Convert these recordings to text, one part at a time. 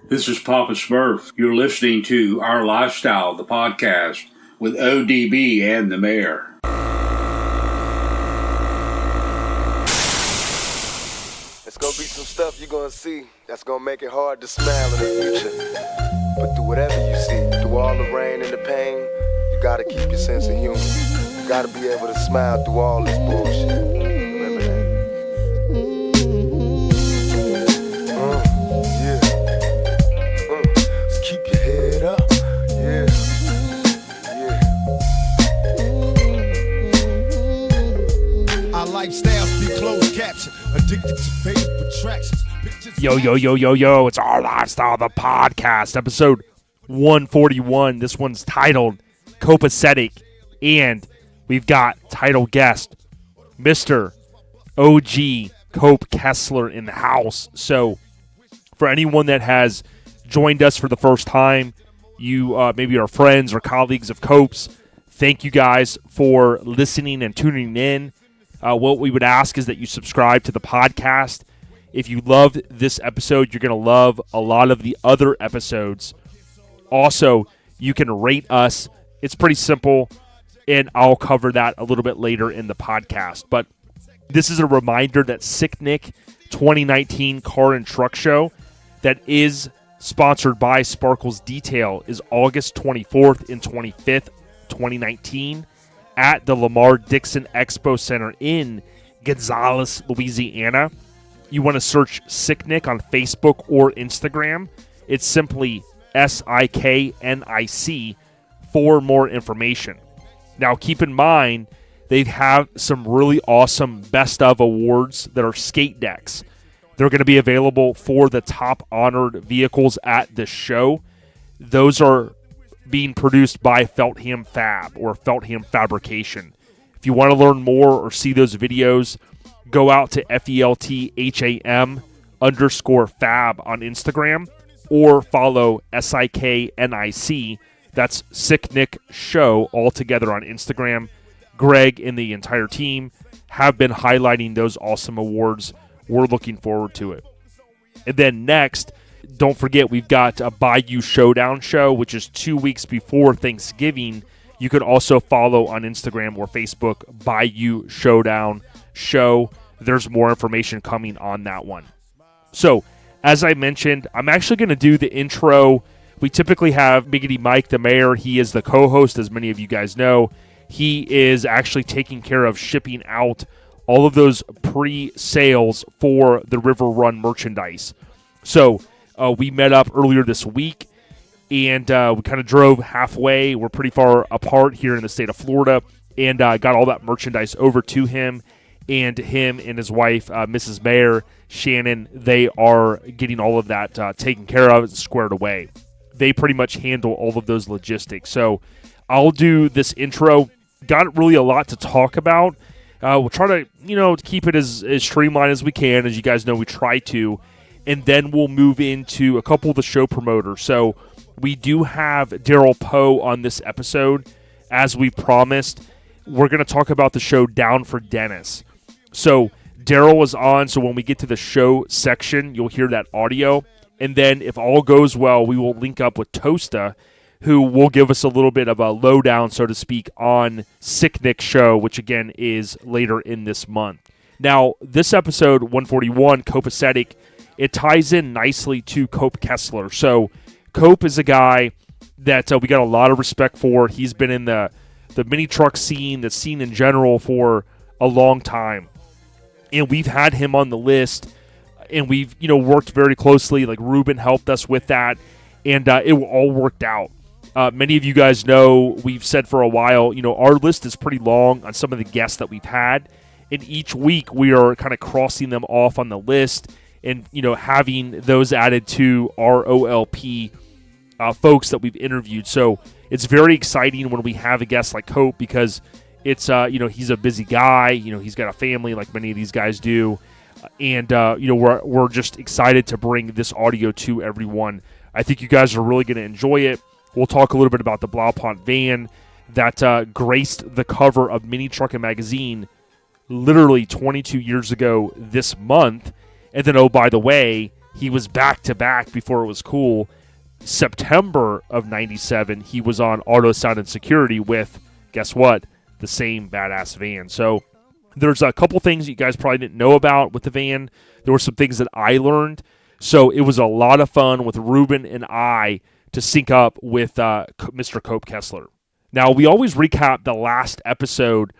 This is Papa Smurf. You're listening to Our Lifestyle, the podcast, with ODB and the mayor. It's going to be some stuff you're going to see that's going to make it hard to smile in the future. But through whatever you see, through all the rain and the pain, you got to keep your sense of humor. You got to be able to smile through all this bullshit. Remember that. Keep your head up, Our lifestyles be closed caption, addicted to favorite attractions. Yo, it's Our Lifestyle, the podcast, episode 141. This one's titled Copasetic, and we've got title guest, Mr. OG Cope Kessler in the house. So, for anyone that has joined us for the first time, you maybe are friends or colleagues of Cope's, thank you guys for listening and tuning in. What we would ask is that you subscribe to the podcast. If you loved this episode, you're going to love a lot of the other episodes. Also, you can rate us. It's pretty simple, and I'll cover that a little bit later in the podcast. But this is a reminder that Siknic 2019 Car and Truck Show that is sponsored by Sparkles Detail is August 24th and 25th, 2019 at the Lamar Dixon Expo Center in Gonzales, Louisiana. You want to search Siknic on Facebook or Instagram. It's simply SIKNIC for more information. Now, keep in mind, they have some really awesome best of awards that are skate decks. They're going to be available for the top honored vehicles at the show. Those are being produced by Feltham Fab or Feltham Fabrication. If you want to learn more or see those videos, go out to FELTHAM_fab on Instagram or follow SIKNIC. That's Siknic Show all together on Instagram. Greg and the entire team have been highlighting those awesome awards. We're looking forward to it. And then next, don't forget, we've got a Bayou Showdown show, which is 2 weeks before Thanksgiving. You could also follow on Instagram or Facebook, Bayou Showdown Show. There's more information coming on that one. So, as I mentioned, I'm actually going to do the intro. We typically have Biggity Mike, the mayor. He is the co-host, as many of you guys know. He is actually taking care of shipping out all of those pre-sales for the River Run merchandise. So, we met up earlier this week, and we kind of drove halfway. We're pretty far apart here in the state of Florida, and got all that merchandise over to him. And him and his wife, Mrs. Mayor, Shannon, they are getting all of that taken care of and squared away. They pretty much handle all of those logistics. So I'll do this intro. Got really a lot to talk about. We'll try to, keep it as streamlined as we can. As you guys know, we try to. And then we'll move into a couple of the show promoters. So we do have Daryl Poe on this episode. As we promised, we're going to talk about the show Down for Dennis. So Daryl is on, so when we get to the show section, you'll hear that audio. And then if all goes well, we will link up with Tosta, who will give us a little bit of a lowdown, so to speak, on Siknic show, which again is later in this month. Now, this episode, 141, Copasetic, it ties in nicely to Cope Kessler. So Cope is a guy that we got a lot of respect for. He's been in the mini truck scene, the scene in general, for a long time. And we've had him on the list, and we've, worked very closely. Like, Ruben helped us with that, and it all worked out. Many of you guys know, we've said for a while, our list is pretty long on some of the guests that we've had, and each week we are kind of crossing them off on the list and, having those added to our OLP folks that we've interviewed. So it's very exciting when we have a guest like Cope, because it's, he's a busy guy. He's got a family like many of these guys do. And, we're just excited to bring this audio to everyone. I think you guys are really going to enjoy it. We'll talk a little bit about the Blaupont van that graced the cover of Mini Truckin' Magazine literally 22 years ago this month. And then, oh, by the way, he was back-to-back before it was cool. September of 97, he was on Auto Sound and Security with, guess what, the same badass van. So there's a couple things you guys probably didn't know about with the van. There were some things that I learned. So it was a lot of fun with Ruben and I to sync up with Mr. Cope Kessler. Now, we always recap the last episode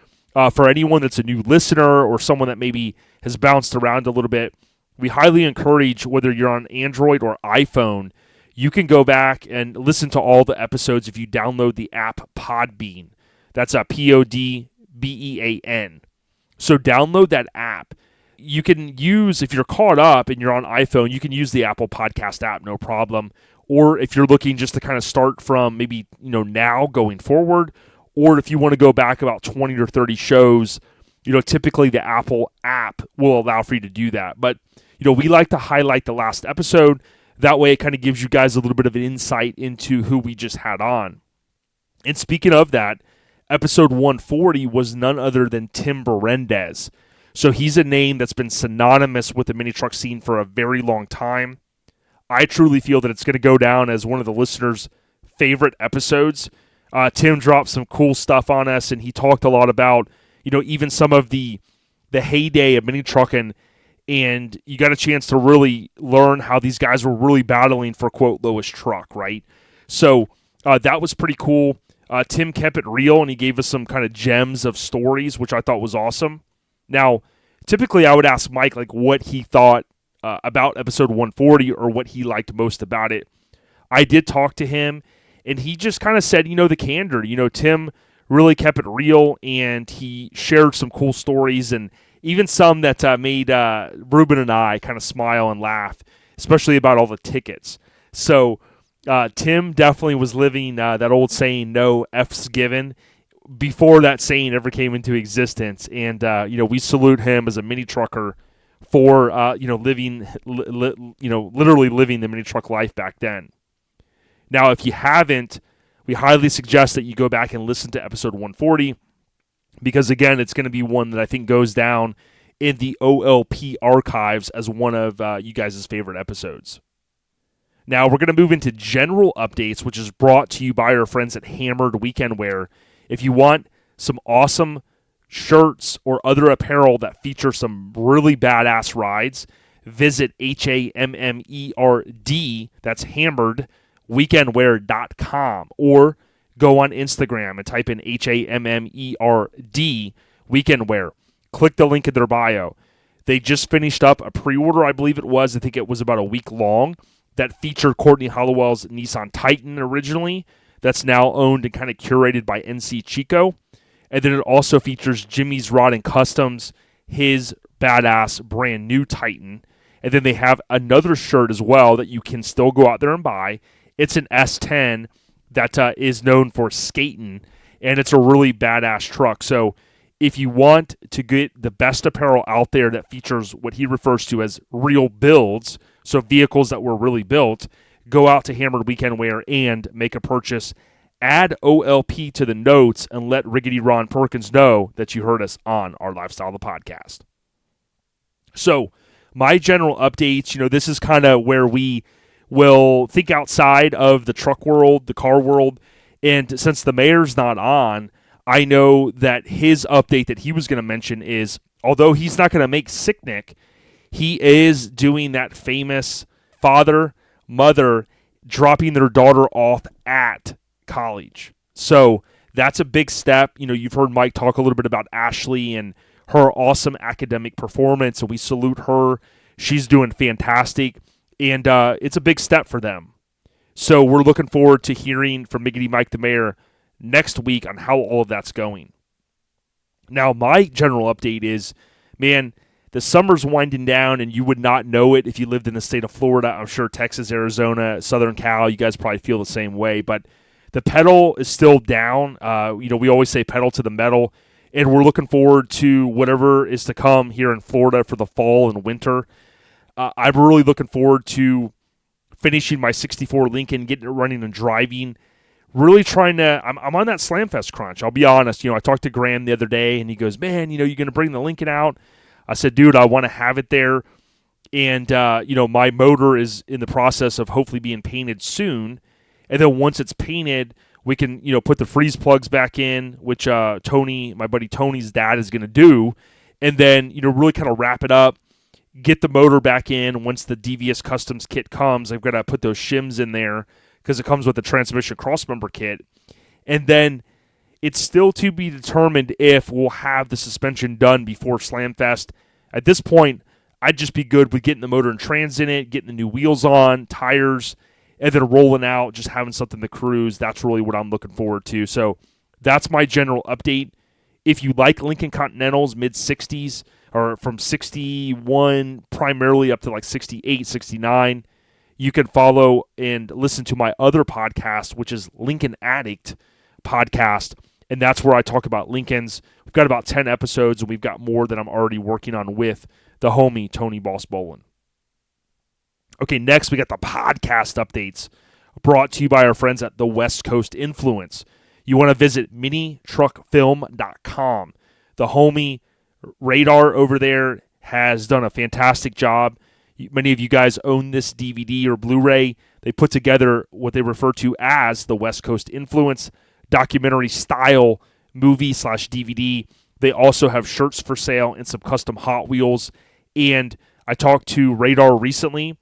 for anyone that's a new listener or someone that maybe has bounced around a little bit. We highly encourage, whether you're on Android or iPhone, you can go back and listen to all the episodes if you download the app Podbean. That's a Podbean. So download that app. You can use, if you're caught up and you're on iPhone, you can use the Apple Podcast app, no problem. Or if you're looking just to kind of start from maybe, now going forward, or if you want to go back about 20 or 30 shows, typically the Apple app will allow for you to do that. But, we like to highlight the last episode. That way it kind of gives you guys a little bit of an insight into who we just had on. And speaking of that, episode 140 was none other than Tim Berendez. So he's a name that's been synonymous with the mini truck scene for a very long time. I truly feel that it's going to go down as one of the listeners' favorite episodes. Tim dropped some cool stuff on us, and he talked a lot about, even some of the heyday of mini trucking, and you got a chance to really learn how these guys were really battling for, quote, lowest truck, right? So that was pretty cool. Tim kept it real, and he gave us some kind of gems of stories, which I thought was awesome. Now, typically I would ask Mike what he thought about episode 140 or what he liked most about it. I did talk to him, and he just kind of said, the candor. Tim really kept it real, and he shared some cool stories, and even some that made Ruben and I kind of smile and laugh, especially about all the tickets. So Tim definitely was living that old saying, no F's given, before that saying ever came into existence. And, we salute him as a mini trucker for, living, literally living the mini truck life back then. Now, if you haven't, we highly suggest that you go back and listen to episode 140, because, again, it's going to be one that I think goes down in the OLP archives as one of you guys' favorite episodes. Now, we're going to move into general updates, which is brought to you by our friends at HammerDWeekendWear. If you want some awesome shirts or other apparel that feature some really badass rides, visit HammerD, that's HammerDWeekendWear.com, or go on Instagram and type in HammerD Weekendwear. Click the link in their bio. They just finished up a pre-order, I believe it was. I think it was about a week long, that featured Courtney Hollowell's Nissan Titan originally. That's now owned and kind of curated by NC Chico. And then it also features Jimmy's Rod and Customs, his badass brand new Titan. And then they have another shirt as well that you can still go out there and buy. It's an S10 that is known for Skatin, and it's a really badass truck. So if you want to get the best apparel out there that features what he refers to as real builds, so vehicles that were really built, go out to Hammered Weekend Wear and make a purchase. Add OLP to the notes and let Riggedy Ron Perkins know that you heard us on our Lifestyle the Podcast. So my general updates, this is kind of where we will think outside of the truck world, the car world, and since the mayor's not on, I know that his update that he was going to mention is, although he's not going to make Siknic, he is doing that famous father, mother dropping their daughter off at college. So that's a big step. You've heard Mike talk a little bit about Ashley and her awesome academic performance, and we salute her. She's doing fantastic, and it's a big step for them. So we're looking forward to hearing from Miggity Mike the Mayor next week on how all of that's going. Now, my general update is, man, the summer's winding down, and you would not know it if you lived in the state of Florida. I'm sure Texas, Arizona, Southern Cal, you guys probably feel the same way. But the pedal is still down. We always say pedal to the metal, and we're looking forward to whatever is to come here in Florida for the fall and winter. I'm really looking forward to finishing my 64 Lincoln, getting it running and driving. Really trying to, I'm on that Slamfest crunch. I'll be honest. I talked to Graham the other day, and he goes, man, you're going to bring the Lincoln out? I said, dude, I want to have it there. And, my motor is in the process of hopefully being painted soon. And then once it's painted, we can, put the freeze plugs back in, which Tony, my buddy Tony's dad, is going to do. And then, really kind of wrap it up, get the motor back in. Once the DVS Customs kit comes, I've got to put those shims in there because it comes with the transmission crossmember kit. And then it's still to be determined if we'll have the suspension done before Slamfest. At this point, I'd just be good with getting the motor and trans in it, getting the new wheels on, tires, and then rolling out, just having something to cruise. That's really what I'm looking forward to. So that's my general update. If you like Lincoln Continentals, mid-60s, or from 61 primarily up to like 68, 69, you can follow and listen to my other podcast, which is Lincoln Addict Podcast. And that's where I talk about Lincolns. We've got about 10 episodes, and we've got more that I'm already working on with the homie Tony Boss Bolin. Okay, next we got the podcast updates brought to you by our friends at the West Coast Influence. You want to visit minitruckfilm.com. The homie Radar over there has done a fantastic job. Many of you guys own this DVD or Blu-ray. They put together what they refer to as the West Coast Influence documentary style movie/DVD. They also have shirts for sale and some custom Hot Wheels. And I talked to Radar recently.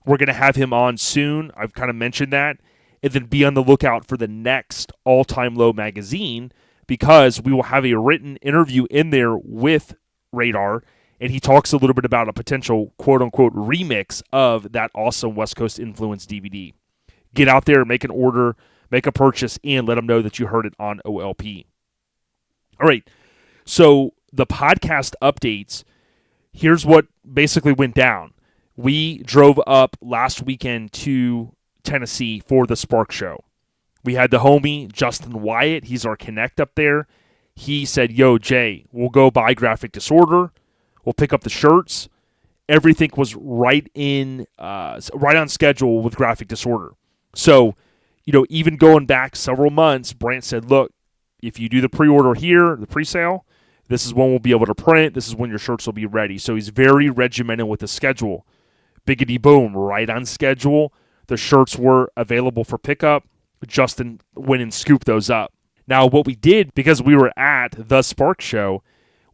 We're going to have him on soon. I've kind of mentioned that. And then be on the lookout for the next All Time Low magazine, because we will have a written interview in there with Radar. And he talks a little bit about a potential quote-unquote remix of that awesome West Coast Influence DVD. Get out there, make an order, make a purchase, and let them know that you heard it on OLP. All right, so the podcast updates, here's what basically went down. We drove up last weekend to Tennessee for the Spark Show. We had the homie, Justin Wyatt. He's our connect up there. He said, yo, Jay, we'll go buy Graphic Disorder. We'll pick up the shirts. Everything was right on schedule with Graphic Disorder. So, even going back several months, Brant said, look, if you do the pre-order here, the pre-sale, this is when we'll be able to print. This is when your shirts will be ready. So he's very regimented with the schedule. Biggity boom, right on schedule. The shirts were available for pickup. Justin went and scooped those up. Now, what we did, because we were at the Spark Show,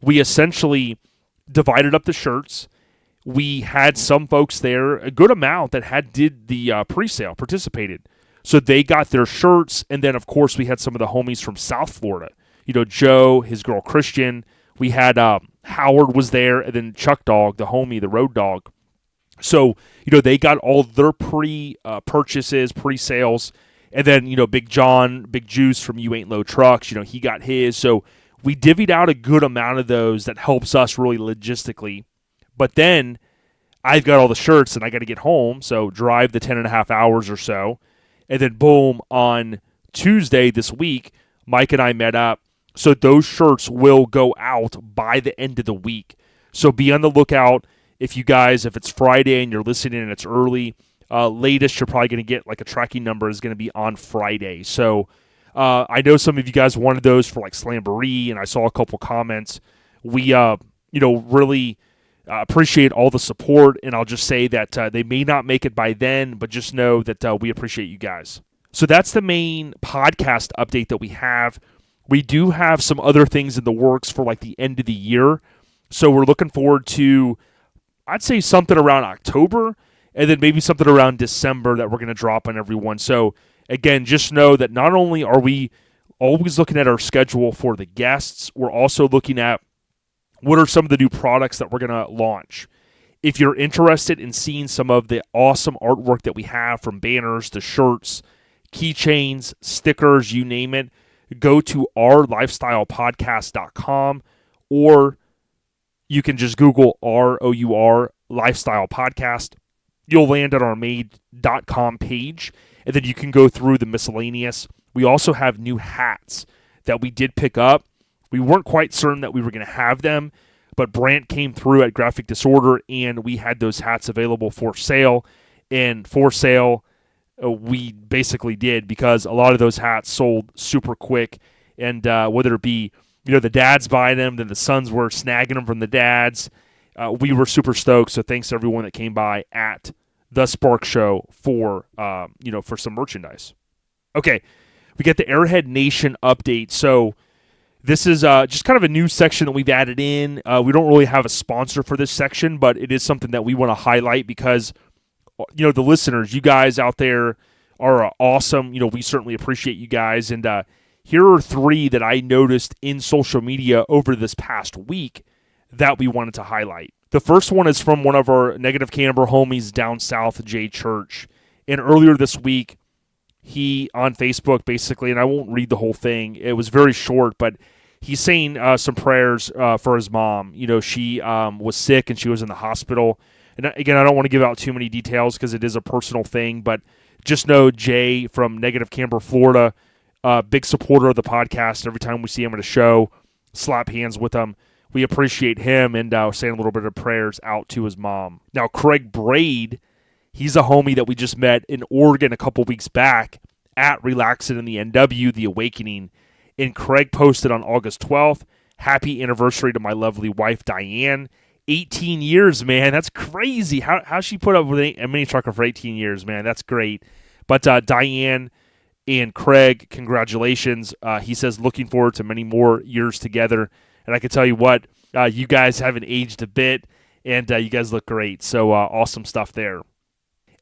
we essentially divided up the shirts. We had some folks there, a good amount that did the pre-sale, participated. So they got their shirts, and then, of course, we had some of the homies from South Florida. Joe, his girl Christian. We had Howard was there, and then Chuck Dog, the homie, the road dog. So, they got all their purchases, pre-sales, and then, Big John, Big Juice from You Ain't Low Trucks, he got his. So we divvied out a good amount of those that helps us really logistically. But then I've got all the shirts, and I got to get home, so drive the 10.5 hours or so. And then, boom, on Tuesday this week, Mike and I met up. So those shirts will go out by the end of the week. So be on the lookout. If it's Friday and you're listening and it's early, latest you're probably going to get like a tracking number is going to be on Friday. So I know some of you guys wanted those for like Slamboree, and I saw a couple comments. We, really appreciate all the support, and I'll just say that they may not make it by then, but just know that we appreciate you guys. So that's the main podcast update that we have. We do have some other things in the works for like the end of the year. So we're looking forward to, I'd say, something around October, and then maybe something around December that we're going to drop on everyone. So again, just know that not only are we always looking at our schedule for the guests, we're also looking at what are some of the new products that we're going to launch. If you're interested in seeing some of the awesome artwork that we have, from banners to shirts, keychains, stickers, you name it, go to ourlifestylepodcast.com, or you can just Google ROUR Lifestyle Podcast. You'll land on our made.com page, and then you can go through the miscellaneous. We also have new hats that we did pick up. We weren't quite certain that we were going to have them, but Brant came through at Graphic Disorder, and we had those hats available for sale. And for sale, we basically did, because a lot of those hats sold super quick. And whether it be, the dads buying them, then the sons were snagging them from the dads. we were super stoked. So thanks to everyone that came by at the Spark Show for for some merchandise. Okay, we get the Airhead Nation update. So this is just kind of a new section that we've added in. We don't really have a sponsor for this section, but it is something that we want to highlight because, the listeners, you guys out there are awesome. We certainly appreciate you guys. And here are 3 that I noticed in social media over this past week that we wanted to highlight. The first one is from one of our Negative Camber homies down south, Jay Church. And earlier this week, he, on Facebook, basically, and I won't read the whole thing. It was very short, but he's saying some prayers for his mom. She was sick and she was in the hospital. And again, I don't want to give out too many details because it is a personal thing, but just know Jay from Negative Camber, Florida, big supporter of the podcast. Every time we see him at a show, slap hands with him. We appreciate him and saying a little bit of prayers out to his mom. Now, Craig Braid, he's a homie that we just met in Oregon a couple weeks back at Relaxin' in the NW, The Awakening. And Craig posted on August 12th, happy anniversary to my lovely wife, Diane. 18 years, man. That's crazy. How she put up with a mini trucker for 18 years, man. That's great. But Diane and Craig, congratulations. He says, looking forward to many more years together. And I can tell you what, you guys haven't aged a bit, and you guys look great. So awesome stuff there.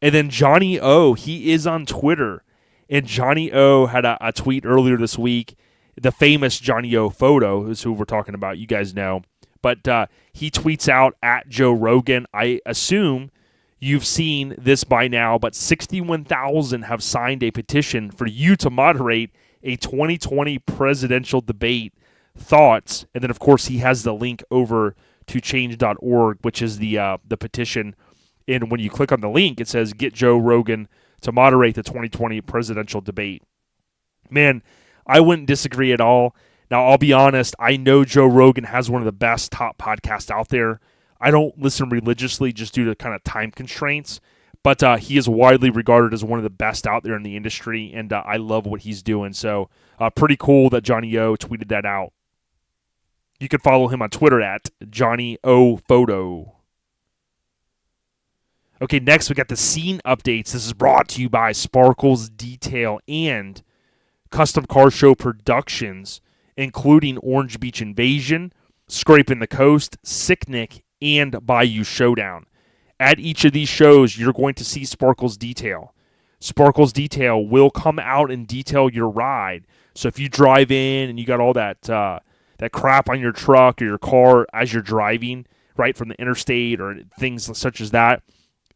And then Johnny O, he is on Twitter. And Johnny O had a tweet earlier this week. The famous Johnny O photo is who we're talking about. You guys know. But he tweets out at Joe Rogan. I assume you've seen this by now, but 61,000 have signed a petition for you to moderate a 2020 presidential debate. Thoughts? And then, of course, he has the link over to change.org, which is the petition. And when you click on the link, it says, get Joe Rogan to moderate the 2020 presidential debate. Man, I wouldn't disagree at all. Now, I'll be honest, I know Joe Rogan has one of the best top podcasts out there. I don't listen religiously just due to kind of time constraints, but he is widely regarded as one of the best out there in the industry, and I love what he's doing. So pretty cool that Johnny O tweeted that out. You can follow him on Twitter at Johnny O Photo. Okay, next we got the scene updates. This is brought to you by Sparkles Detail and Custom Car Show Productions, including Orange Beach Invasion, Scraping the Coast, Siknic, and Bayou Showdown. At each of these shows, you're going to see Sparkles Detail. Sparkles Detail will come out and detail your ride. So if you drive in and you got all that crap on your truck or your car as you're driving, right, from the interstate or things such as that,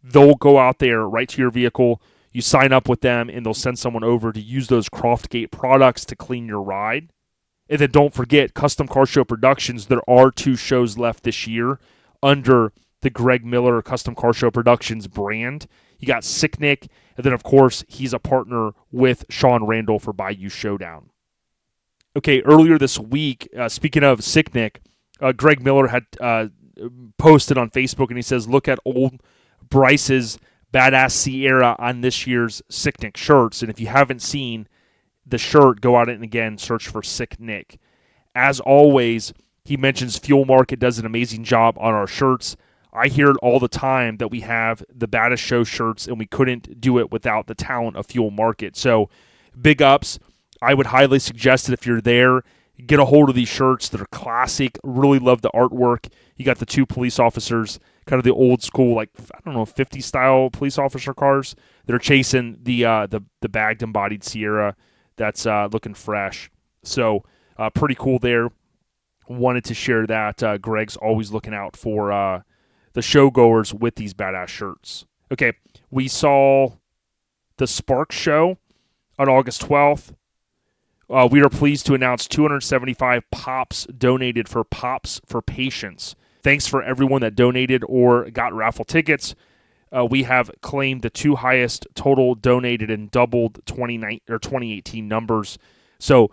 they'll go out there right to your vehicle. You sign up with them, and they'll send someone over to use those Croftgate products to clean your ride. And then don't forget, Custom Car Show Productions, there are 2 shows left this year under the Greg Miller Custom Car Show Productions brand. You got Siknic, and then, of course, he's a partner with Sean Randall for Bayou Showdown. Okay, earlier this week, speaking of Siknic, Greg Miller had posted on Facebook, and he says, look at old Bryce's Badass Sierra on this year's Siknic shirts. And if you haven't seen the shirt, go out and again search for Siknic. As always, he mentions Fuel Market does an amazing job on our shirts. I hear it all the time that we have the Baddest Show shirts, and we couldn't do it without the talent of Fuel Market. So big ups. I would highly suggest that if you're there, get a hold of these shirts. They're classic. Really love the artwork. You got the 2 police officers, kind of the old school, 50 style police officer cars that are chasing the bagged and bodied Sierra that's looking fresh. So pretty cool there. Wanted to share that. Greg's always looking out for the showgoers with these badass shirts. Okay, we saw the Spark Show on August 12th. We are pleased to announce 275 pops donated for Pops for Patients. Thanks for everyone that donated or got raffle tickets. We have claimed the 2 highest total donated and doubled 2018 numbers. So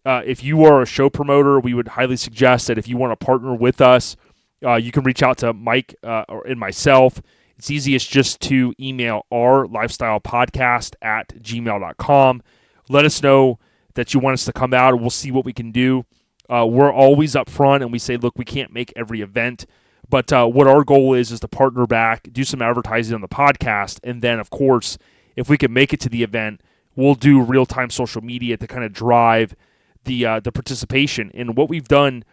if you are a show promoter, we would highly suggest that if you want to partner with us, you can reach out to Mike and myself. It's easiest just to email ourlifestylepodcast@gmail.com. Let us know that you want us to come out, and we'll see what we can do. We're always up front, and we say, look, we can't make every event, But what our goal is to partner back, do some advertising on the podcast, and then, of course, if we can make it to the event, we'll do real-time social media to kind of drive the participation. And what we've done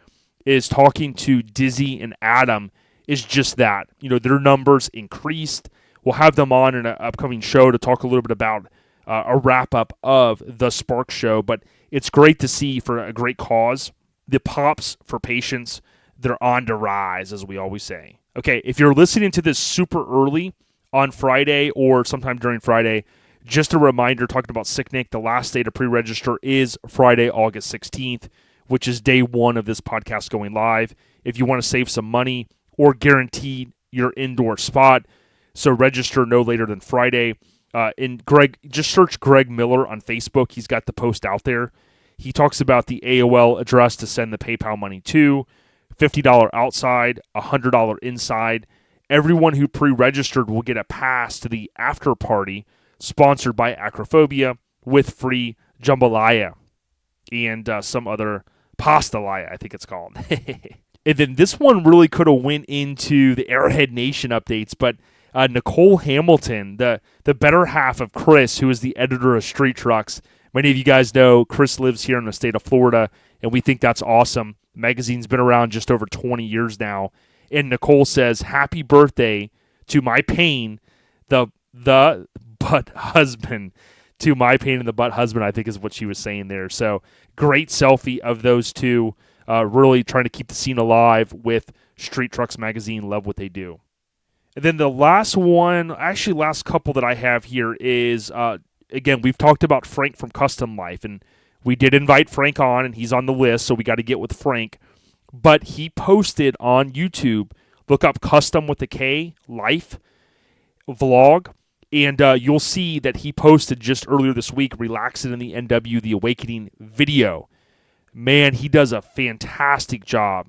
is talking to Dizzy and Adam is just that. Their numbers increased. We'll have them on in an upcoming show to talk a little bit about a wrap-up of the Spark Show. But it's great to see, for a great cause, the pops for patients, they're on the rise, as we always say. Okay, if you're listening to this super early on Friday or sometime during Friday, just a reminder, talking about Siknic, the last day to pre-register is Friday, August 16th, which is day one of this podcast going live. If you want to save some money or guarantee your indoor spot, so register no later than Friday. And Greg, just search Greg Miller on Facebook. He's got the post out there. He talks about the AOL address to send the PayPal money to, $50 outside, $100 inside. Everyone who pre-registered will get a pass to the after party sponsored by Acrophobia with free jambalaya and some other pastalaya, I think it's called. And then this one really could have went into the Airhead Nation updates, but Nicole Hamilton, the better half of Chris, who is the editor of Street Trucks. Many of you guys know Chris lives here in the state of Florida, and we think that's awesome. The magazine's been around just over 20 years now. And Nicole says, happy birthday to my pain, the butt husband. To my pain in the butt husband, I think is what she was saying there. So great selfie of those two, really trying to keep the scene alive with Street Trucks Magazine. Love what they do. And then the last one, actually last couple that I have here is, again, we've talked about Frank from Custom Life, and we did invite Frank on, and he's on the list, so we got to get with Frank. But he posted on YouTube, look up Custom with a K, Life vlog, and you'll see that he posted just earlier this week, Relaxing in the NW, The Awakening video. Man, he does a fantastic job.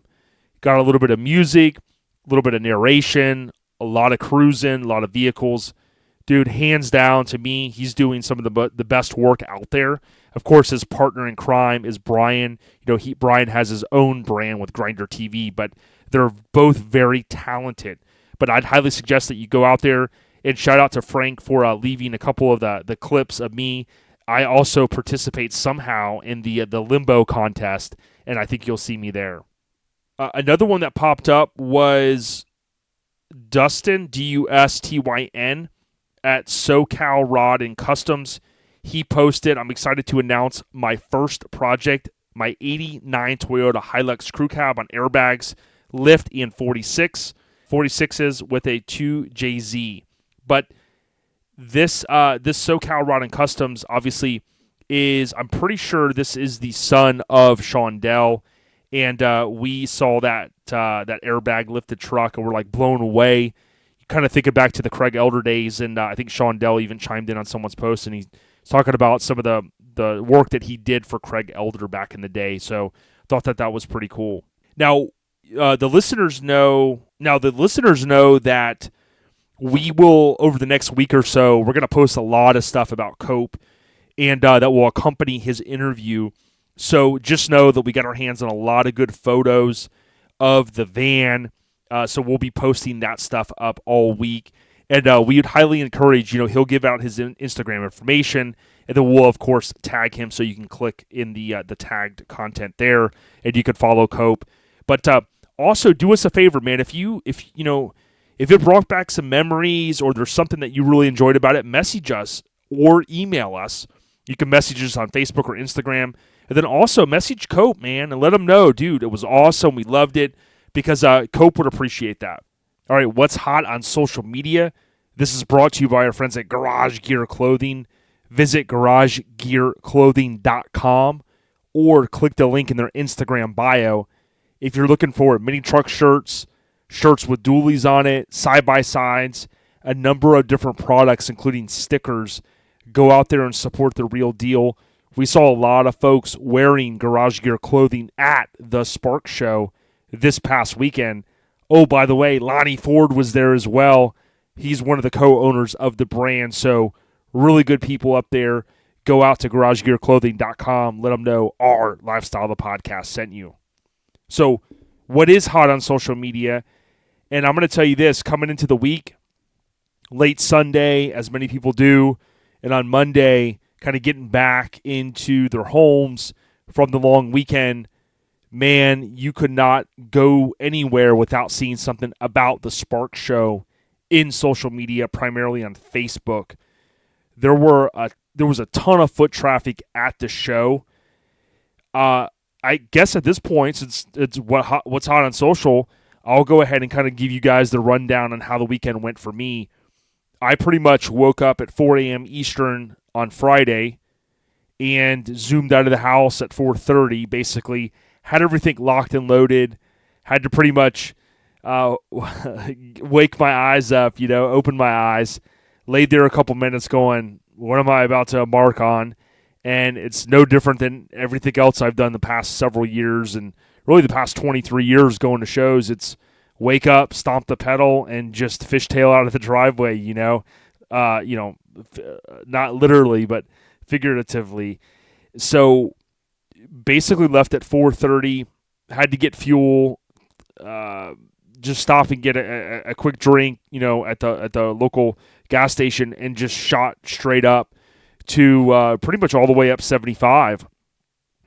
Got a little bit of music, a little bit of narration, a lot of cruising, a lot of vehicles. Dude, hands down, to me, he's doing some of the best work out there. Of course, his partner in crime is Brian. Brian has his own brand with Grindr TV, but they're both very talented. But I'd highly suggest that you go out there and shout out to Frank for leaving a couple of the clips of me. I also participate somehow in the limbo contest, and I think you'll see me there. Another one that popped up was Dustin, Dustyn, at SoCal Rod and Customs. He posted, I'm excited to announce my first project, my 89 Toyota Hilux Crew Cab on airbags, lift in 46s with a 2JZ. But this SoCal Rod and Customs obviously is, I'm pretty sure this is the son of Showdown, and we saw that airbag lifted truck, and we're like blown away. You kind of think back to the Craig Elder days, and I think Showdown even chimed in on someone's post, and he's talking about some of the work that he did for Craig Elder back in the day. So thought that was pretty cool. Now the listeners know that we will, over the next week or so, we're going to post a lot of stuff about Cope, and that will accompany his interview. So just know that we got our hands on a lot of good photos of the van. So we'll be posting that stuff up all week. And we would highly encourage, he'll give out his Instagram information, and then we'll, of course, tag him so you can click in the tagged content there, and you can follow Cope. But also do us a favor, man. If it brought back some memories or there's something that you really enjoyed about it, message us or email us. You can message us on Facebook or Instagram. And then also message Cope, man, and let him know, dude, it was awesome. We loved it, because Cope would appreciate that. All right, what's hot on social media? This is brought to you by our friends at Garage Gear Clothing. Visit garagegearclothing.com or click the link in their Instagram bio. If you're looking for mini truck shirts with dualies on it, side-by-sides, a number of different products, including stickers, go out there and support the real deal. We saw a lot of folks wearing Garage Gear Clothing at the Spark Show this past weekend. Oh, by the way, Lonnie Ford was there as well. He's one of the co-owners of the brand, so really good people up there. Go out to garagegearclothing.com. Let them know our Lifestyle the Podcast sent you. So what is hot on social media? And I'm going to tell you this, coming into the week, late Sunday, as many people do, and on Monday, kind of getting back into their homes from the long weekend, man, you could not go anywhere without seeing something about the Spark Show in social media, primarily on Facebook. There was a ton of foot traffic at the show. I guess at this point, since it's what's hot on social, I'll go ahead and kind of give you guys the rundown on how the weekend went for me. I pretty much woke up at 4 a.m. Eastern on Friday and zoomed out of the house at 4:30, basically had everything locked and loaded, had to pretty much wake my eyes up, open my eyes, laid there a couple minutes going, what am I about to embark on? And it's no different than everything else I've done the past several years and really the past 23 years going to shows. It's wake up, stomp the pedal, and just fishtail out of the driveway, not literally, but figuratively. So basically left at 4:30, had to get fuel, just stop and get a quick drink, at the local gas station, and just shot straight up to pretty much all the way up 75,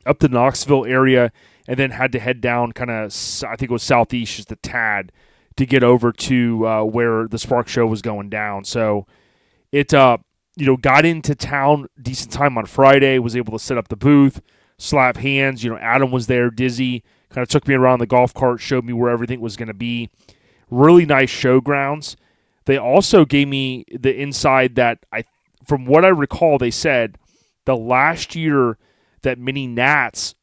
up the Knoxville area, and then had to head down kind of, I think it was southeast, just a tad, to get over to where the Spark Show was going down. So it, got into town decent time on Friday, was able to set up the booth, slap hands. Adam was there, Dizzy, kind of took me around the golf cart, showed me where everything was going to be. Really nice showgrounds. They also gave me the inside that from what I recall, they said the last year that Mini Nats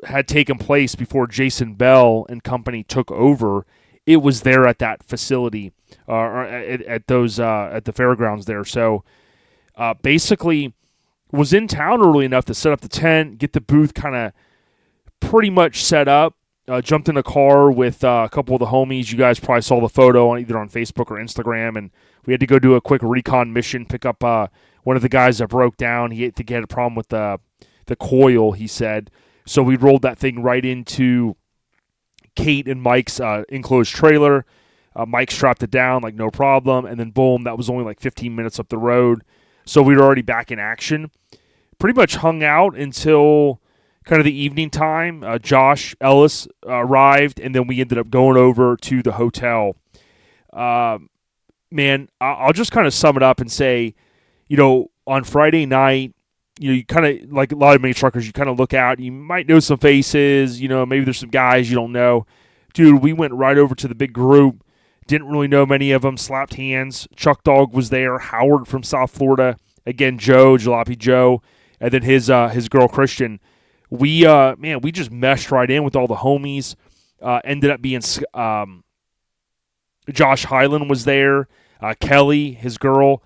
had taken place before Jason Bell and company took over, it was there at that facility, or at the fairgrounds there. So basically was in town early enough to set up the tent, get the booth kind of pretty much set up. Jumped in a car with a couple of the homies. You guys probably saw the photo either on Facebook or Instagram, and we had to go do a quick recon mission, pick up one of the guys that broke down. He had a problem with the coil, he said. So we rolled that thing right into Kate and Mike's enclosed trailer. Mike strapped it down like no problem, and then boom, that was only like 15 minutes up the road. So we were already back in action. Pretty much hung out until kind of the evening time. Josh Ellis arrived, and then we ended up going over to the hotel. Man, I'll just kind of sum it up and say, on Friday night, you kind of, like a lot of mini truckers, you kind of look out, you might know some faces, maybe there's some guys you don't know. Dude, we went right over to the big group, didn't really know many of them, slapped hands. Chuck Dog was there, Howard from South Florida, again, Joe, Jalopy Joe, and then his girl, Christian. We just meshed right in with all the homies. Ended up being Josh Hyland was there, Kelly, his girl.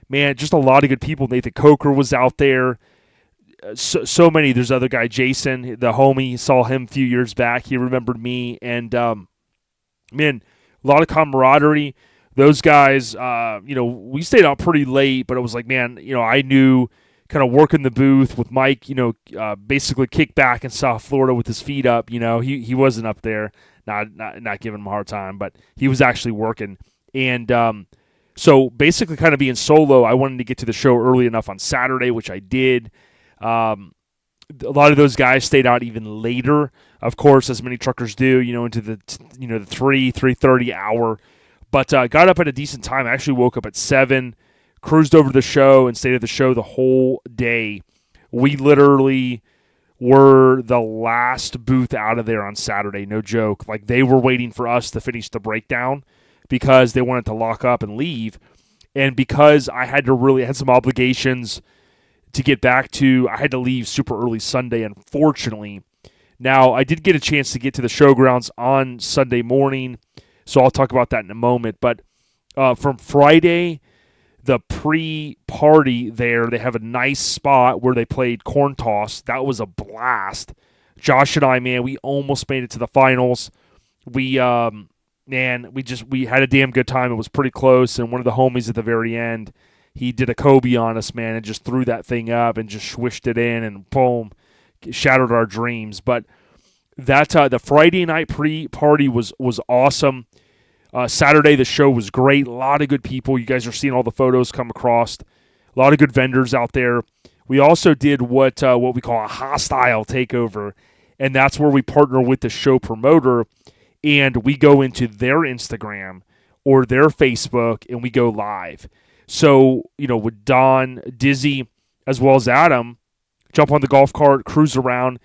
Man, just a lot of good people. Nathan Coker was out there. So many. There's other guy, Jason, the homie. Saw him a few years back. He remembered me. And, man, a lot of camaraderie. Those guys, we stayed out pretty late, but it was like, man, I knew kind of working the booth with Mike, basically kicked back in South Florida with his feet up. He wasn't up there, not giving him a hard time, but he was actually working. And so basically kind of being solo, I wanted to get to the show early enough on Saturday, which I did. A lot of those guys stayed out even later, of course, as many truckers do, into the 3:30 hour. But got up at a decent time. I actually woke up at 7. Cruised over to the show and stayed at the show the whole day. We literally were the last booth out of there on Saturday, no joke. Like, they were waiting for us to finish the breakdown because they wanted to lock up and leave. And because I had some obligations to get back to, I had to leave super early Sunday, unfortunately. Now, I did get a chance to get to the showgrounds on Sunday morning, so I'll talk about that in a moment. But from Friday, the pre-party there, they have a nice spot where they played corn toss. That was a blast. Josh and I, man, we almost made it to the finals. We had a damn good time. It was pretty close, and one of the homies at the very end, he did a Kobe on us, man, and just threw that thing up and just swished it in, and boom, shattered our dreams. But that the Friday night pre-party was awesome. Saturday, the show was great. A lot of good people. You guys are seeing all the photos come across. A lot of good vendors out there. We also did what we call a hostile takeover, and that's where we partner with the show promoter, and we go into their Instagram or their Facebook, and we go live. So, with Don, Dizzy, as well as Adam, jump on the golf cart, cruise around,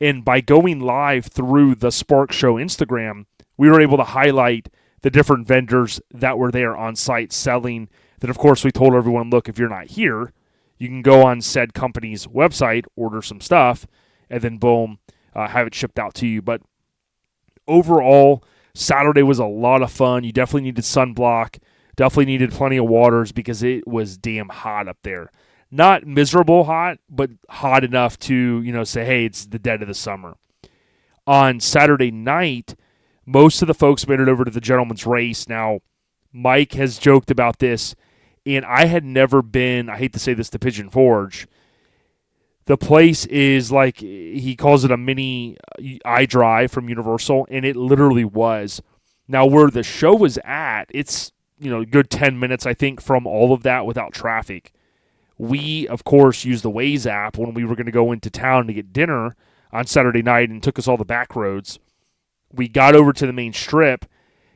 and by going live through the Spark Show Instagram, we were able to highlight the different vendors that were there on site selling. Then, of course, we told everyone, look, if you're not here, you can go on said company's website, order some stuff, and then boom, have it shipped out to you. But overall, Saturday was a lot of fun. You definitely needed sunblock, definitely needed plenty of waters because it was damn hot up there. Not miserable hot, but hot enough to, say, hey, it's the dead of the summer. On Saturday night, most of the folks made it over to the gentleman's race. Now, Mike has joked about this, and I had never been, I hate to say this, to Pigeon Forge. The place is like, he calls it a mini iDrive from Universal, and it literally was. Now, where the show was at, it's, a good 10 minutes, I think, from all of that without traffic. We, of course, used the Waze app when we were going to go into town to get dinner on Saturday night and took us all the back roads. We got over to the main strip,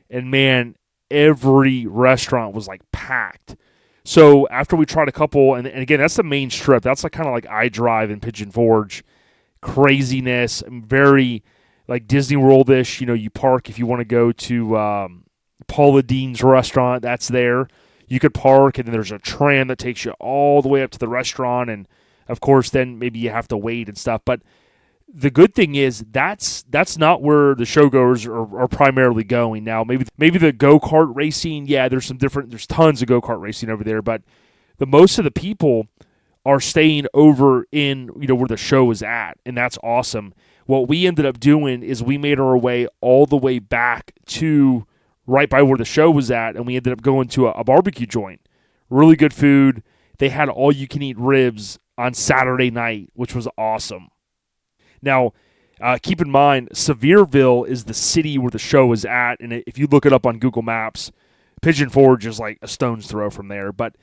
and, man, every restaurant was, packed. So after we tried a couple, and again, that's the main strip. That's kind of like iDrive and Pigeon Forge. Craziness, very, Disney World-ish. You park if you want to go to Paula Deen's restaurant. That's there. You could park, and then there's a tram that takes you all the way up to the restaurant, and, of course, then maybe you have to wait and stuff. But the good thing is that's not where the showgoers are primarily going. Now, maybe the go-kart racing, yeah, there's tons of go-kart racing over there, but the most of the people are staying over in, where the show is at, and that's awesome. What we ended up doing is we made our way all the way back to right by where the show was at, and we ended up going to a barbecue joint. Really good food. They had all-you-can-eat ribs on Saturday night, which was awesome. Now, keep in mind, Sevierville is the city where the show is at, and if you look it up on Google Maps, Pigeon Forge is like a stone's throw from there. But,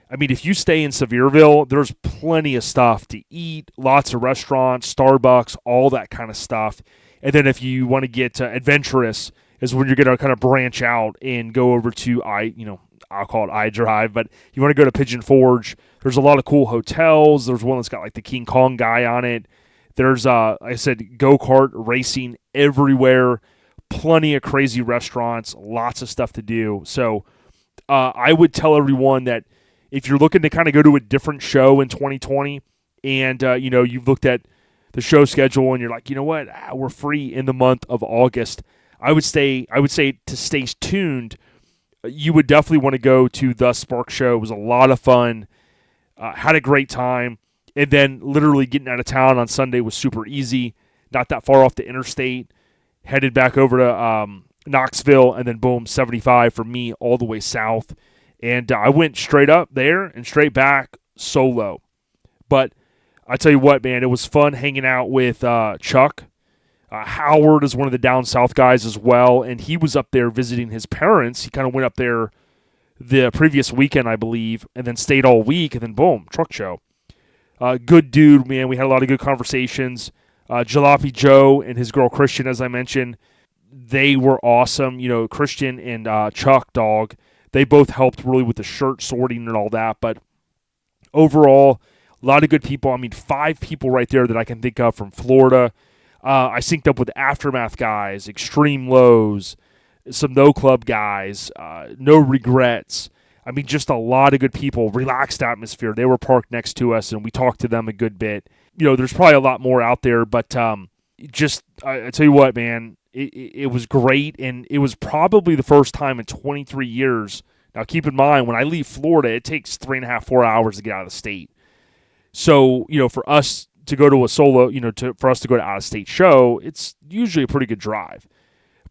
if you stay in Sevierville, there's plenty of stuff to eat, lots of restaurants, Starbucks, all that kind of stuff. And then if you want to get adventurous, is when you're going to kind of branch out and go over to, I'll call it iDrive, but you want to go to Pigeon Forge. There's a lot of cool hotels. There's one that's got the King Kong guy on it. There's, like I said, go-kart racing everywhere. Plenty of crazy restaurants. Lots of stuff to do. So I would tell everyone that if you're looking to kind of go to a different show in 2020 and, you've looked at the show schedule and you're like, you know what, we're free in the month of August, I would say to stay tuned. You would definitely want to go to the Spark Show. It was a lot of fun. Had a great time. And then literally getting out of town on Sunday was super easy. Not that far off the interstate. Headed back over to Knoxville, and then boom, 75 for me all the way south. And I went straight up there and straight back solo. But I tell you what, man, it was fun hanging out with Chuck. Howard is one of the down south guys as well, and he was up there visiting his parents. He kind of went up there the previous weekend, I believe, and then stayed all week, and then boom, truck show. Good dude, man. We had a lot of good conversations. Jalopy Joe and his girl Christian, as I mentioned, they were awesome. Christian and Chuck Dog, they both helped really with the shirt sorting and all that, but overall, a lot of good people. 5 people right there that I can think of from Florida. I synced up with Aftermath guys, Extreme Lows, some No Club guys, No Regrets. Just a lot of good people, relaxed atmosphere. They were parked next to us, and we talked to them a good bit. There's probably a lot more out there, but I tell you what, man, it was great, and it was probably the first time in 23 years. Now, keep in mind, when I leave Florida, it takes 3.5, 4 hours to get out of the state. So, for us to go to a solo, for us to go to out-of-state show, it's usually a pretty good drive.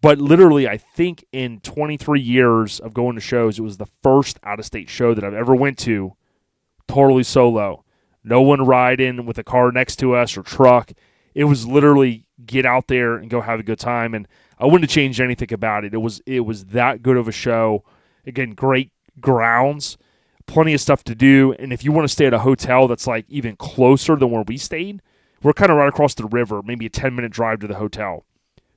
But literally, I think in 23 years of going to shows, it was the first out-of-state show that I've ever went to totally solo. No one riding with a car next to us or truck. It was literally get out there and go have a good time. And I wouldn't have changed anything about it. It was that good of a show. Again, great grounds, plenty of stuff to do. And if you want to stay at a hotel that's like even closer than where we stayed, we're kind of right across the river, maybe a 10-minute drive to the hotel.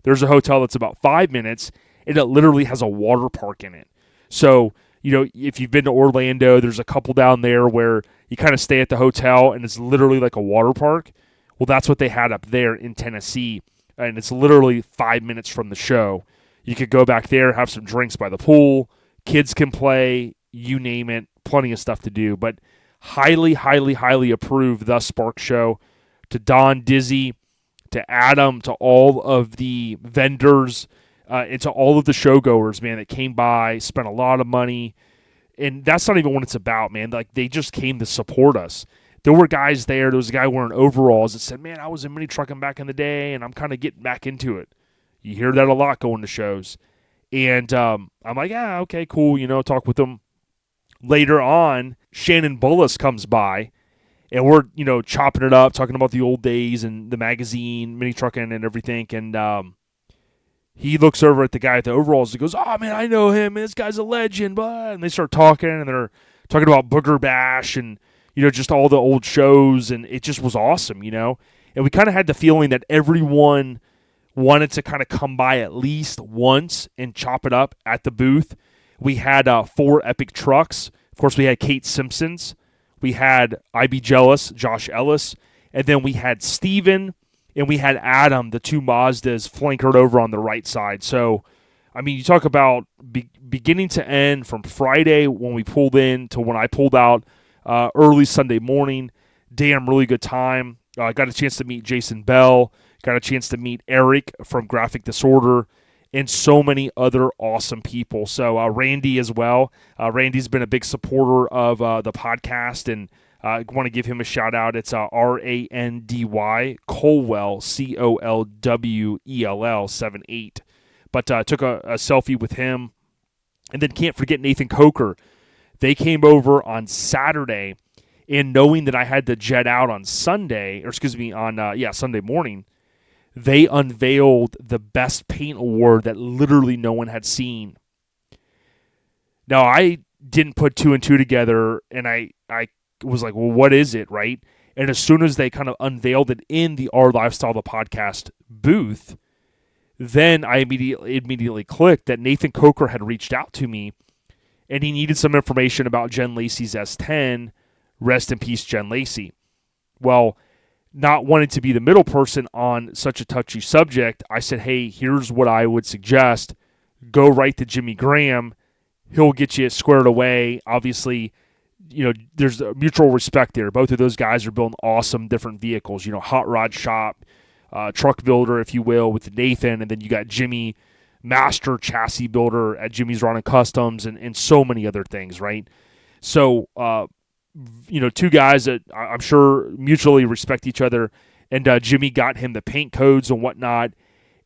There's a hotel that's about 5 minutes, and it literally has a water park in it. So, if you've been to Orlando, there's a couple down there where you kind of stay at the hotel, and it's literally like a water park. Well, that's what they had up there in Tennessee, and it's literally 5 minutes from the show. You could go back there, have some drinks by the pool, kids can play, you name it, plenty of stuff to do. But highly, highly, highly approve the Spark Show. To Don Dizzy, to Adam, to all of the vendors, and to all of the showgoers, man, that came by, spent a lot of money. And that's not even what it's about, man. Like, they just came to support us. There were guys there. There was a guy wearing overalls that said, man, I was in mini trucking back in the day, and I'm kind of getting back into it. You hear that a lot going to shows. And I'm like, yeah, okay, cool, talk with them. Later on, Shannon Bullis comes by, and we're, chopping it up, talking about the old days and the magazine, mini trucking and everything. And he looks over at the guy at the overalls and goes, oh, man, I know him. This guy's a legend. And they start talking, and they're talking about Booger Bash and, just all the old shows. And it just was awesome, And we kind of had the feeling that everyone wanted to kind of come by at least once and chop it up at the booth. We had 4 epic trucks. Of course, we had Kate Simpson's. We had I Be Jealous, Josh Ellis, and then we had Steven, and we had Adam, the 2 Mazdas, flankered over on the right side. So, I mean, you talk about beginning to end from Friday when we pulled in to when I pulled out early Sunday morning. Damn, really good time. I got a chance to meet Jason Bell, got a chance to meet Eric from Graphic Disorder, and so many other awesome people. So Randy as well. Randy's been a big supporter of the podcast, and I want to give him a shout-out. It's R-A-N-D-Y, Colwell, C-O-L-W-E-L-L, 78. But took a selfie with him. And then can't forget Nathan Coker. They came over on Saturday, and knowing that I had to jet out on Sunday, Sunday morning, they unveiled the Best Paint Award that literally no one had seen. Now, I didn't put 2 and 2 together, and I was like, well, what is it, right? And as soon as they kind of unveiled it in the Our Lifestyle, the podcast booth, then I immediately clicked that Nathan Coker had reached out to me, and he needed some information about Jen Lacey's S10. Rest in peace, Jen Lacey. Well, not wanting to be the middle person on such a touchy subject, I said, hey, here's what I would suggest. Go right to Jimmy Graham. He'll get you squared away. Obviously, there's a mutual respect there. Both of those guys are building awesome different vehicles. Hot rod shop, truck builder, if you will, with Nathan. And then you got Jimmy, master chassis builder at Jimmy's Rod and Customs, and so many other things, right? So, 2 guys that I'm sure mutually respect each other, and Jimmy got him the paint codes and whatnot.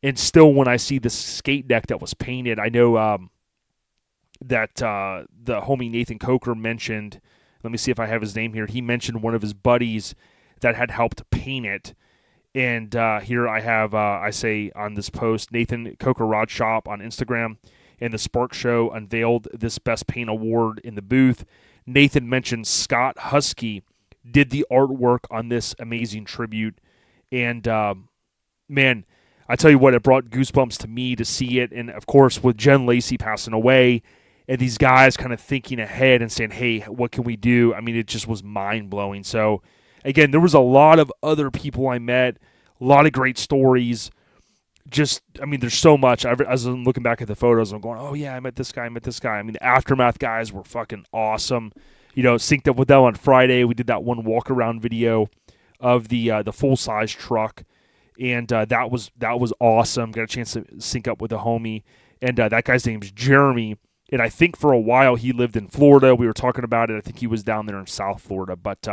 And still, when I see the skate deck that was painted, I know that the homie Nathan Coker mentioned, let me see if I have his name here, he mentioned one of his buddies that had helped paint it. And here I have, I say on this post, Nathan Coker Rod Shop on Instagram, and the Spark Show unveiled this Best Paint Award in the booth. Nathan mentioned Scott Husky did the artwork on this amazing tribute. And, man, I tell you what, it brought goosebumps to me to see it. And, of course, with Jen Lacey passing away and these guys kind of thinking ahead and saying, hey, what can we do? I mean, it just was mind-blowing. So, again, there was a lot of other people I met, a lot of great stories. Just, I mean, there's so much. As I'm looking back at the photos, I'm going, oh, yeah, I met this guy. I mean, the Aftermath guys were fucking awesome. Synced up with them on Friday. We did that one walk-around video of the full-size truck, and that was awesome. Got a chance to sync up with a homie, and that guy's name's Jeremy, and I think for a while he lived in Florida. We were talking about it. I think he was down there in South Florida, but,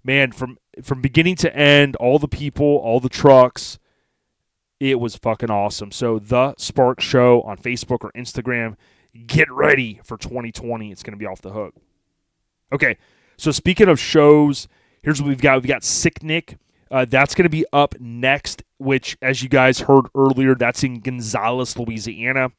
man, from beginning to end, all the people, all the trucks, it was fucking awesome. So the Spark Show on Facebook or Instagram, get ready for 2020. It's going to be off the hook. Okay, so speaking of shows, here's what we've got. We've got Siknic. That's going to be up next, which, as you guys heard earlier, that's in Gonzales, Louisiana.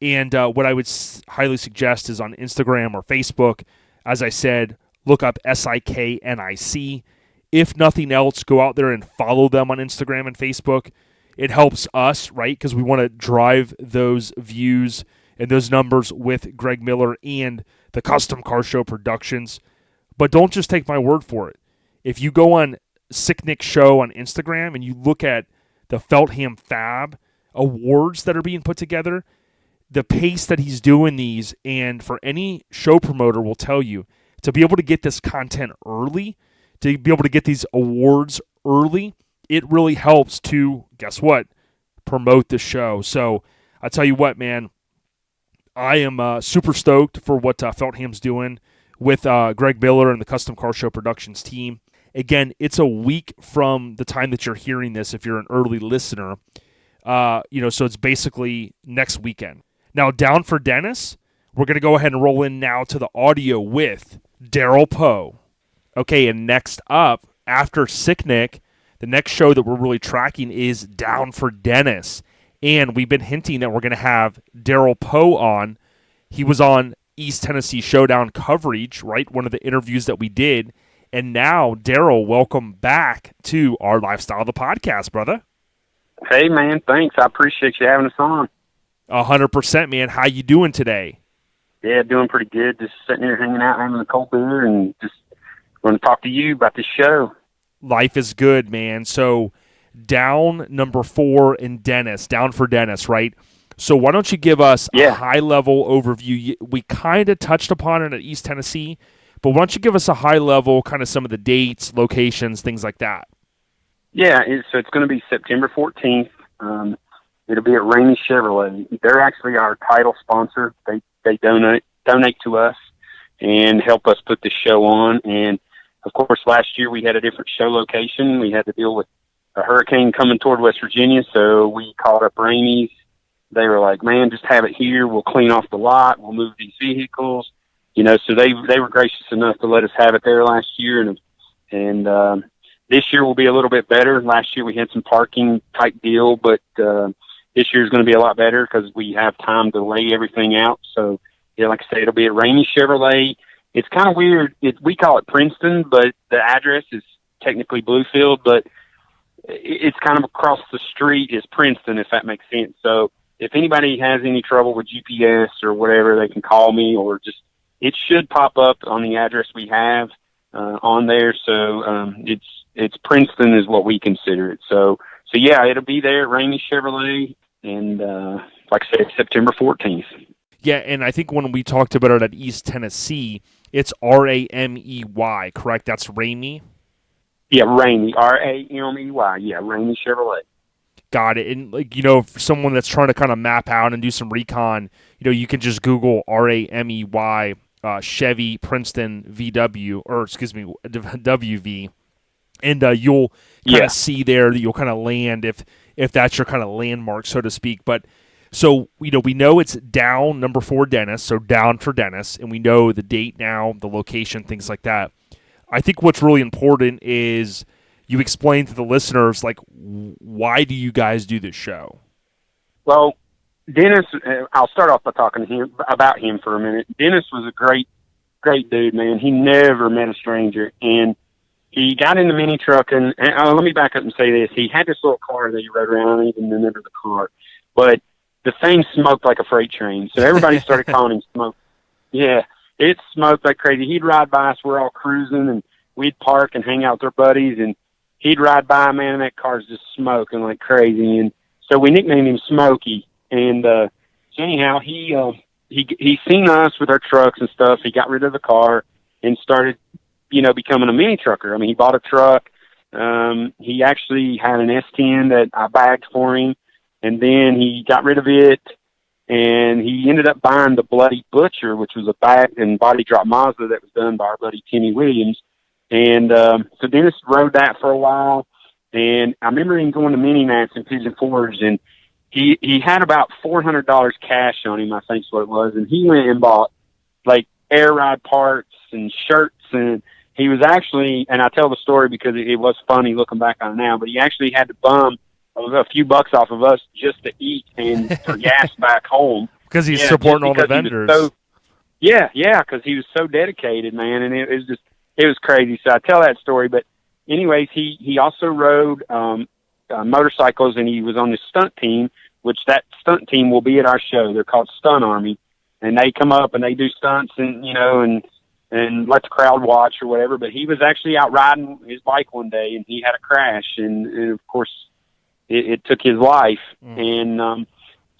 And what I would highly suggest is on Instagram or Facebook, as I said, look up Siknic. If nothing else, go out there and follow them on Instagram and Facebook. It helps us, right, because we want to drive those views and those numbers with Greg Miller and the Custom Car Show Productions. But don't just take my word for it. If you go on Siknic Show on Instagram and you look at the Feltham Fab awards that are being put together, the pace that he's doing these, and for any show promoter will tell you, to be able to get this content early, to be able to get these awards early, it really helps to, guess what, promote the show. So I tell you what, man, I am super stoked for what Feltham's doing with Greg Miller and the Custom Car Show Productions team. Again, it's a week from the time that you're hearing this if you're an early listener. So it's basically next weekend. Now, down for Dennis, we're going to go ahead and roll in now to the audio with Daryl Poe. Okay, and next up, after Siknic, the next show that we're really tracking is Down for Dennis. And we've been hinting that we're going to have Daryl Poe on. He was on East Tennessee Showdown coverage, right? One of the interviews that we did. And now, Daryl, welcome back to our Lifestyle of the Podcast, brother. Hey, man, thanks. I appreciate you having us on. 100%, man. How you doing today? Yeah, doing pretty good. Just sitting here hanging out, having a cold beer, and just want to talk to you about this show. Life is good, man. So, down number 4 in Dennis, down for Dennis, right? So why don't you give us a high-level overview? We kind of touched upon it at East Tennessee, but why don't you give us a high-level, kind of some of the dates, locations, things like that? Yeah, so it's going to be September 14th. It'll be at Ramey Chevrolet. They're actually our title sponsor. They donate to us and help us put the show on. And, of course, last year we had a different show location. We had to deal with a hurricane coming toward West Virginia, so we called up Ramey's. They were like, man, just have it here. We'll clean off the lot. We'll move these vehicles. So they were gracious enough to let us have it there last year. And this year will be a little bit better. Last year we had some parking type deal, but this year is going to be a lot better because we have time to lay everything out. So, yeah, like I say, it'll be at Ramey Chevrolet. It's kind of weird. We call it Princeton, but the address is technically Bluefield, but it's kind of across the street is Princeton, if that makes sense. So if anybody has any trouble with GPS or whatever, they can call me, or just it should pop up on the address we have on there. So it's Princeton is what we consider it. So yeah, it'll be there at Ramey Chevrolet, and like I said, September 14th. Yeah, and I think when we talked about it at East Tennessee, it's Ramey, correct? That's Ramey? Yeah, Ramey, Ramey. Yeah, Ramey Chevrolet. Got it. And, for someone that's trying to kind of map out and do some recon, you can just Google Ramey, Chevy, Princeton, WV, and you'll kind of see there that you'll kind of land if that's your kind of landmark, so to speak. But so, we know it's down number 4 Dennis, so down for Dennis, and we know the date now, the location, things like that. I think what's really important is you explain to the listeners, like, why do you guys do this show? Well, Dennis, I'll start off by talking to him about him for a minute. Dennis was a great dude, man. He never met a stranger, and he got into mini trucking. And let me back up and say this: he had this little car that he rode around. I don't even remember the car, but the thing smoked like a freight train. So everybody started calling him Smoke. Yeah, it smoked like crazy. He'd ride by us. We're all cruising, and we'd park and hang out with our buddies, and he'd ride by, man, and that car's just smoking like crazy. And so we nicknamed him Smokey. And so anyhow, he seen us with our trucks and stuff. He got rid of the car and started, becoming a mini trucker. I mean, he bought a truck. He actually had an S10 that I bagged for him, and then he got rid of it, and he ended up buying the Bloody Butcher, which was a bagged and body drop Mazda that was done by our buddy Timmy Williams. And so Dennis rode that for a while, and I remember him going to Mini Mats and Pigeon Forge, and he had about $400 cash on him, I think is what it was, and he went and bought, like, air ride parts and shirts and he was actually, and I tell the story because it was funny looking back on it now, but he actually had to bum a few bucks off of us just to eat and for gas back home. Because he's supporting all the vendors. Because he was so dedicated, man, and it was crazy. So I tell that story, but anyways, he also rode motorcycles, and he was on the stunt team, which that stunt team will be at our show. They're called Stunt Army, and they come up and they do stunts and and let the crowd watch or whatever. But he was actually out riding his bike one day, and he had a crash, and of course it took his life. And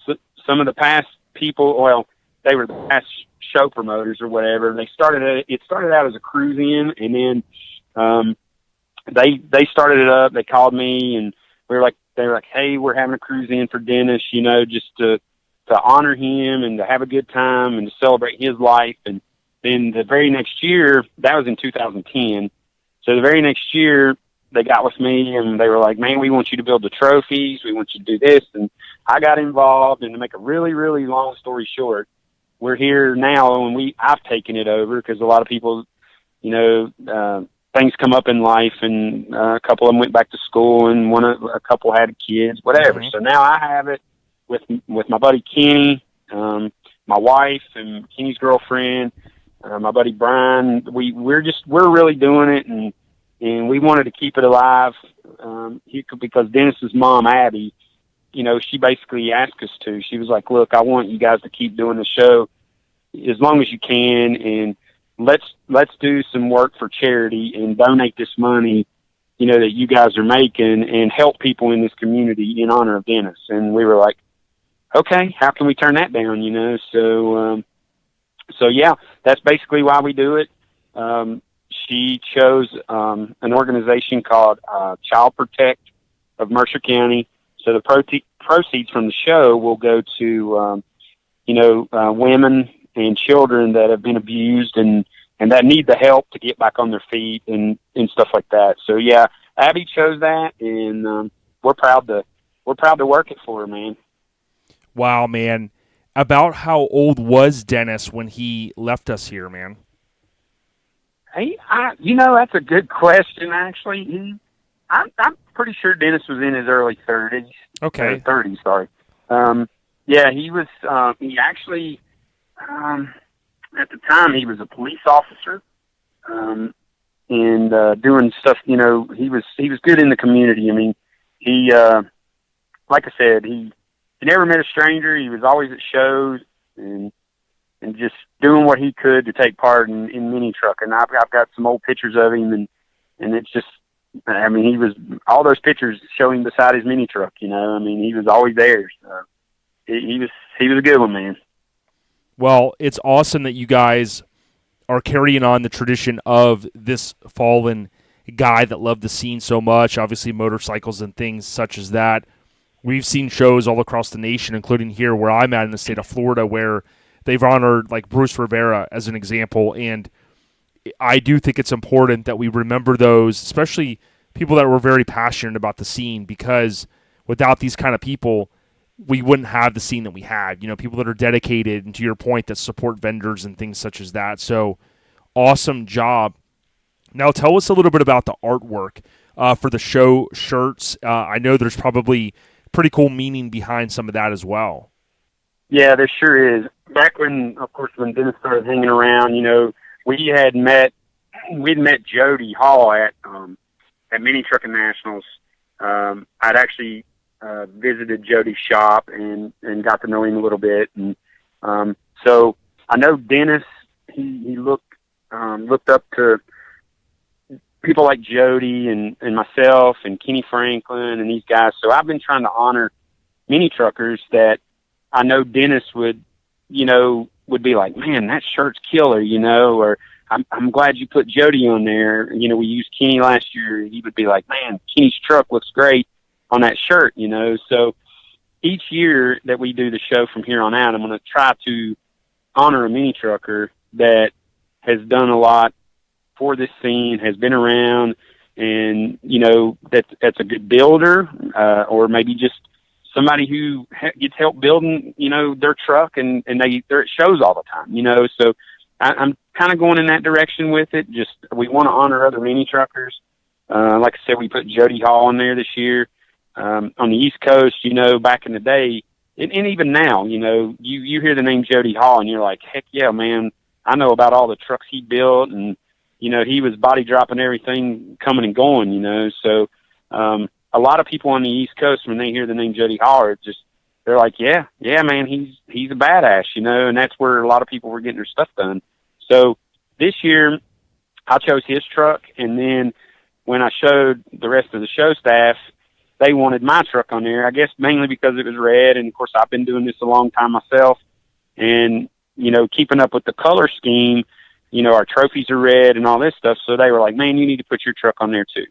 so some of the past people, well, they were the past show promoters or whatever. It started out as a cruise in, and then they started it up. They called me, and they were like, hey, we're having a cruise in for Dennis, just to honor him and to have a good time and to celebrate his life. And then the very next year, that was in 2010. So the very next year, they got with me and they were like, man, we want you to build the trophies. We want you to do this. And I got involved. And to make a really, really long story short, we're here now, and I've taken it over because a lot of people, things come up in life, and a couple of them went back to school, and a couple had kids, whatever. So now I have it with my buddy Kenny, my wife, and Kenny's girlfriend, my buddy Brian. We're really doing it, and we wanted to keep it alive because Dennis's mom, Abby, she basically asked us to. She was like, look, I want you guys to keep doing the show as long as you can, and let's do some work for charity and donate this money, that you guys are making, and help people in this community in honor of Dennis. And we were like, okay, how can we turn that down? So yeah, that's basically why we do it. She chose an organization called Child Protect of Mercer County. So the proceeds from the show will go to, women and children that have been abused and that need the help to get back on their feet and stuff like that. So yeah, Abby chose that, and we're proud to work it for her, man. Wow, man. About how old was Dennis when he left us here, man? Hey, that's a good question, actually. I'm pretty sure Dennis was in his early 30s. Okay. 30s, sorry. Yeah, he was, he actually, at the time, he was a police officer, and doing stuff, he was good in the community. I mean, he, like I said, he never met a stranger. He was always at shows and just doing what he could to take part in mini truck. And I've got some old pictures of him, and it's just, I mean, he was, all those pictures show him beside his mini truck, I mean, he was always there. So he was a good one, man. Well, it's awesome that you guys are carrying on the tradition of this fallen guy that loved the scene so much, obviously motorcycles and things such as that. We've seen shows all across the nation, including here where I'm at in the state of Florida, where they've honored like Bruce Rivera as an example. And I do think it's important that we remember those, especially people that were very passionate about the scene, because without these kind of people, we wouldn't have the scene that we had. People that are dedicated, and to your point, that support vendors and things such as that. So awesome job. Now tell us a little bit about the artwork for the show shirts. I know there's probably pretty cool meaning behind some of that as well. Yeah, there sure is. Back when Dennis started hanging around, we'd met Jody Hall at Mini Trucking Nationals. I'd actually visited Jody's shop and got to know him a little bit, and so I know Dennis. He looked up to people like Jody and myself and Kenny Franklin and these guys. So I've been trying to honor mini truckers that I know Dennis would be like, man, that shirt's killer, or I'm glad you put Jody on there. We used Kenny last year. He would be like, man, Kenny's truck looks great on that shirt, So each year that we do the show from here on out, I'm going to try to honor a mini trucker that has done a lot for this scene, has been around, and, that's a good builder, or maybe just somebody who gets help building, their truck, and they're at shows all the time, So I'm kind of going in that direction with it. Just we want to honor other mini truckers. Like I said, we put Jody Hall in there this year. On the East Coast, back in the day, and even now, you hear the name Jody Hall and you're like, heck yeah, man, I know about all the trucks he built, and he was body dropping everything coming and going, so a lot of people on the East Coast, when they hear the name Jody Hall, they're like, yeah, man, he's a badass, and that's where a lot of people were getting their stuff done. So this year I chose his truck, and then when I showed the rest of the show staff, they wanted my truck on there, I guess mainly because it was red, and of course I've been doing this a long time myself, and keeping up with the color scheme, our trophies are red and all this stuff, so they were like, man, you need to put your truck on there too.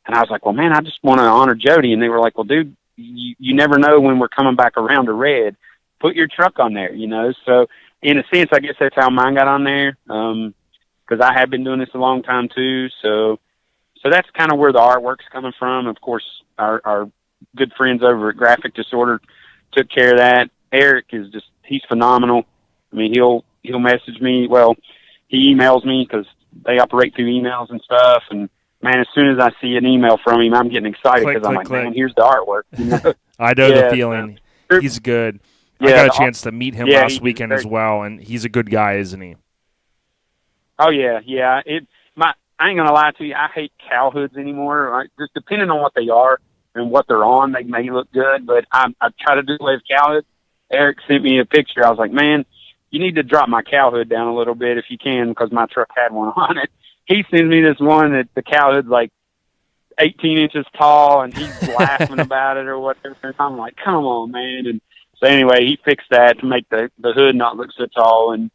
And I was like, well, man, I just want to honor Jody. And they were like, well, dude, you never know when we're coming back around to red. Put your truck on there, So in a sense, I guess that's how mine got on there, because I have been doing this a long time too. So that's kind of where the artwork's coming from. Of course, our good friends over at Graphic Disorder took care of that. Eric he's phenomenal. I mean, he'll message me. Well, he emails me because they operate through emails and stuff. And man, as soon as I see an email from him, I'm getting excited because I'm like, man, here's the artwork. I know the feeling. He's good. I got a chance to meet him last weekend as well, and he's a good guy, isn't he? Oh yeah. I ain't gonna lie to you. I hate cow hoods anymore. Just depending on what they are and what they're on, they may look good, but I try to do away with cow hoods. Eric sent me a picture. I was like, man, you need to drop my cow hood down a little bit if you can, because my truck had one on it. He sends me this one that the cow hood's like 18 inches tall, and he's laughing about it or whatever. And I'm like, come on, man. And so anyway, he fixed that to make the hood not look so tall and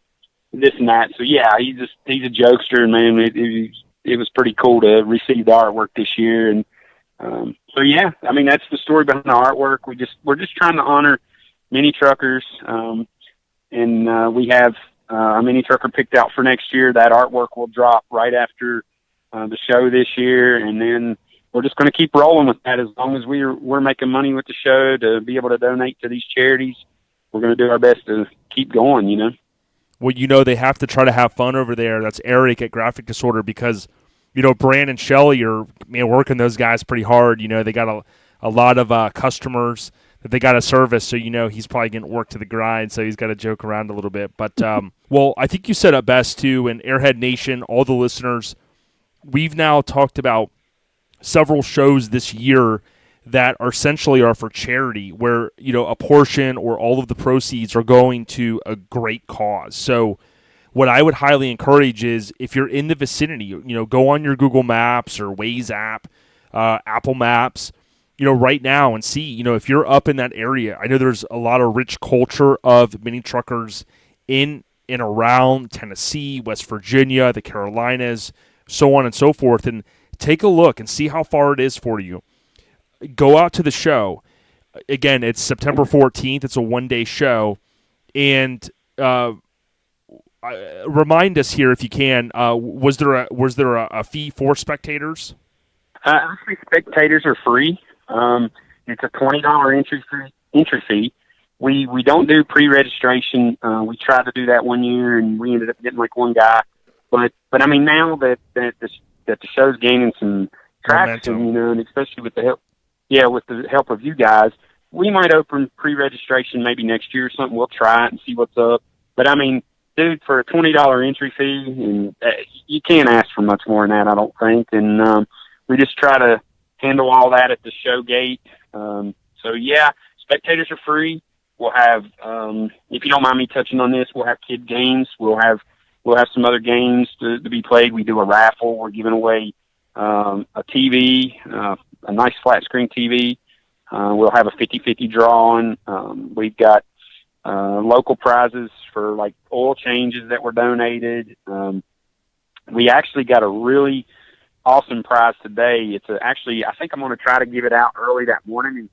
this and that. So yeah, he's a jokester, and man, it was pretty cool to receive the artwork this year. And so yeah, I mean, that's the story behind the artwork. We're just trying to honor mini truckers, and we have a mini trucker picked out for next year. That artwork will drop right after the show this year, and then we're just going to keep rolling with that as long as we're making money with the show to be able to donate to these charities. We're going to do our best to keep going, Well, they have to try to have fun over there. That's Eric at Graphic Disorder, because, Brand and Shelley are working those guys pretty hard. They got a lot of customers that they got to service, so he's probably getting work to the grind, so he's got to joke around a little bit. But, well, I think you said it best, too, and Airhead Nation, all the listeners, we've now talked about several shows this year that are essentially for charity, where a portion or all of the proceeds are going to a great cause. So what I would highly encourage is, if you're in the vicinity, go on your Google Maps or Waze app, Apple Maps, right now, and see, if you're up in that area. I know there's a lot of rich culture of mini truckers in and around Tennessee, West Virginia, the Carolinas, so on and so forth, and take a look and see how far it is for you. Go out to the show. Again, it's September 14th. It's a one-day show. And remind us here, if you can, was there a fee for spectators? Actually, spectators are free. It's a $20 entry fee. We don't do pre-registration. We tried to do that one year, and we ended up getting like one guy. But I mean, now that the show's gaining some traction, and especially with the help of you guys, we might open pre-registration maybe next year or something. We'll try it and see what's up. But I mean, dude, for a $20 entry fee, and you can't ask for much more than that, I don't think. And we just try to handle all that at the show gate. So yeah, spectators are free. We'll have, if you don't mind me touching on this, we'll have kid games. We'll have some other games to be played. We do a raffle. We're giving away a TV, a nice flat screen TV. We'll have a 50-50 drawing. We've got local prizes for like oil changes that were donated. We actually got a really awesome prize today. It's I think I'm going to try to give it out early that morning.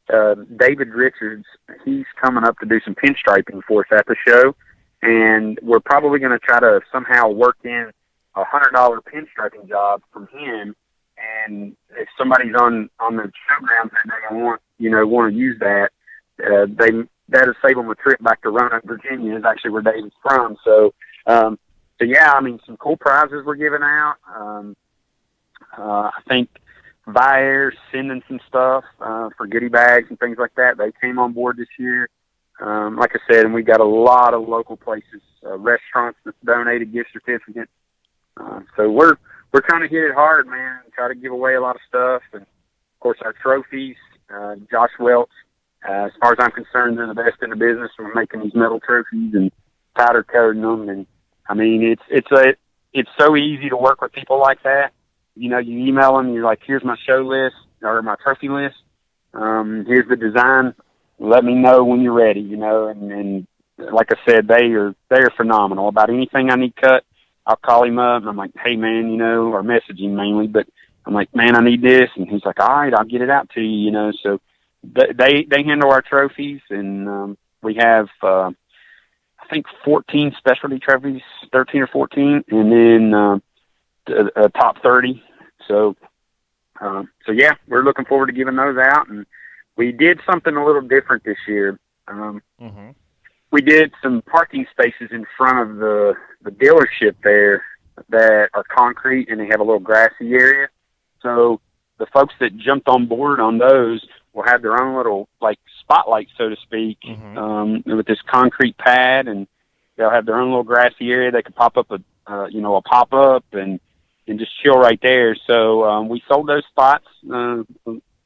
David Richards, he's coming up to do some pinstriping for us at the show, and we're probably going to try to somehow work in a $100 pinstriping job from him. And if somebody's on the showgrounds that they want to use that, that'll save them a trip back to Roanoke, Virginia, is actually where David's from. So yeah, I mean, some cool prizes we're giving out. I think Bayeur's sending some stuff for goodie bags and things like that. They came on board this year. Like I said, and we got a lot of local places, restaurants that donated gift certificates. So we're trying to hit it hard, man, and try to give away a lot of stuff. And, of course, our trophies, Josh Welch, as far as I'm concerned, they're the best in the business. We're making these metal trophies and powder coating them. And, I mean, it's so easy to work with people like that. You know, you email them, you're like, here's my show list or my trophy list. Here's the design. Let me know when you're ready, you know, and like I said, they are phenomenal. About anything I need cut, I'll call him up and I'm like, hey man, you know, or message him mainly, but I'm like, man, I need this. And he's like, all right, I'll get it out to you, you know. So they handle our trophies, and we have, I think 14 specialty trophies, 13 or 14, and then a top 30. So yeah, we're looking forward to giving those out. And we did something a little different this year. We did some parking spaces in front of the dealership there that are concrete, and they have a little grassy area. So the folks that jumped on board on those will have their own little, like, spotlight, so to speak, with this concrete pad, and they'll have their own little grassy area. They can pop up a pop-up and just chill right there. So we sold those spots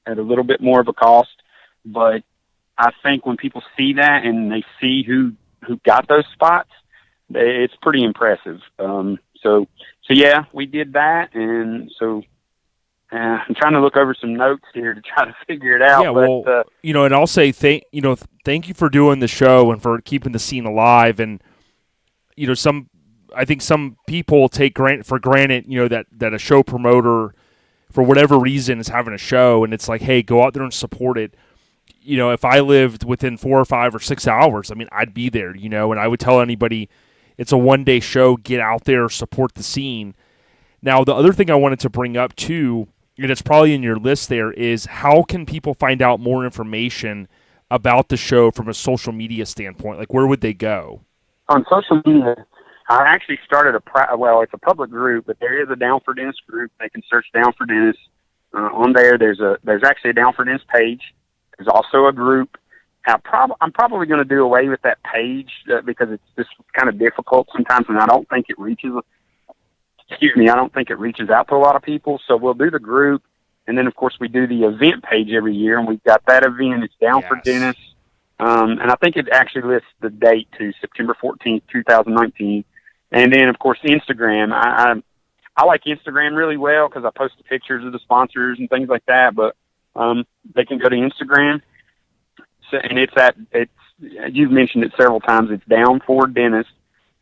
at a little bit more of a cost, but I think when people see that and they see who got those spots, it's pretty impressive. So yeah, we did that, and so I'm trying to look over some notes here to try to figure it out. Yeah, well, you know, and I'll say thank you for doing the show and for keeping the scene alive. And you know, I think some people take for granted, you know, that a show promoter, for whatever reason, is having a show, and it's like, hey, go out there and support it. You know, if I lived within 4 or 5 or 6 hours, I mean, I'd be there, you know, and I would tell anybody it's a one-day show, get out there, support the scene. Now, the other thing I wanted to bring up, too, and it's probably in your list there, is how can people find out more information about the show from a social media standpoint? Like, where would they go? On social media, I actually started it's a public group, but there is a Down for Dennis group. They can search Down for Dennis. On there, there's actually a Down for Dennis page. There's also a group. I'm probably going to do away with that page because it's just kind of difficult sometimes, and I don't think it reaches out to a lot of people. So we'll do the group, and then of course we do the event page every year, and we've got that event. It's Down for Dennis, and I think it actually lists the date to September 14th, 2019. And then of course Instagram. I like Instagram really well because I post the pictures of the sponsors and things like that. But they can go to Instagram, and you've mentioned it several times. It's Down for Dennis,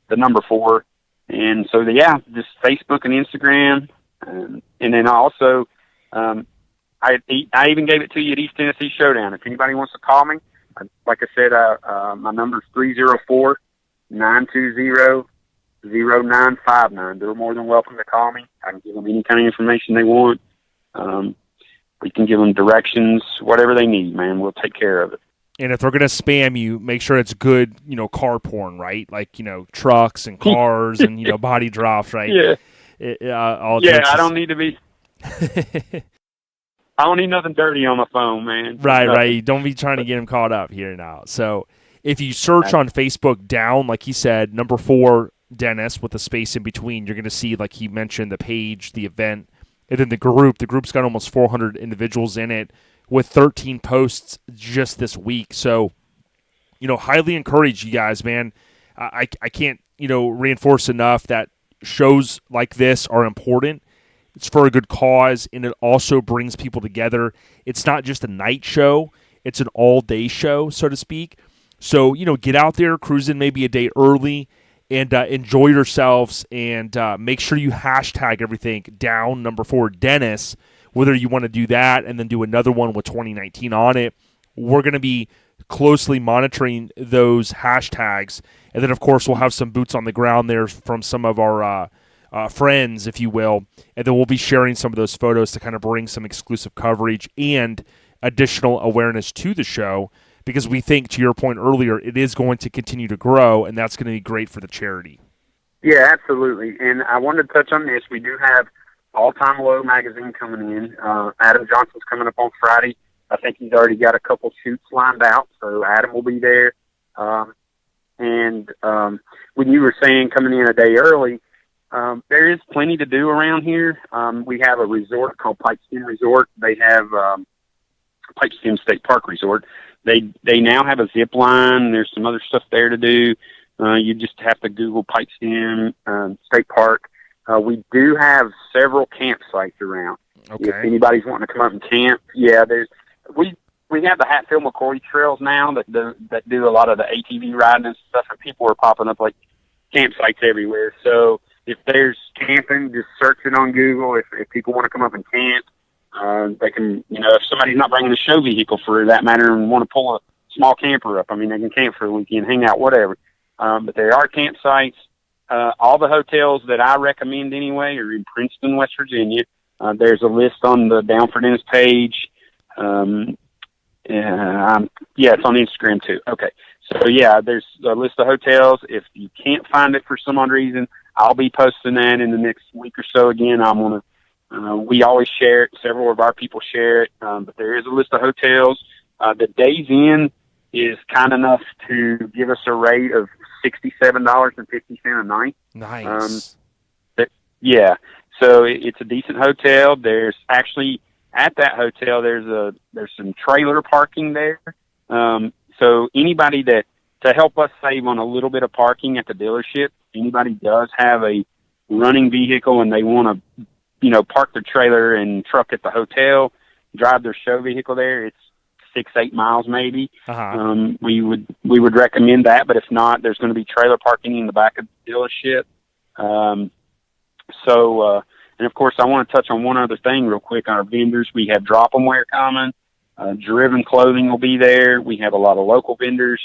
the number 4. And so, yeah, just Facebook and Instagram. And then also, I even gave it to you at East Tennessee Showdown. If anybody wants to call me, like I said, my number is 304-920-0959. They're more than welcome to call me. I can give them any kind of information they want. We can give them directions, whatever they need, man. We'll take care of it. And if they're going to spam you, make sure it's good, you know, car porn, right? Like, you know, trucks and cars and, you know, body drops, right? Yeah. I don't need to be. I don't need nothing dirty on my phone, man. Right. Don't be trying to get him caught up here now. So if you search on Facebook Down, like he said, number 4, Dennis, with a space in between, you're going to see, like he mentioned, the page, the event, and then the group. The group's got almost 400 individuals in it, with 13 posts just this week. So, you know, highly encourage you guys, man. I can't, you know, reinforce enough that shows like this are important. It's for a good cause, and it also brings people together. It's not just a night show. It's an all-day show, so to speak. So, you know, get out there, cruise in maybe a day early, and enjoy yourselves, and make sure you hashtag everything Down, number 4, Dennis, whether you want to do that and then do another one with 2019 on it. We're going to be closely monitoring those hashtags. And then, of course, we'll have some boots on the ground there from some of our friends, if you will. And then we'll be sharing some of those photos to kind of bring some exclusive coverage and additional awareness to the show, because we think, to your point earlier, it is going to continue to grow, and that's going to be great for the charity. Yeah, absolutely. And I wanted to touch on this. We do have All Time Low magazine coming in. Adam Johnson's coming up on Friday. I think he's already got a couple shoots lined out, so Adam will be there. When you were saying coming in a day early, there is plenty to do around here. We have a resort called Pipestem Resort. They have Pipestem State Park Resort. They now have a zip line. There's some other stuff there to do. You just have to Google Pipestem State Park. We do have several campsites around. Okay. If anybody's wanting to come up and camp, yeah, we have the Hatfield-McCoy trails now that do a lot of the ATV riding and stuff, and people are popping up like campsites everywhere. So if there's camping, just search it on Google. If people want to come up and camp, they can, if somebody's not bringing a show vehicle for that matter and want to pull a small camper up, I mean, they can camp for the weekend, hang out, whatever. But there are campsites. All the hotels that I recommend anyway are in Princeton, West Virginia. There's a list on the Down for Dennis page. It's on Instagram too. Okay. So yeah, there's a list of hotels. If you can't find it for some odd reason, I'll be posting that in the next week or so. Again, we always share it. Several of our people share it. But there is a list of hotels. The Days Inn is kind enough to give us a rate of $67.50 a night. Nice. Yeah. So it's a decent hotel. There's actually, at that hotel, there's some trailer parking there. So anybody to help us save on a little bit of parking at the dealership, anybody does have a running vehicle and they want to, park their trailer and truck at the hotel, drive their show vehicle there, it's 6-8 miles maybe. Uh-huh. We would recommend that, but if not, there's going to be trailer parking in the back of the dealership. And of course, I want to touch on one other thing real quick on our vendors. We have Drop 'em Wear coming. Driven Clothing will be there. We have a lot of local vendors.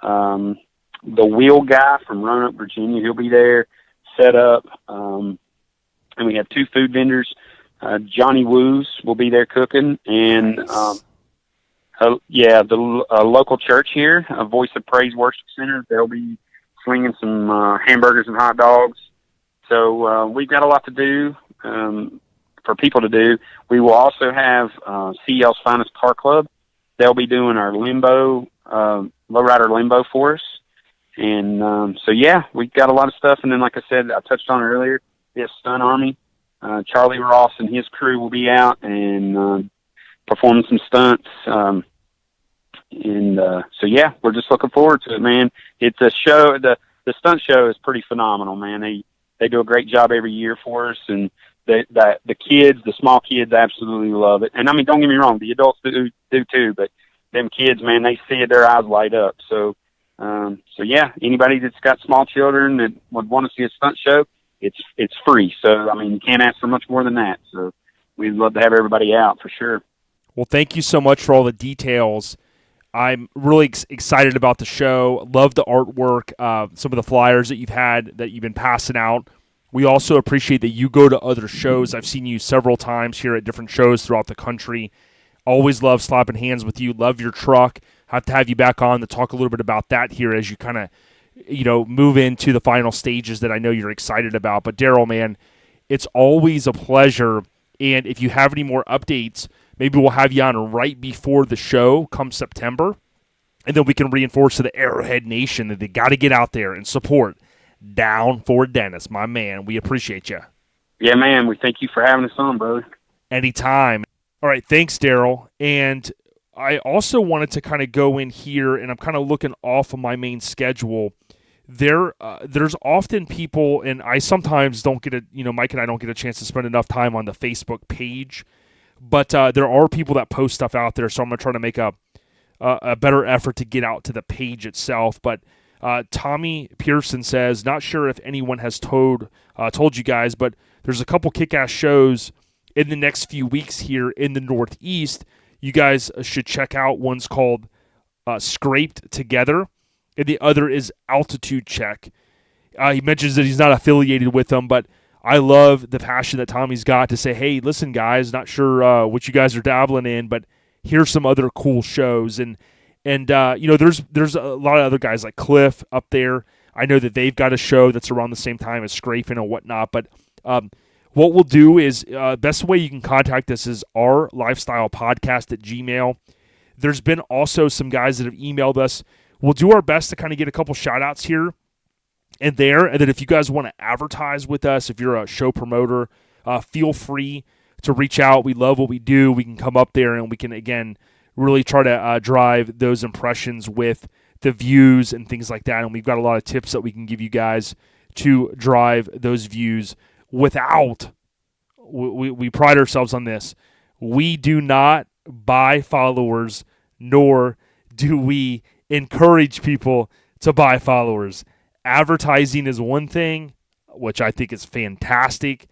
The Wheel Guy from Roanoke, Virginia, he'll be there, set up. And we have 2 food vendors. Johnny Woo's will be there cooking. And, Nice. The local church here, Voice of Praise Worship Center, they'll be slinging some hamburgers and hot dogs. So we've got a lot to do for people to do. We will also have CL's Finest Car Club. They'll be doing our limbo, lowrider limbo for us. And we've got a lot of stuff. And then, like I said, I touched on it earlier, the Stunt Army. Charlie Ross and his crew will be out and performing some stunts. We're just looking forward to it, man. It's a show. The stunt show is pretty phenomenal, man. They do a great job every year for us, and the kids, the small kids, absolutely love it. And I mean, don't get me wrong, the adults do too. But them kids, man, they see it, their eyes light up. So anybody that's got small children that would want to see a stunt show, it's free. So I mean, you can't ask for much more than that. So we'd love to have everybody out for sure. Well, thank you so much for all the details. I'm really excited about the show. Love the artwork, some of the flyers that you've been passing out. We also appreciate that you go to other shows. I've seen you several times here at different shows throughout the country. Always love slapping hands with you. Love your truck. Have to have you back on to talk a little bit about that here as you kind of, move into the final stages that I know you're excited about. But Daryl, man, it's always a pleasure. And if you have any more updates, maybe we'll have you on right before the show come September, and then we can reinforce to the Arrowhead Nation that they got to get out there and support Down for Dennis, my man. We appreciate you. Yeah, man. We thank you for having us on, brother. Anytime. All right, thanks, Daryl. And I also wanted to kind of go in here, and I'm kind of looking off of my main schedule. There's often people, and I sometimes don't get Mike and I don't get a chance to spend enough time on the Facebook page, but there are people that post stuff out there, so I'm going to try to make a better effort to get out to the page itself. But Tommy Pearson says, not sure if anyone has told you guys, but there's a couple kick-ass shows in the next few weeks here in the Northeast. You guys should check out. One's called Scraped Together, and the other is Altitude Check. He mentions that he's not affiliated with them, but I love the passion that Tommy's got to say, hey, listen, guys, not sure what you guys are dabbling in, but here's some other cool shows. And there's a lot of other guys like Cliff up there. I know that they've got a show that's around the same time as Scraping and whatnot. But what we'll do is, best way you can contact us is ourlifestylepodcast@gmail.com. There's been also some guys that have emailed us. We'll do our best to kind of get a couple shout-outs here and there. And then if you guys want to advertise with us, if you're a show promoter, feel free to reach out. We love what we do. We can come up there and we can, again, really try to drive those impressions with the views and things like that. And we've got a lot of tips that we can give you guys to drive those views without, we pride ourselves on this. We do not buy followers, nor do we encourage people to buy followers. Advertising is one thing, which I think is fantastic,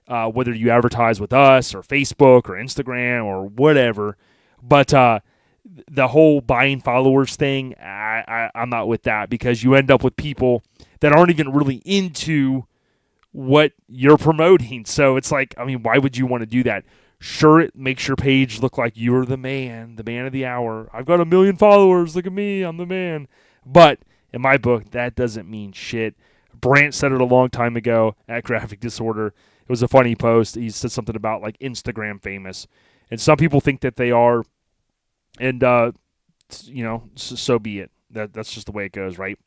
whether you advertise with us or Facebook or Instagram or whatever. But the whole buying followers thing, I'm not with that, because you end up with people that aren't even really into what you're promoting. So it's like, I mean, why would you want to do that? Sure, it makes your page look like you're the man of the hour. I've got 1 million followers. Look at me. I'm the man. But in my book, that doesn't mean shit. Brant said it a long time ago at Graphic Disorder. It was a funny post. He said something about like Instagram famous. And some people think that they are. And, so be it. That's just the way it goes, right?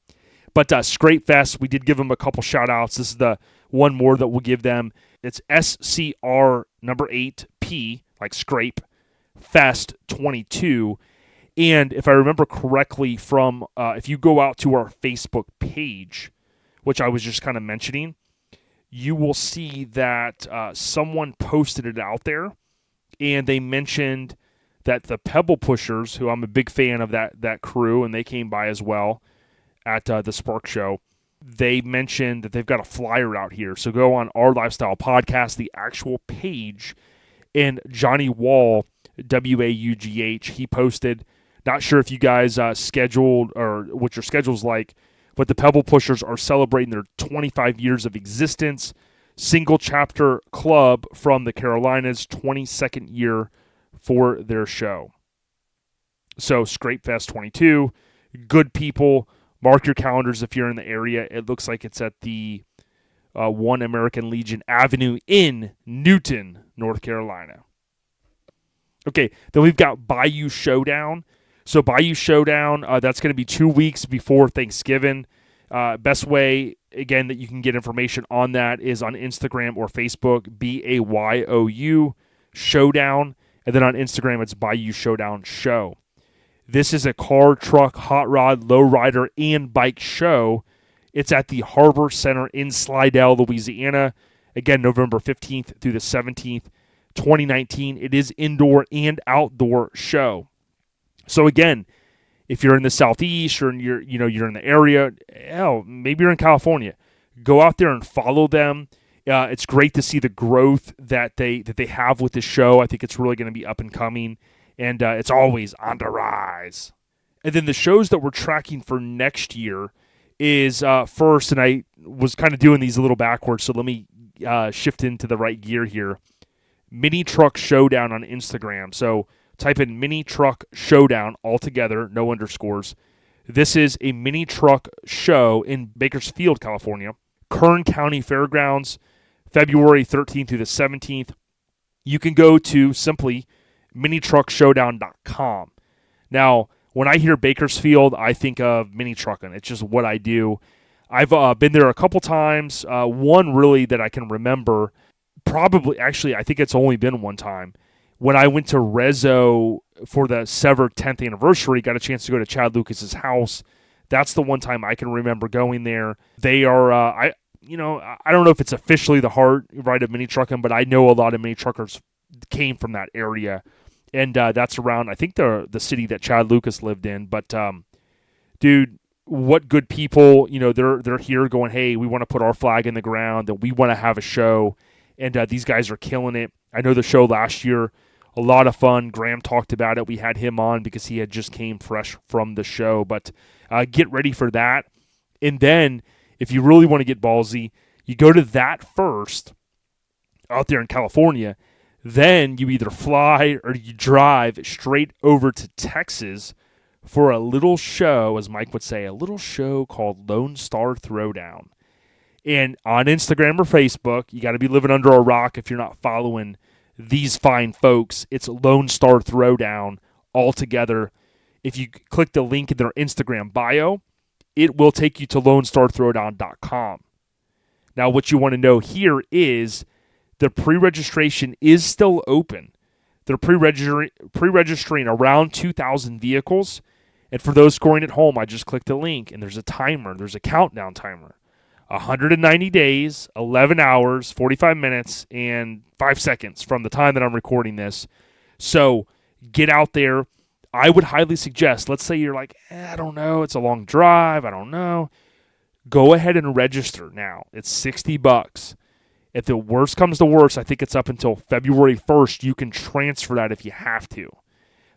But Scrape Fest, we did give them a couple shout-outs. This is the one more that we'll give them. It's SCR number 8P, like Scrape, Fest 22. And if I remember correctly from, if you go out to our Facebook page, which I was just kind of mentioning, you will see that someone posted it out there, and they mentioned that the Pebble Pushers, who I'm a big fan of that crew, and they came by as well at the Spark Show, they mentioned that they've got a flyer out here. So go on Our Lifestyle Podcast, the actual page, and Johnny Wall, WAUGH, he posted, not sure if you guys scheduled or what your schedule's like, but the Pebble Pushers are celebrating their 25 years of existence, single chapter club from the Carolinas, 22nd year for their show. So Scrape Fest 22, good people. Mark your calendars if you're in the area. It looks like it's at the One American Legion Avenue in Newton, North Carolina. Okay, then we've got Bayou Showdown. So Bayou Showdown, that's going to be 2 weeks before Thanksgiving. Best way, again, that you can get information on that is on Instagram or Facebook, BAYOU Showdown. And then on Instagram, it's Bayou Showdown Show. This is a car, truck, hot rod, lowrider, and bike show. It's at the Harbor Center in Sidell, Louisiana. Again, November 15th through the 17th, 2019. It is indoor and outdoor show. So again, if you're in the Southeast or you're in the area, hell, maybe you're in California, go out there and follow them. It's great to see the growth that they have with this show. I think it's really going to be up and coming. And it's always on the rise. And then the shows that we're tracking for next year is first, and I was kind of doing these a little backwards, so let me shift into the right gear here. Mini Truck Showdown on Instagram. So type in Mini Truck Showdown all together, no underscores. This is a mini truck show in Bakersfield, California. Kern County Fairgrounds, February 13th through the 17th. You can go to simply minitruckshowdown.com. Now, when I hear Bakersfield, I think of mini trucking. It's just what I do. I've been there a couple times. One really that I can remember, probably, actually, I think it's only been one time. When I went to Rezo for the Sever 10th anniversary, got a chance to go to Chad Lucas's house. That's the one time I can remember going there. They are, I don't know if it's officially the heart, right, of mini trucking, but I know a lot of mini truckers came from that area. And that's around, I think, the city that Chad Lucas lived in. But, dude, what good people, they're here going, hey, we want to put our flag in the ground, and we want to have a show. And these guys are killing it. I know the show last year, a lot of fun. Graham talked about it. We had him on because he had just came fresh from the show. But get ready for that. And then, if you really want to get ballsy, you go to that first out there in California. Then you either fly or you drive straight over to Texas for a little show, as Mike would say, a little show called Lone Star Throwdown. And on Instagram or Facebook, you got to be living under a rock if you're not following these fine folks. It's Lone Star Throwdown all together. If you click the link in their Instagram bio, it will take you to LoneStarThrowdown.com. Now, what you want to know here is the pre-registration is still open. They're pre-registering around 2,000 vehicles. And for those scoring at home, I just clicked the link, and there's a timer. There's a countdown timer. 190 days, 11 hours, 45 minutes, and 5 seconds from the time that I'm recording this. So get out there. I would highly suggest, let's say you're like, I don't know, it's a long drive, I don't know. Go ahead and register now. It's $60. If the worst comes to worst, I think it's up until February 1st. You can transfer that if you have to.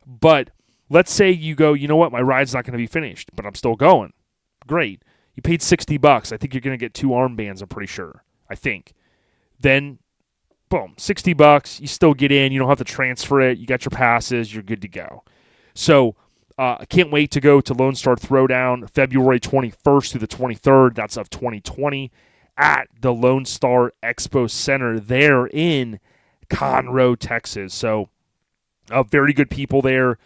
But let's say you go, you know what, my ride's not going to be finished, but I'm still going. Great. You paid $60. I think you're going to get 2 armbands, I'm pretty sure. I think. Then, boom, $60. You still get in. You don't have to transfer it. You got your passes. You're good to go. So I can't wait to go to Lone Star Throwdown February 21st through the 23rd. That's of 2020 at the Lone Star Expo Center there in Conroe, Texas. So very good people there.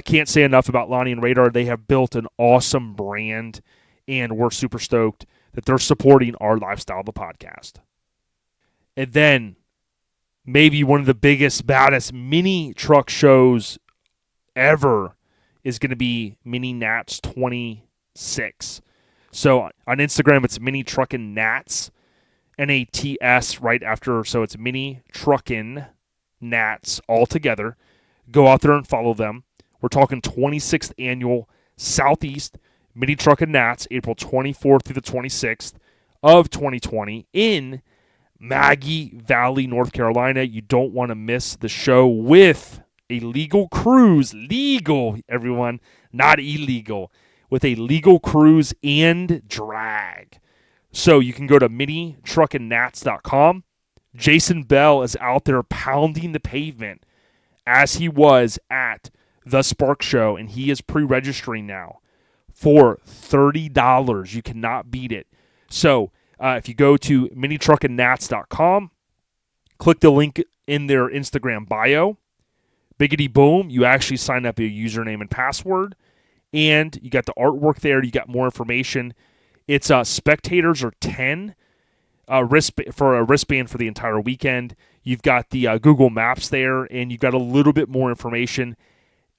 Can't say enough about Lonnie and Radar. They have built an awesome brand, and we're super stoked that they're supporting our lifestyle, the podcast. And then maybe one of the biggest, baddest mini truck shows ever is going to be Mini Nats 26. So on Instagram, it's Mini Truckin' Nats, Nats right after. So it's Mini Truckin' Nats all together. Go out there and follow them. We're talking 26th annual Southeast Mini Truckin' Nats, April 24th through the 26th of 2020 in Maggie Valley, North Carolina. You don't want to miss the show with a legal cruise. Legal, everyone, not illegal. With a legal cruise and drag. So you can go to minitruckinnats.com. Jason Bell is out there pounding the pavement as he was at the Spark Show, and he is pre-registering now for $30. You cannot beat it. So if you go to minitruckinnats.com, click the link in their Instagram bio, biggity boom, you actually sign up a username and password. And you got the artwork there. You got more information. It's spectators are 10 for a wristband for the entire weekend. You've got the Google Maps there, and you've got a little bit more information.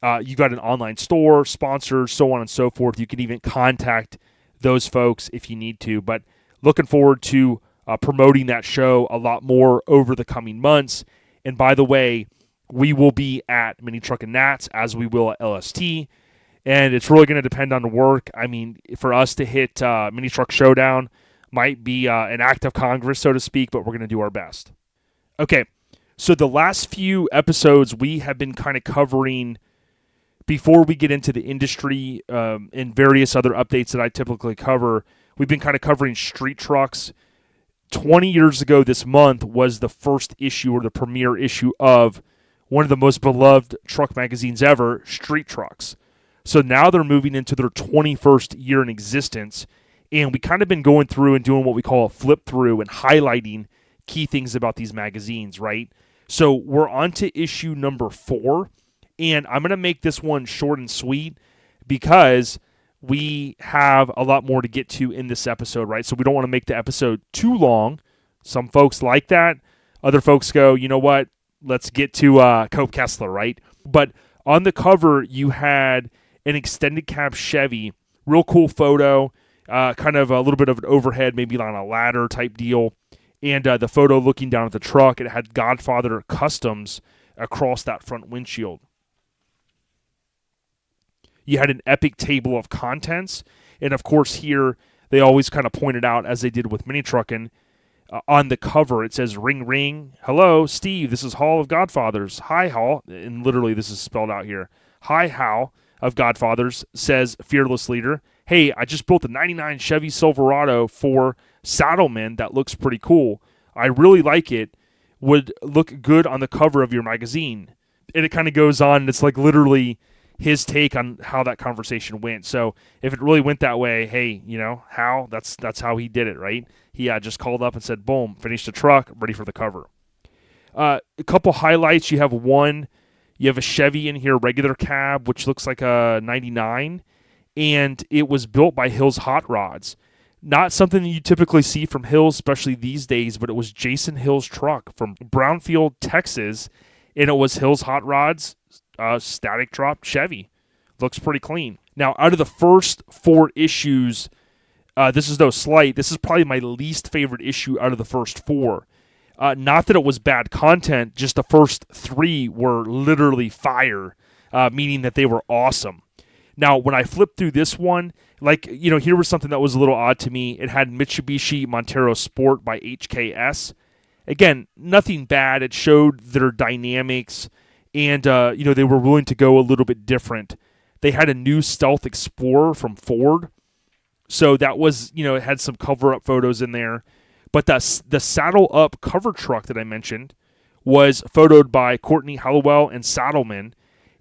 You got an online store, sponsors, so on and so forth. You can even contact those folks if you need to. But looking forward to promoting that show a lot more over the coming months. And by the way, we will be at Mini Truckin' Nats as we will at LST. And it's really going to depend on the work. I mean, for us to hit Mini Truck Showdown might be an act of Congress, so to speak, but we're going to do our best. Okay, so the last few episodes we have been kind of covering, before we get into the industry and various other updates that I typically cover, we've been kind of covering street trucks. 20 years ago this month was the first issue or the premiere issue of one of the most beloved truck magazines ever, Street Trucks. So now they're moving into their 21st year in existence, and we kind of been going through and doing what we call a flip through and highlighting key things about these magazines, right? So we're on to issue number 4, and I'm going to make this one short and sweet because we have a lot more to get to in this episode, right? So we don't want to make the episode too long. Some folks like that. Other folks go, you know what? Let's get to Cope Kessler, right? But on the cover, you had an extended cab Chevy, real cool photo, kind of a little bit of an overhead, maybe on a ladder type deal, and the photo looking down at the truck, it had Godfather Customs across that front windshield. You had an epic table of contents, and of course here, they always kind of pointed out, as they did with Mini Truckin', on the cover, it says, ring, ring, hello, Steve, this is Hall of Godfathers. Hi, Hall, and literally this is spelled out here. Hi, Hal of Godfathers, says Fearless Leader. Hey, I just built a 99 Chevy Silverado for Saddlemen that looks pretty cool. I really like it. Would look good on the cover of your magazine. And it kind of goes on, and it's like literally his take on how that conversation went. So if it really went that way, hey, how that's how he did it, right? He just called up and said, boom, finished the truck, ready for the cover. A couple highlights. You have a Chevy in here, regular cab, which looks like a 99, and it was built by Hills Hot Rods. Not something that you typically see from Hills, especially these days, but it was Jason Hill's truck from Brownfield, Texas, and it was Hills Hot Rods static drop Chevy. Looks pretty clean. Now, out of the first 4 issues, this is no slight. This is probably my least favorite issue out of the first 4. Not that it was bad content, just the first 3 were literally fire, meaning that they were awesome. Now, when I flipped through this one, here was something that was a little odd to me. It had Mitsubishi Montero Sport by HKS. Again, nothing bad. It showed their dynamics, and they were willing to go a little bit different. They had a new Stealth Explorer from Ford, so that was, it had some cover-up photos in there. But the saddle-up cover truck that I mentioned was photoed by Courtney Hallowell and Saddleman,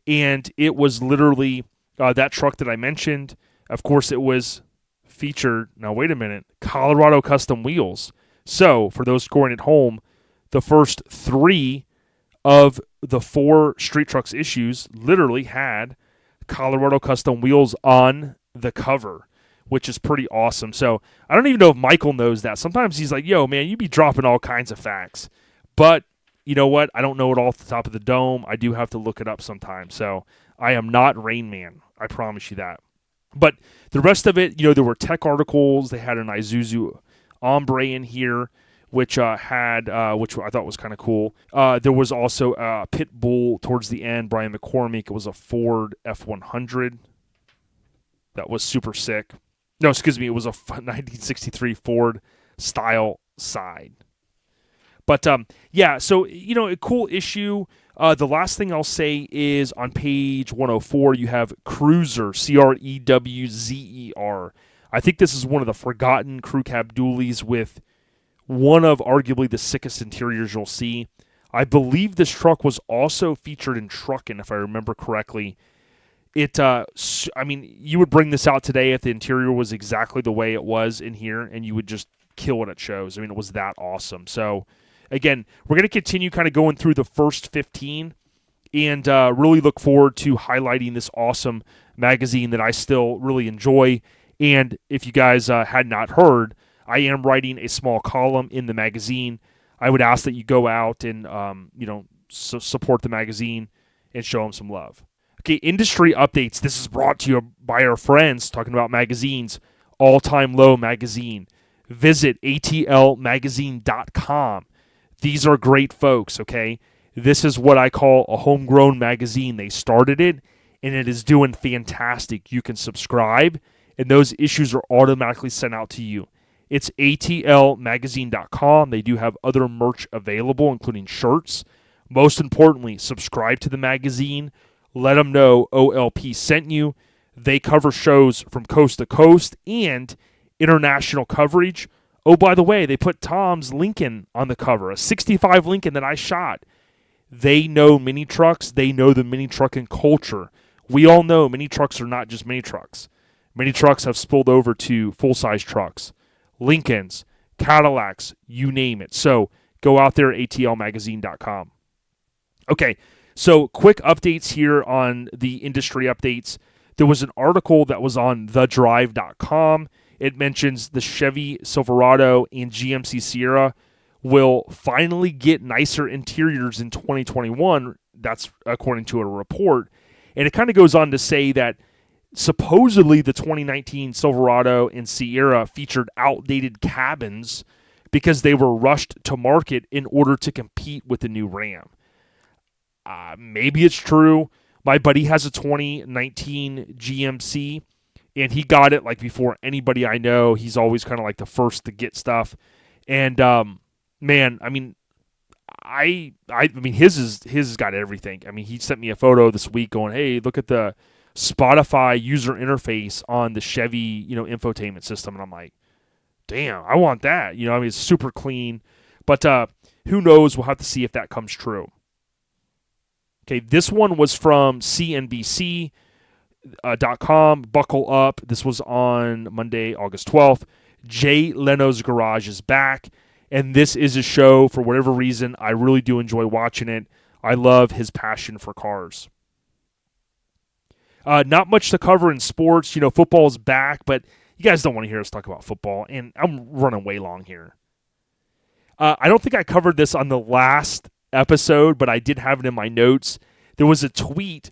and it was literally that truck that I mentioned. Of course, it was featured, now wait a minute, Colorado Custom Wheels. So, for those scoring at home, the first 3 of the 4 Street Trucks issues literally had Colorado Custom Wheels on the cover, which is pretty awesome. So, I don't even know if Michael knows that. Sometimes he's like, yo, man, you be dropping all kinds of facts. But, you know what? I don't know it all off the top of the dome. I do have to look it up sometimes. So, I am not Rain Man. I promise you that. But the rest of it, there were tech articles. They had an Isuzu Ombre in here, which which I thought was kind of cool. There was also a Pit Bull towards the end, Brian McCormick. It was a Ford F100. That was super sick. No, excuse me. It was a 1963 Ford style side. But, so, a cool issue. The last thing I'll say is on page 104, you have Cruiser, Crewzer. I think this is one of the forgotten crew cab dualies with one of arguably the sickest interiors you'll see. I believe this truck was also featured in Truckin', if I remember correctly. You would bring this out today if the interior was exactly the way it was in here, and you would just kill what it shows. It was that awesome. So, again, we're going to continue kind of going through the first 15 and really look forward to highlighting this awesome magazine that I still really enjoy. And if you guys had not heard, I am writing a small column in the magazine. I would ask that you go out and, support the magazine and show them some love. Okay, industry updates. This is brought to you by our friends talking about magazines. All Time Low magazine. Visit atlmagazine.com. These are great folks, okay? This is what I call a homegrown magazine. They started it, and it is doing fantastic. You can subscribe, and those issues are automatically sent out to you. It's atlmagazine.com. They do have other merch available, including shirts. Most importantly, subscribe to the magazine. Let them know OLP sent you. They cover shows from coast to coast and international coverage. Oh, by the way, they put Tom's Lincoln on the cover, a 65 Lincoln that I shot. They know mini trucks. They know the mini trucking culture. We all know mini trucks are not just mini trucks. Mini trucks have spilled over to full-size trucks, Lincolns, Cadillacs, you name it. So go out there, atlmagazine.com. Okay, so quick updates here on the industry updates. There was an article that was on thedrive.com. It mentions the Chevy Silverado and GMC Sierra will finally get nicer interiors in 2021. That's according to a report. And it kind of goes on to say that supposedly the 2019 Silverado and Sierra featured outdated cabins because they were rushed to market in order to compete with the new Ram. Maybe it's true. My buddy has a 2019 GMC, and he got it like before anybody I know. He's always kind of like the first to get stuff. And man, I mean his has got everything. I mean, he sent me a photo this week going, "Hey, look at the Spotify user interface on the Chevy, infotainment system." And I'm like, "Damn, I want that." It's super clean. But who knows? We'll have to see if that comes true. Okay, this one was from CNBC. HammerDWeekendWear.com. Buckle up. This was on Monday, August 12th. Jay Leno's Garage is back, and this is a show, for whatever reason, I really do enjoy watching it. I love his passion for cars. Not much to cover in sports. Football's back, but you guys don't want to hear us talk about football, and I'm running way long here. I don't think I covered this on the last episode, but I did have it in my notes. There was a tweet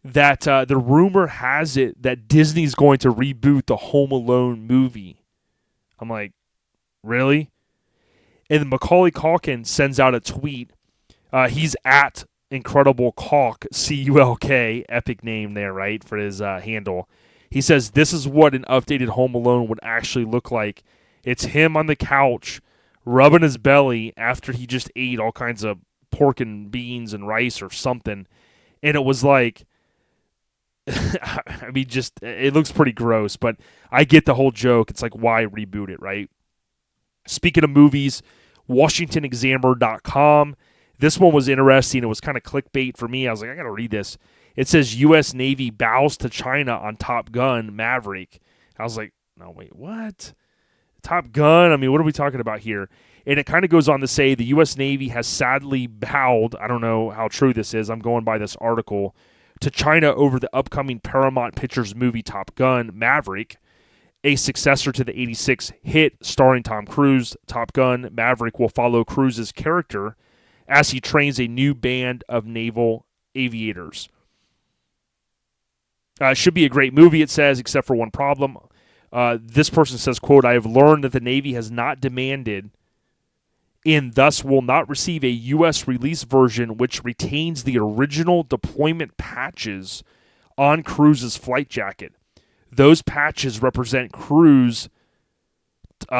that the rumor has it that Disney's going to reboot the Home Alone movie. I'm like, really? And Macaulay Culkin sends out a tweet. He's at Incredible Culk, C-U-L-K, epic name there, right, for his handle. He says, this is what an updated Home Alone would actually look like. It's him on the couch, rubbing his belly after he just ate all kinds of pork and beans and rice or something. And it was like, I mean, it looks pretty gross, but I get the whole joke. It's like, why reboot it, right? Speaking of movies, WashingtonExaminer.com. This one was interesting. It was kind of clickbait for me. I was like, I got to read this. It says U.S. Navy bows to China on Top Gun Maverick. I was like, no, wait, what? Top Gun? I mean, what are we talking about here? And it kind of goes on to say the U.S. Navy has sadly bowed, I don't know how true this is, I'm going by this article, to China over the upcoming Paramount Pictures movie Top Gun Maverick, a successor to the 86 hit starring Tom Cruise. Top Gun Maverick will follow Cruise's character as he trains a new band of naval aviators. It should be a great movie, it says, except for one problem. This person says, quote, I have learned that the Navy has not demanded and thus will not receive a U.S. release version which retains the original deployment patches on Cruise's flight jacket. Those patches represent Cruise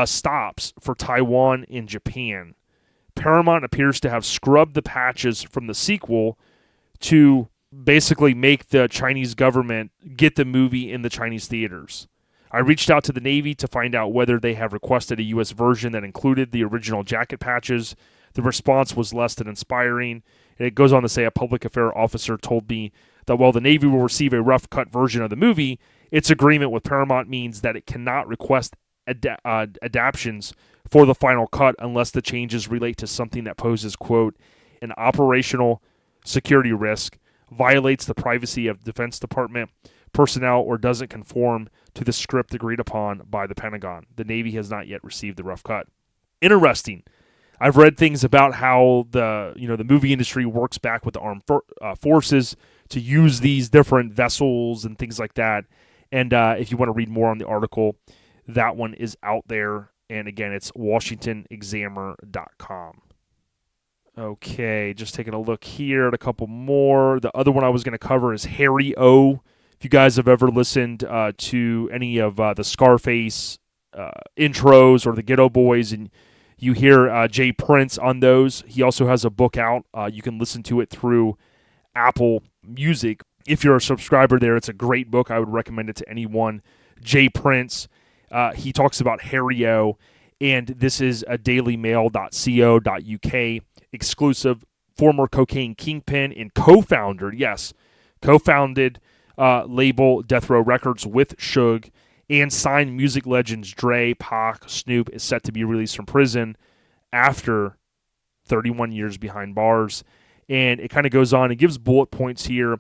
stops for Taiwan and Japan. Paramount appears to have scrubbed the patches from the sequel to basically make the Chinese government get the movie in the Chinese theaters. I reached out to the Navy to find out whether they have requested a U.S. version that included the original jacket patches. The response was less than inspiring. And it goes on to say a public affairs officer told me that while the Navy will receive a rough cut version of the movie, its agreement with Paramount means that it cannot request adaptions for the final cut unless the changes relate to something that poses, quote, an operational security risk, violates the privacy of Defense Department personnel, or doesn't conform to the script agreed upon by the Pentagon. The Navy has not yet received the rough cut. Interesting. I've read things about how the movie industry works back with the armed forces to use these different vessels and things like that. And if you want to read more on the article, that one is out there. And again, it's WashingtonExaminer.com. Okay, just taking a look here at a couple more. The other one I was going to cover is Harry O. If you guys have ever listened to any of the Scarface intros or the Ghetto Boys, and you hear Jay Prince on those, he also has a book out. You can listen to it through Apple Music. If you're a subscriber there, it's a great book. I would recommend it to anyone. Jay Prince, he talks about Harry O, and this is a dailymail.co.uk exclusive, former cocaine kingpin and co-founded label Death Row Records with Suge, and signed music legends Dre, Pac, Snoop, is set to be released from prison after 31 years behind bars. And it kind of goes on. It gives bullet points here,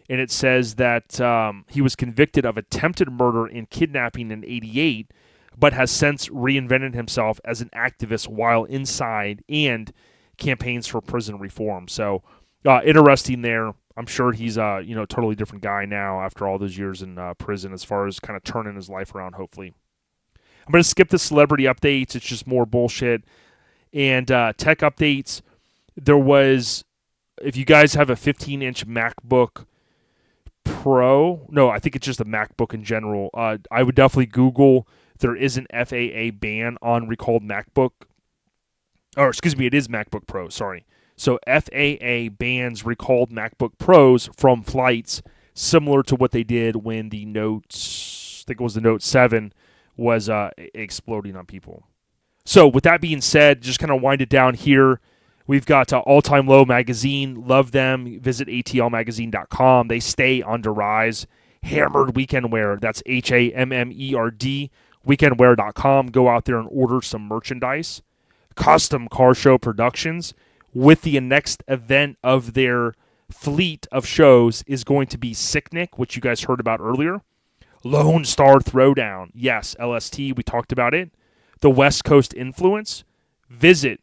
and it says that he was convicted of attempted murder and kidnapping in '88, but has since reinvented himself as an activist while inside and campaigns for prison reform. So interesting there. I'm sure he's a totally different guy now after all those years in prison, as far as kind of turning his life around, hopefully. I'm going to skip the celebrity updates. It's just more bullshit. And tech updates. There was, if you guys have a 15-inch MacBook Pro, no, I think it's just a MacBook in general, I would definitely Google. There is an FAA ban on recalled MacBook. Or, excuse me, it is MacBook Pro, sorry. So FAA bans recalled MacBook Pros from flights, similar to what they did when the Note 7 was exploding on people. So with that being said, just kind of wind it down here. We've got All Time Low magazine. Love them. Visit atlmagazine.com. They stay on the rise. Hammered Weekendwear. That's HAMMERD, weekendwear.com. Go out there and order some merchandise. Custom Car Show Productions, with the next event of their fleet of shows, is going to be Siknic, which you guys heard about earlier. Lone Star Throwdown. Yes, LST, we talked about it. The West Coast Influence. Visit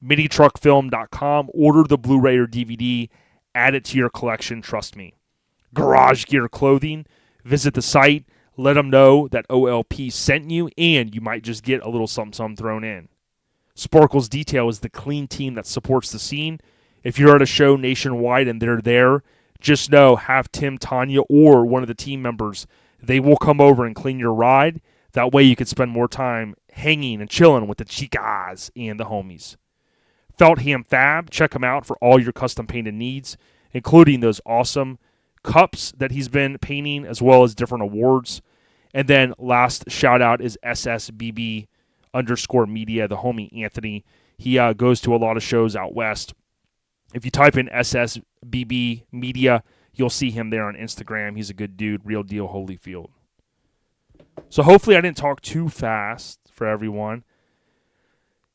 minitruckfilm.com. Order the Blu-ray or DVD. Add it to your collection. Trust me. Garage Gear Clothing. Visit the site. Let them know that OLP sent you, and you might just get a little something thrown in. Sparkles Detail is the clean team that supports the scene. If you're at a show nationwide and they're there, just know, have Tim, Tanya, or one of the team members. They will come over and clean your ride. That way you can spend more time hanging and chilling with the chicas and the homies. Feltham Fab, check him out for all your custom painted needs, including those awesome cups that he's been painting, as well as different awards. And then last shout out is SSBB _media, the homie Anthony. He goes to a lot of shows out west. If you type in SSBB media, you'll see him there on Instagram. He's a good dude, real deal Holyfield. So hopefully I didn't talk too fast for everyone.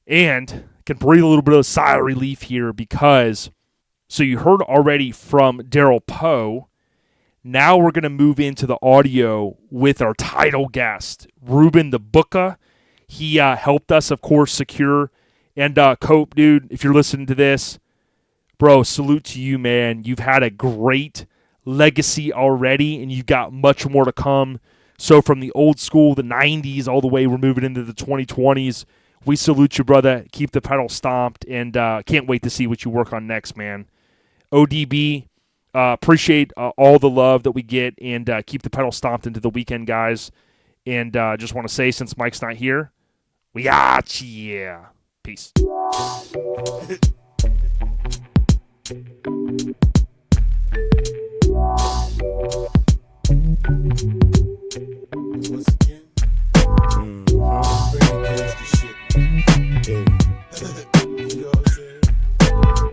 And can breathe a little bit of sigh of relief here because, so you heard already from Daryl Poe. Now we're going to move into the audio with our title guest, Ruben the Booka. He helped us, of course, secure. And Cope, dude, if you're listening to this, bro, salute to you, man. You've had a great legacy already, and you've got much more to come. So from the old school, the 90s, all the way we're moving into the 2020s, we salute you, brother. Keep the pedal stomped, and can't wait to see what you work on next, man. ODB, appreciate all the love that we get, and keep the pedal stomped into the weekend, guys. And just want to say, since Mike's not here, we got ya. Peace.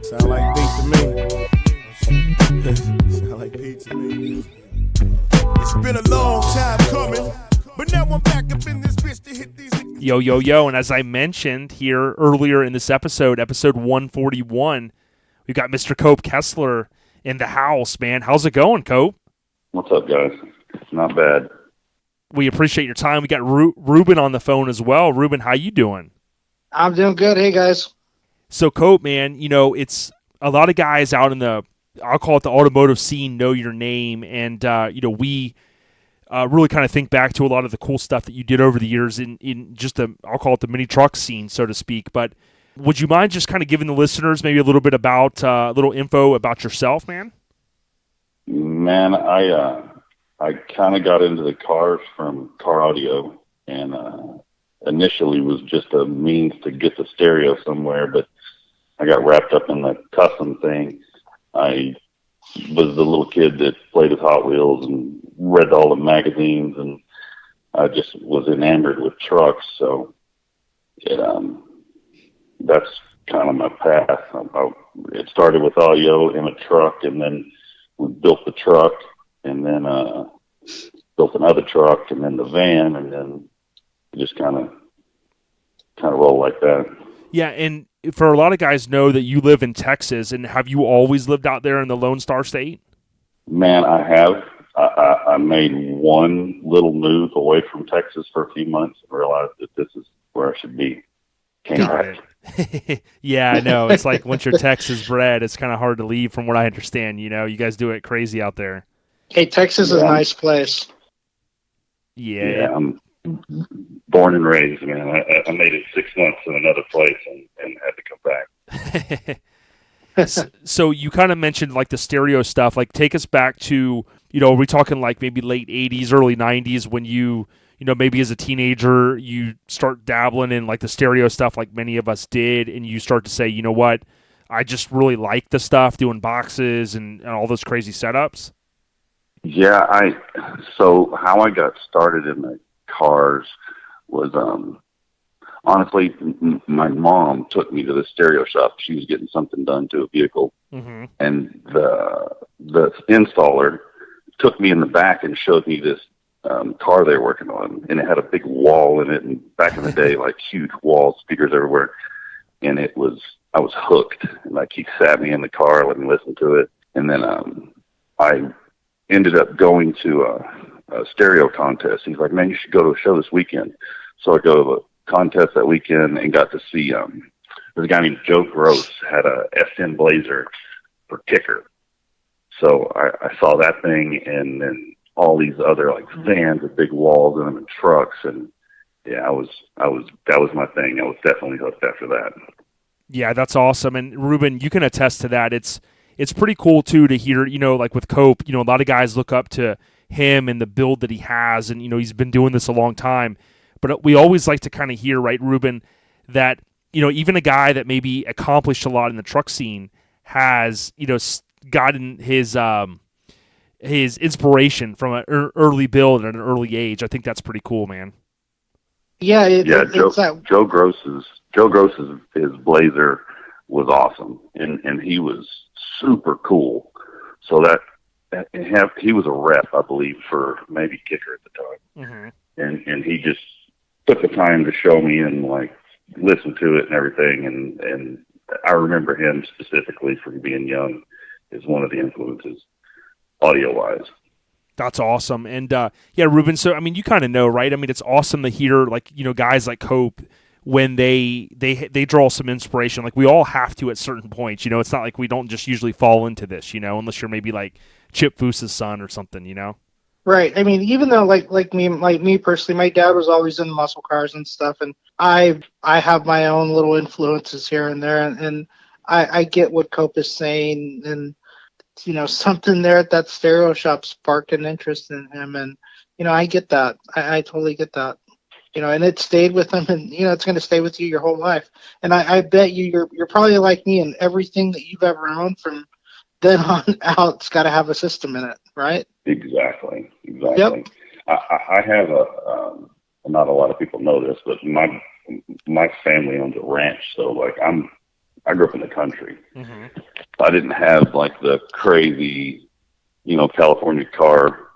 Sound like beat to me. Sound like beat to me. It's been a long time coming, but now I'm back up in this bitch to hit these. Yo, and as I mentioned here earlier in this episode 141, we've got Mr. Cope Kessler in the house, man. How's it going, Cope? What's up, guys? Not bad. We appreciate your time. We got Ruben on the phone as well. Ruben, how you doing? I'm doing good. Hey, guys. So, Cope, man, it's a lot of guys out in the, I'll call it the automotive scene, know your name, and, we really kind of think back to a lot of the cool stuff that you did over the years in just I'll call it the mini truck scene, so to speak. But would you mind just kind of giving the listeners maybe a little bit about, a little info about yourself, man? Man, I kind of got into the cars from car audio, and initially was just a means to get the stereo somewhere, but I got wrapped up in the custom thing. I was the little kid that played with Hot Wheels and read all the magazines, and I just was enamored with trucks. So that's kind of my path. It started with audio in a truck, and then we built the truck, and then built another truck, and then the van, and then just kind of roll like that. Yeah, and for a lot of guys know that you live in Texas, and have you always lived out there in the Lone Star State? Man, I have. I made one little move away from Texas for a few months and realized that this is where I should be. Came back. Yeah, I know. It's like once you're Texas bred, it's kind of hard to leave from what I understand. You guys do it crazy out there. Hey, Texas is a nice place. Yeah. I'm born and raised, man. I made it 6 months in another place and had to come back. So you kind of mentioned like the stereo stuff. Like, take us back to, are we talking like maybe late 80s, early 90s when you maybe as a teenager, you start dabbling in like the stereo stuff like many of us did, and you start to say, you know what, I just really like the stuff, doing boxes and all those crazy setups? Yeah, so how I got started in the cars was, honestly, my mom took me to the stereo shop. She was getting something done to a vehicle, mm-hmm. and the installer took me in the back and showed me this car they were working on, and it had a big wall in it, and back in the day, like huge wall speakers everywhere, and I was hooked, and like he sat me in the car, let me listen to it, and then I ended up going to a stereo contest. He's like, man, you should go to a show this weekend. So I go to a contest that weekend and got to see there's a guy named Joe Gross had a S10 Blazer for kicker. So I saw that thing, and then all these other like vans with big walls in them and trucks, and yeah, that was my thing. I was definitely hooked after that. Yeah, that's awesome. And Ruben, you can attest to that. It's pretty cool too to hear, like with Cope, a lot of guys look up to him and the build that he has, and he's been doing this a long time. But we always like to kind of hear, right, Ruben, that even a guy that maybe accomplished a lot in the truck scene has gotten his inspiration from an early build at an early age. I think that's pretty cool, man. Yeah, Joe Gross's his Blazer was awesome, and he was super cool. So he was a rep, I believe, for maybe kicker at the time, and he just took the time to show me and like listen to it and everything, and I remember him specifically from being young as one of the influences audio wise. That's awesome. And yeah, Ruben, so I mean you kind of know, right? I mean it's awesome to hear like guys like Cope when they draw some inspiration. Like we all have to at certain points, it's not like we don't just usually fall into this, unless you're maybe like Chip Foose's son or something, Right. I mean, even though like me personally, my dad was always in muscle cars and stuff, and I have my own little influences here and there, and I get what Cope is saying, and something there at that stereo shop sparked an interest in him, and I get that. I totally get that. And it stayed with him, and it's going to stay with you your whole life. And I bet you're probably like me, and everything that you've ever owned from then on out, it's got to have a system in it, right? Exactly. Yep. I have not a lot of people know this, but my family owns a ranch, so like I grew up in the country. Mm-hmm. I didn't have like the crazy, California car,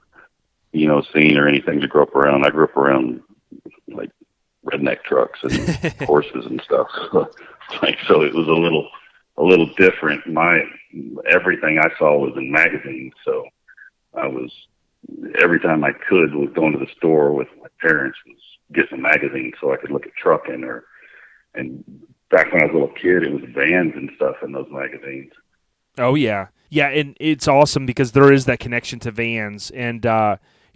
scene or anything to grow up around. I grew up around like redneck trucks and horses and stuff. So it was a little different. Everything I saw was in magazines. So I was, every time I could, was going to the store with my parents, was getting a magazine so I could look at trucking and back when I was a little kid, it was vans and stuff in those magazines. Oh yeah. Yeah. And it's awesome because there is that connection to vans, and,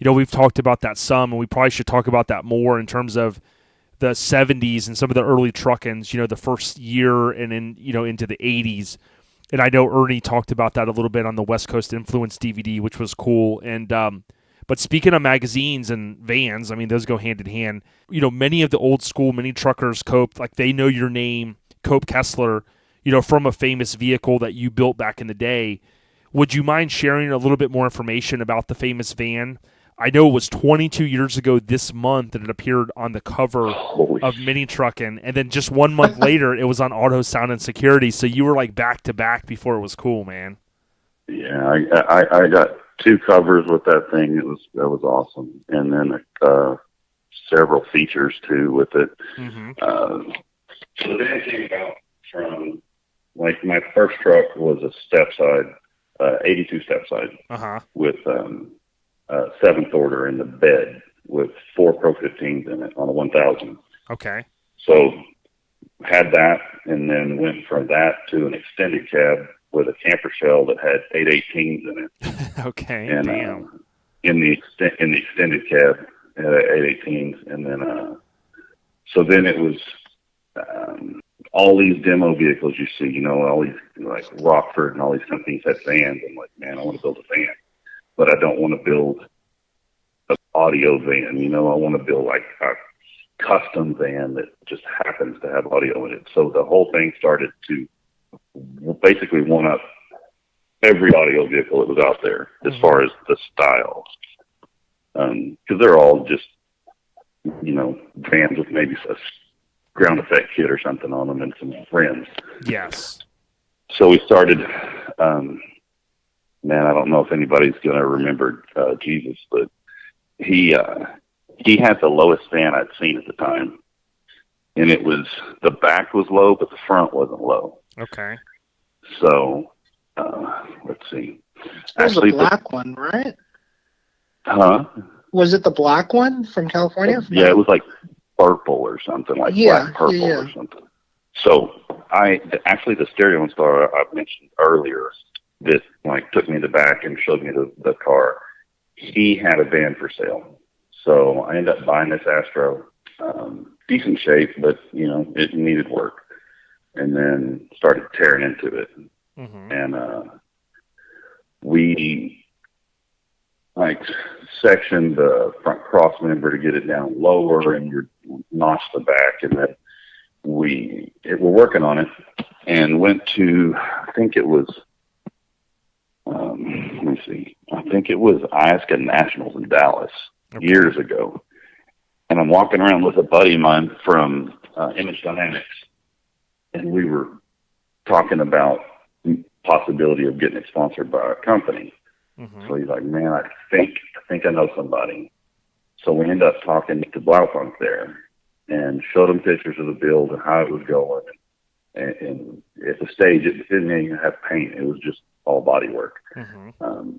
we've talked about that some, and we probably should talk about that more in terms of the 70s and some of the early truckins, the first year and in, into the 80s. And I know Ernie talked about that a little bit on the West Coast Influence DVD, which was cool. And, but speaking of magazines and vans, I mean, those go hand in hand. Many of the old school mini truckers, Cope, like they know your name, Cope Kessler, from a famous vehicle that you built back in the day. Would you mind sharing a little bit more information about the famous van? I know it was 22 years ago this month that it appeared on the cover of Mini Truckin', and then just 1 month later, it was on Auto Sound and Security. So you were like back to back before it was cool, man. Yeah, I got 2 covers with that thing. That was awesome, and then several features too with it. Mm-hmm. So the thing came about from like my first truck was a step side, 82 step side with 7th order in the bed with 4 Pro 15s in it on a 1000. Okay. So had that, and then went from that to an extended cab with a camper shell that had 8 18s in it. Okay. And damn. In the extended cab it had 8 18s, and then so then it was all these demo vehicles you see, all these like Rockford and all these companies had vans. I'm like, man, I want to build a van, but I don't want to build an audio van. I want to build like a custom van that just happens to have audio in it. So the whole thing started to basically one up every audio vehicle that was out there as far as the style. Because they're all just, vans with maybe a ground effect kit or something on them and some rims. Yes. So we started man, I don't know if anybody's going to remember Jesus, but he had the lowest van I'd seen at the time. And it was, the back was low, but the front wasn't low. Okay. So, let's see. It was the black one, right? Huh? Was it the black one from California? Yeah, it was like purple or something, like black purple or something. So actually the stereo installer I mentioned earlier that like took me to the back and showed me the car, he had a van for sale. So I ended up buying this Astro, decent shape, but it needed work, and then started tearing into it. Mm-hmm. And we like sectioned the front cross member to get it down lower and notched the back, and then we're working on it and went to, I think it was let me see, I think it was ISCA Nationals in Dallas years ago, and I'm walking around with a buddy of mine from Image Dynamics, and we were talking about possibility of getting it sponsored by a company. Mm-hmm. So he's like, man, I think I know somebody. So we end up talking to Blaufunk there and showed him pictures of the build and how it was going. And at the stage, it didn't even have paint. It was just all body work. Mm-hmm.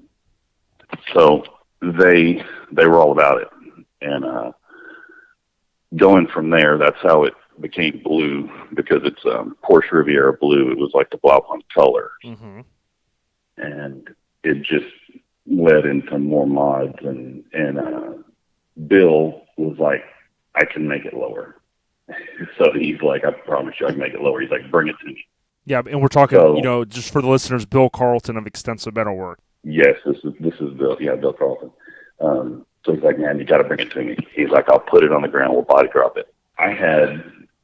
So they were all about it. And going from there, that's how it became blue, because it's Porsche Riviera blue. It was like the Blaufunk color. Mm-hmm. And it just led into more mods, and Bill was like, I can make it lower. So he's like, I promise you I can make it lower. He's like, bring it to me. Yeah, and we're talking, just for the listeners, Bill Carlton of Extensive Metal Work. Yes, this is Bill. Yeah, Bill Carlton. So he's like, man, you got to bring it to me. He's like, I'll put it on the ground. We'll body drop it. I had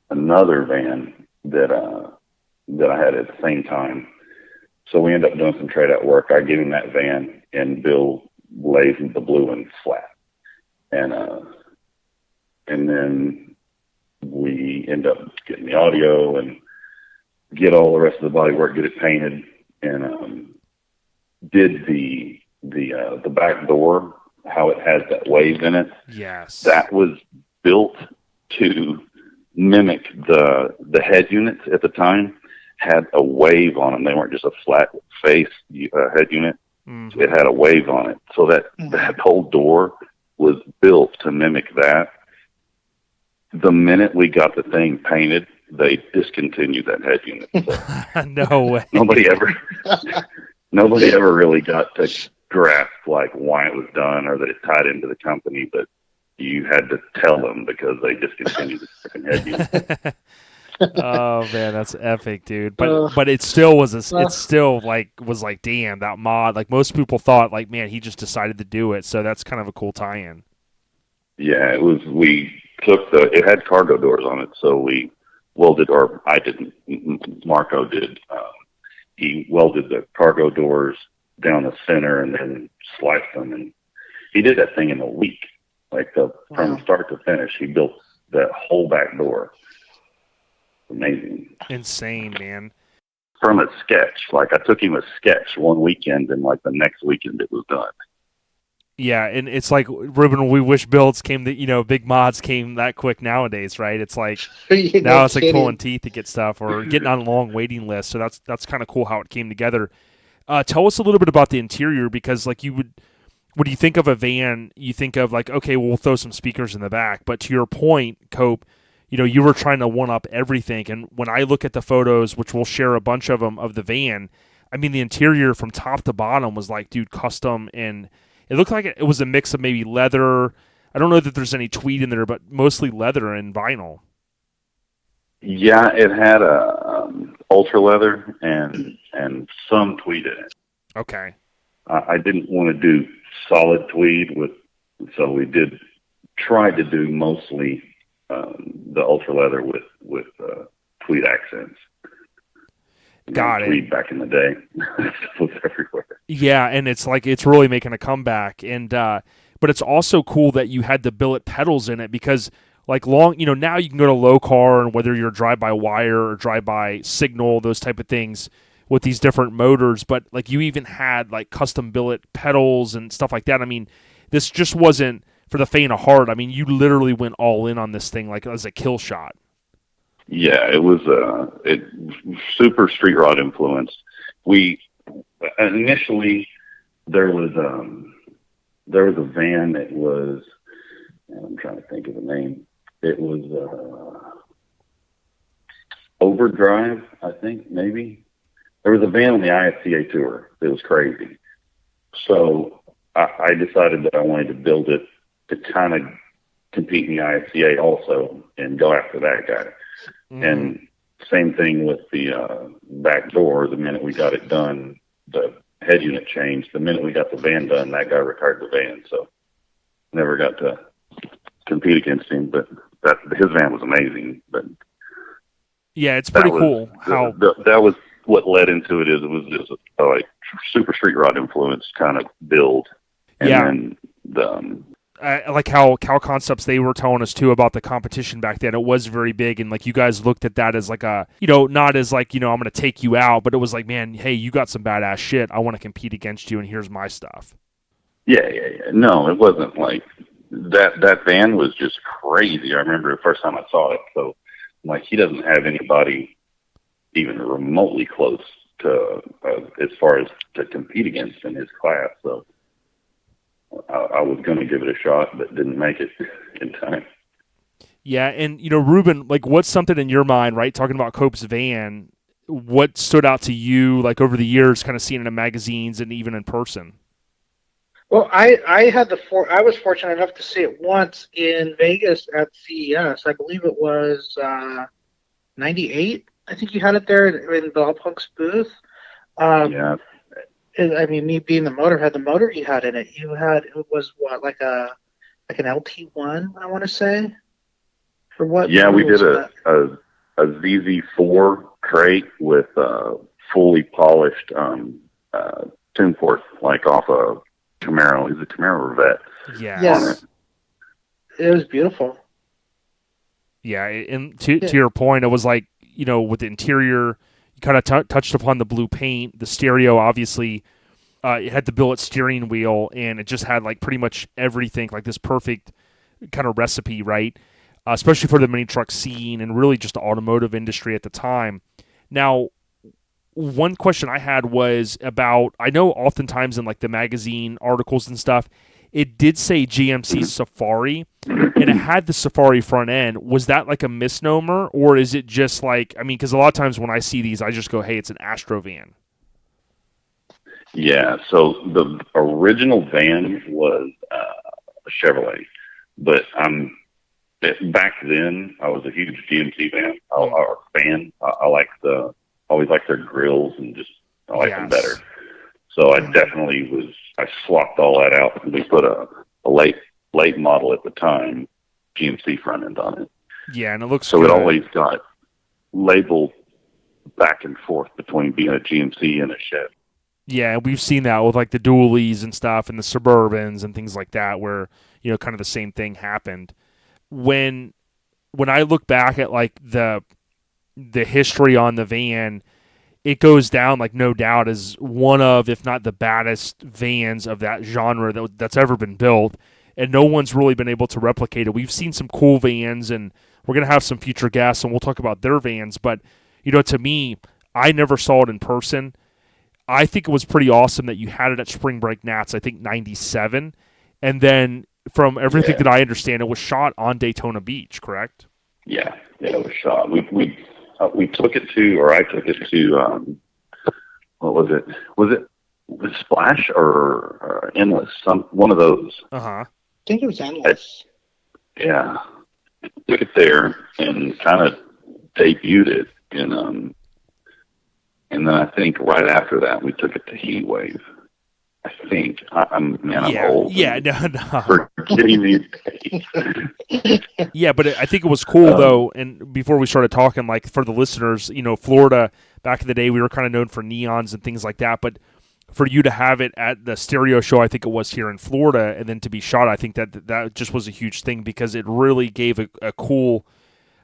another van that I had at the same time. So we ended up doing some trade out work. I gave him that van, and Bill lays the blue one flat. And then we end up getting the audio and get all the rest of the body work, get it painted, and did the back door, how it has that wave in it. Yes. That was built to mimic the head units at the time. Had a wave on them. They weren't just a flat face head unit. Mm-hmm. So it had a wave on it. So that whole door was built to mimic that. The minute we got the thing painted, they discontinued that head unit. So no way. Nobody ever really got to grasp like why it was done or that it tied into the company, but you had to tell them because they discontinued the freaking head unit. Oh man, that's epic, dude. But it still was like damn, that mod. Like most people thought, like, man, he just decided to do it. So that's kind of a cool tie-in. Yeah, it was. We took it had cargo doors on it, so we welded, or I didn't. Marco did. He welded the cargo doors down the center and then sliced them, and he did that thing in a week. Like from start to finish, he built that whole back door. Amazing. Insane, man. From a sketch. Like I took him a sketch one weekend, and like the next weekend it was done. Yeah, and it's like, Ruben, we wish builds came that, big mods came that quick nowadays, right? It's like, now it's like pulling teeth to get stuff or getting on a long waiting list. So that's kind of cool how it came together. Tell us a little bit about the interior, because like when you think of a van, you think of like, okay, we'll throw some speakers in the back. But to your point, Cope, you were trying to one up everything. And when I look at the photos, which we'll share a bunch of them of the van, I mean, the interior from top to bottom was like, dude, custom, and it looked like it was a mix of maybe leather. I don't know that there's any tweed in there, but mostly leather and vinyl. Yeah, it had a ultra leather and some tweed in it. Okay. I didn't want to do solid tweed so we did try to do mostly the ultra leather with tweed accents. Got it. Tweed back in the day was everywhere. Yeah, and it's like it's really making a comeback, and but it's also cool that you had the billet pedals in it, because like now you can go to low car, and whether you're drive by wire or drive by signal, those type of things. with these different motors, but like you even had like custom billet pedals and stuff like that. I mean, this just wasn't for the faint of heart. I mean, you literally went all in on this thing like as a kill shot. Yeah, it was super street rod influenced. We initially there was a van that was, I'm trying to think of the name. It was Overdrive, I think, maybe. There was a van on the ISCA tour that was crazy. So I decided that I wanted to build it to kind of compete in the ISCA also and go after that guy. And same thing with the back door. The minute we got it done, the head unit changed. The minute we got the van done, that guy retired the van. So never got to compete against him, but his van was amazing. But yeah, it's pretty cool how that was what led into it. It was just like super street rod influence kind of build. And then I like how Cal Concepts, they were telling us too about the competition back then. It was very big, and like you guys looked at that as like a, not as like, I'm going to take you out, but it was like, man, hey, you got some badass shit. I want to compete against you, and here's my stuff. Yeah. No, it wasn't like that. That van was just crazy. I remember the first time I saw it. So like, he doesn't have anybody even remotely close to as far as to compete against in his class. So I was going to give it a shot, but didn't make it in time. Yeah, and, Ruben, like, what's something in your mind, right, talking about Cope's van, what stood out to you, like, over the years, kind of seeing it in magazines and even in person? Well, I was fortunate enough to see it once in Vegas at CES. I believe it was 98. I think you had it there in Bell Punk's booth. Yeah. I mean, me being the motorhead, the motor you had in it, it was what, like an LT1, I want to say? For what? Yeah, we did a ZZ4 crate with fully polished tune port, like off a Camaro. It was a Camaro Revette. Yeah. Yes. It was beautiful. Yeah, and to your point, it was like, with the interior, you kind of touched upon the blue paint, the stereo, obviously. It had the billet steering wheel, and it just had like pretty much everything, like this perfect kind of recipe, right? Especially for the mini truck scene and really just the automotive industry at the time. Now, one question I had was about, I know oftentimes in like the magazine articles and stuff, it did say GMC Safari, and it had the Safari front end. Was that like a misnomer, or is it just like, I mean, because a lot of times when I see these, I just go, hey, it's an Astro van. Yeah, so the original van was a Chevrolet, but back then I was a huge GMC fan. I always liked their grills and just I liked them better. So I definitely I swapped all that out and we put a late model at the time GMC front end on it. Yeah, and it looks so good. It always got labeled back and forth between being a GMC and a Chevy. Yeah, we've seen that with like the dualies and stuff and the Suburbans and things like that where, kind of the same thing happened. When I look back at like the history on the van, it goes down like no doubt as one of, if not the baddest vans of that genre that's ever been built, and no one's really been able to replicate it. We've seen some cool vans, and we're going to have some future guests, and we'll talk about their vans, but, to me, I never saw it in person. I think it was pretty awesome that you had it at Spring Break Nats, I think 97, and then from everything that I understand, it was shot on Daytona Beach, correct? Yeah, it was shot. We took it to, or I took it to, what was it? Was it Splash or Endless? One of those. Uh-huh. I think it was Endless. Yeah. Took it there and kind of debuted it. And then I think right after that, we took it to Heat Wave. I think. I'm old. Yeah, no. Forgetting these days. Yeah, but I think it was cool, though, and before we started talking, like, for the listeners, Florida, back in the day, we were kind of known for neons and things like that, but for you to have it at the stereo show, I think it was here in Florida, and then to be shot, I think that just was a huge thing because it really gave a cool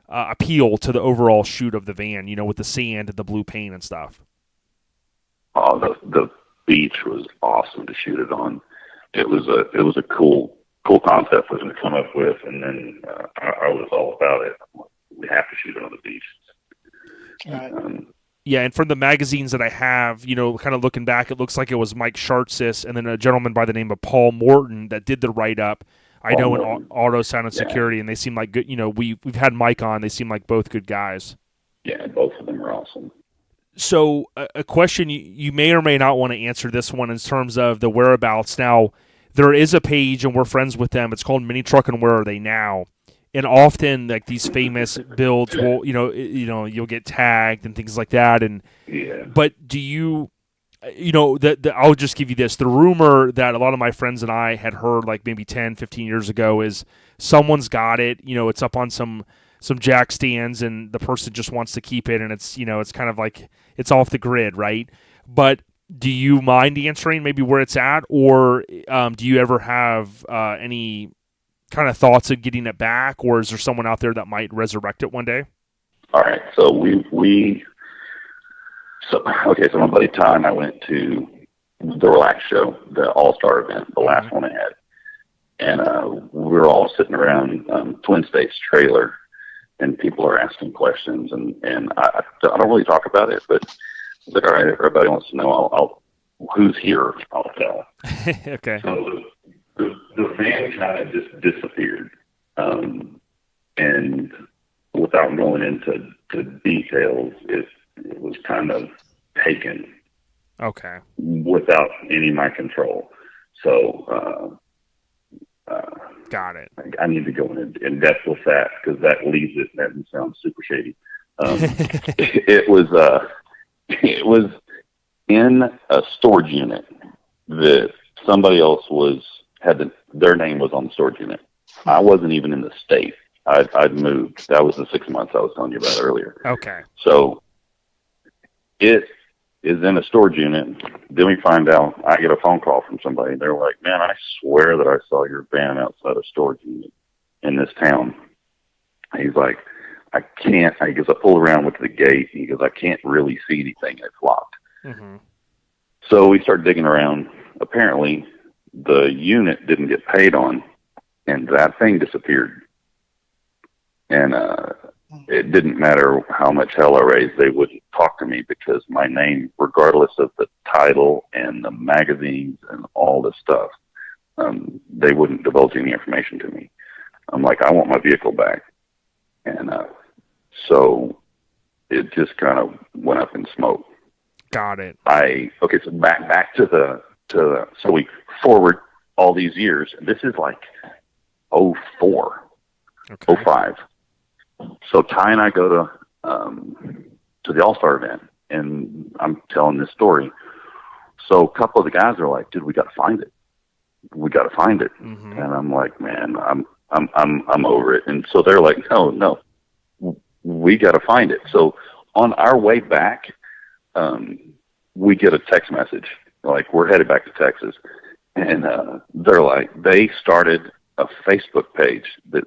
appeal to the overall shoot of the van, with the sand and the blue paint and stuff. Oh, the beach was awesome to shoot it on. It was a cool concept for them to come up with, and then I was all about it. We have to shoot it on the beach. Right. Yeah, and from the magazines that I have, kind of looking back, it looks like it was Mike Shartsis and then a gentleman by the name of Paul Morton that did the write-up. I know in auto, sound, and security, and they seem like good. We've had Mike on. They seem like both good guys. Yeah, both of them are awesome. So a question you may or may not want to answer this one in terms of the whereabouts. Now, there is a page, and we're friends with them. It's called Mini Truck and Where Are They Now? And often, like these famous builds will, you'll get tagged and things like that. And but do you? I'll just give you this. The rumor that a lot of my friends and I had heard like maybe 10, 15 years ago is someone's got it. It's up on some jack stands and the person just wants to keep it. And it's, it's kind of like it's off the grid, right? But do you mind answering maybe where it's at? Or do you ever have any kind of thoughts of getting it back? Or is there someone out there that might resurrect it one day? All right. So So my buddy Todd and I went to the Relax Show, the All-Star event, the last one I had. And we were all sitting around Twin States trailer, and people are asking questions. And I don't really talk about it, but it's like, all right, everybody wants to know who's here, I'll tell. Okay. So the van kind of just disappeared. And without going into details, it was kind of taken. Okay. Without any of my control. So, got it. I need to go in depth with that because that leaves it. That sounds super shady. It was in a storage unit that somebody else their name was on the storage unit. I wasn't even in the state. I'd moved. That was the 6 months I was telling you about earlier. Okay. So it is in a storage unit. Then we find out, I get a phone call from somebody. They're like, man, I swear that I saw your van outside a storage unit in this town. He's like, I can't. He goes, I pull around, look at the gate. He goes, I can't really see anything. It's locked. Mm-hmm. So we start digging around. Apparently, the unit didn't get paid on, and that thing disappeared. And it didn't matter how much hell I raised, they wouldn't talk to me because my name, regardless of the title and the magazines and all this stuff, they wouldn't divulge any information to me. I'm like, I want my vehicle back. And so it just kind of went up in smoke. Got it. So back to so we forward all these years. This is like 04, okay. 05. So Ty and I go to the All-Star event, and I'm telling this story. So a couple of the guys are like, "Dude, we got to find it. We got to find it." Mm-hmm. And I'm like, "Man, I'm over it." And so they're like, "No, we got to find it." So on our way back, we get a text message like we're headed back to Texas, and they're like, they started a Facebook page that.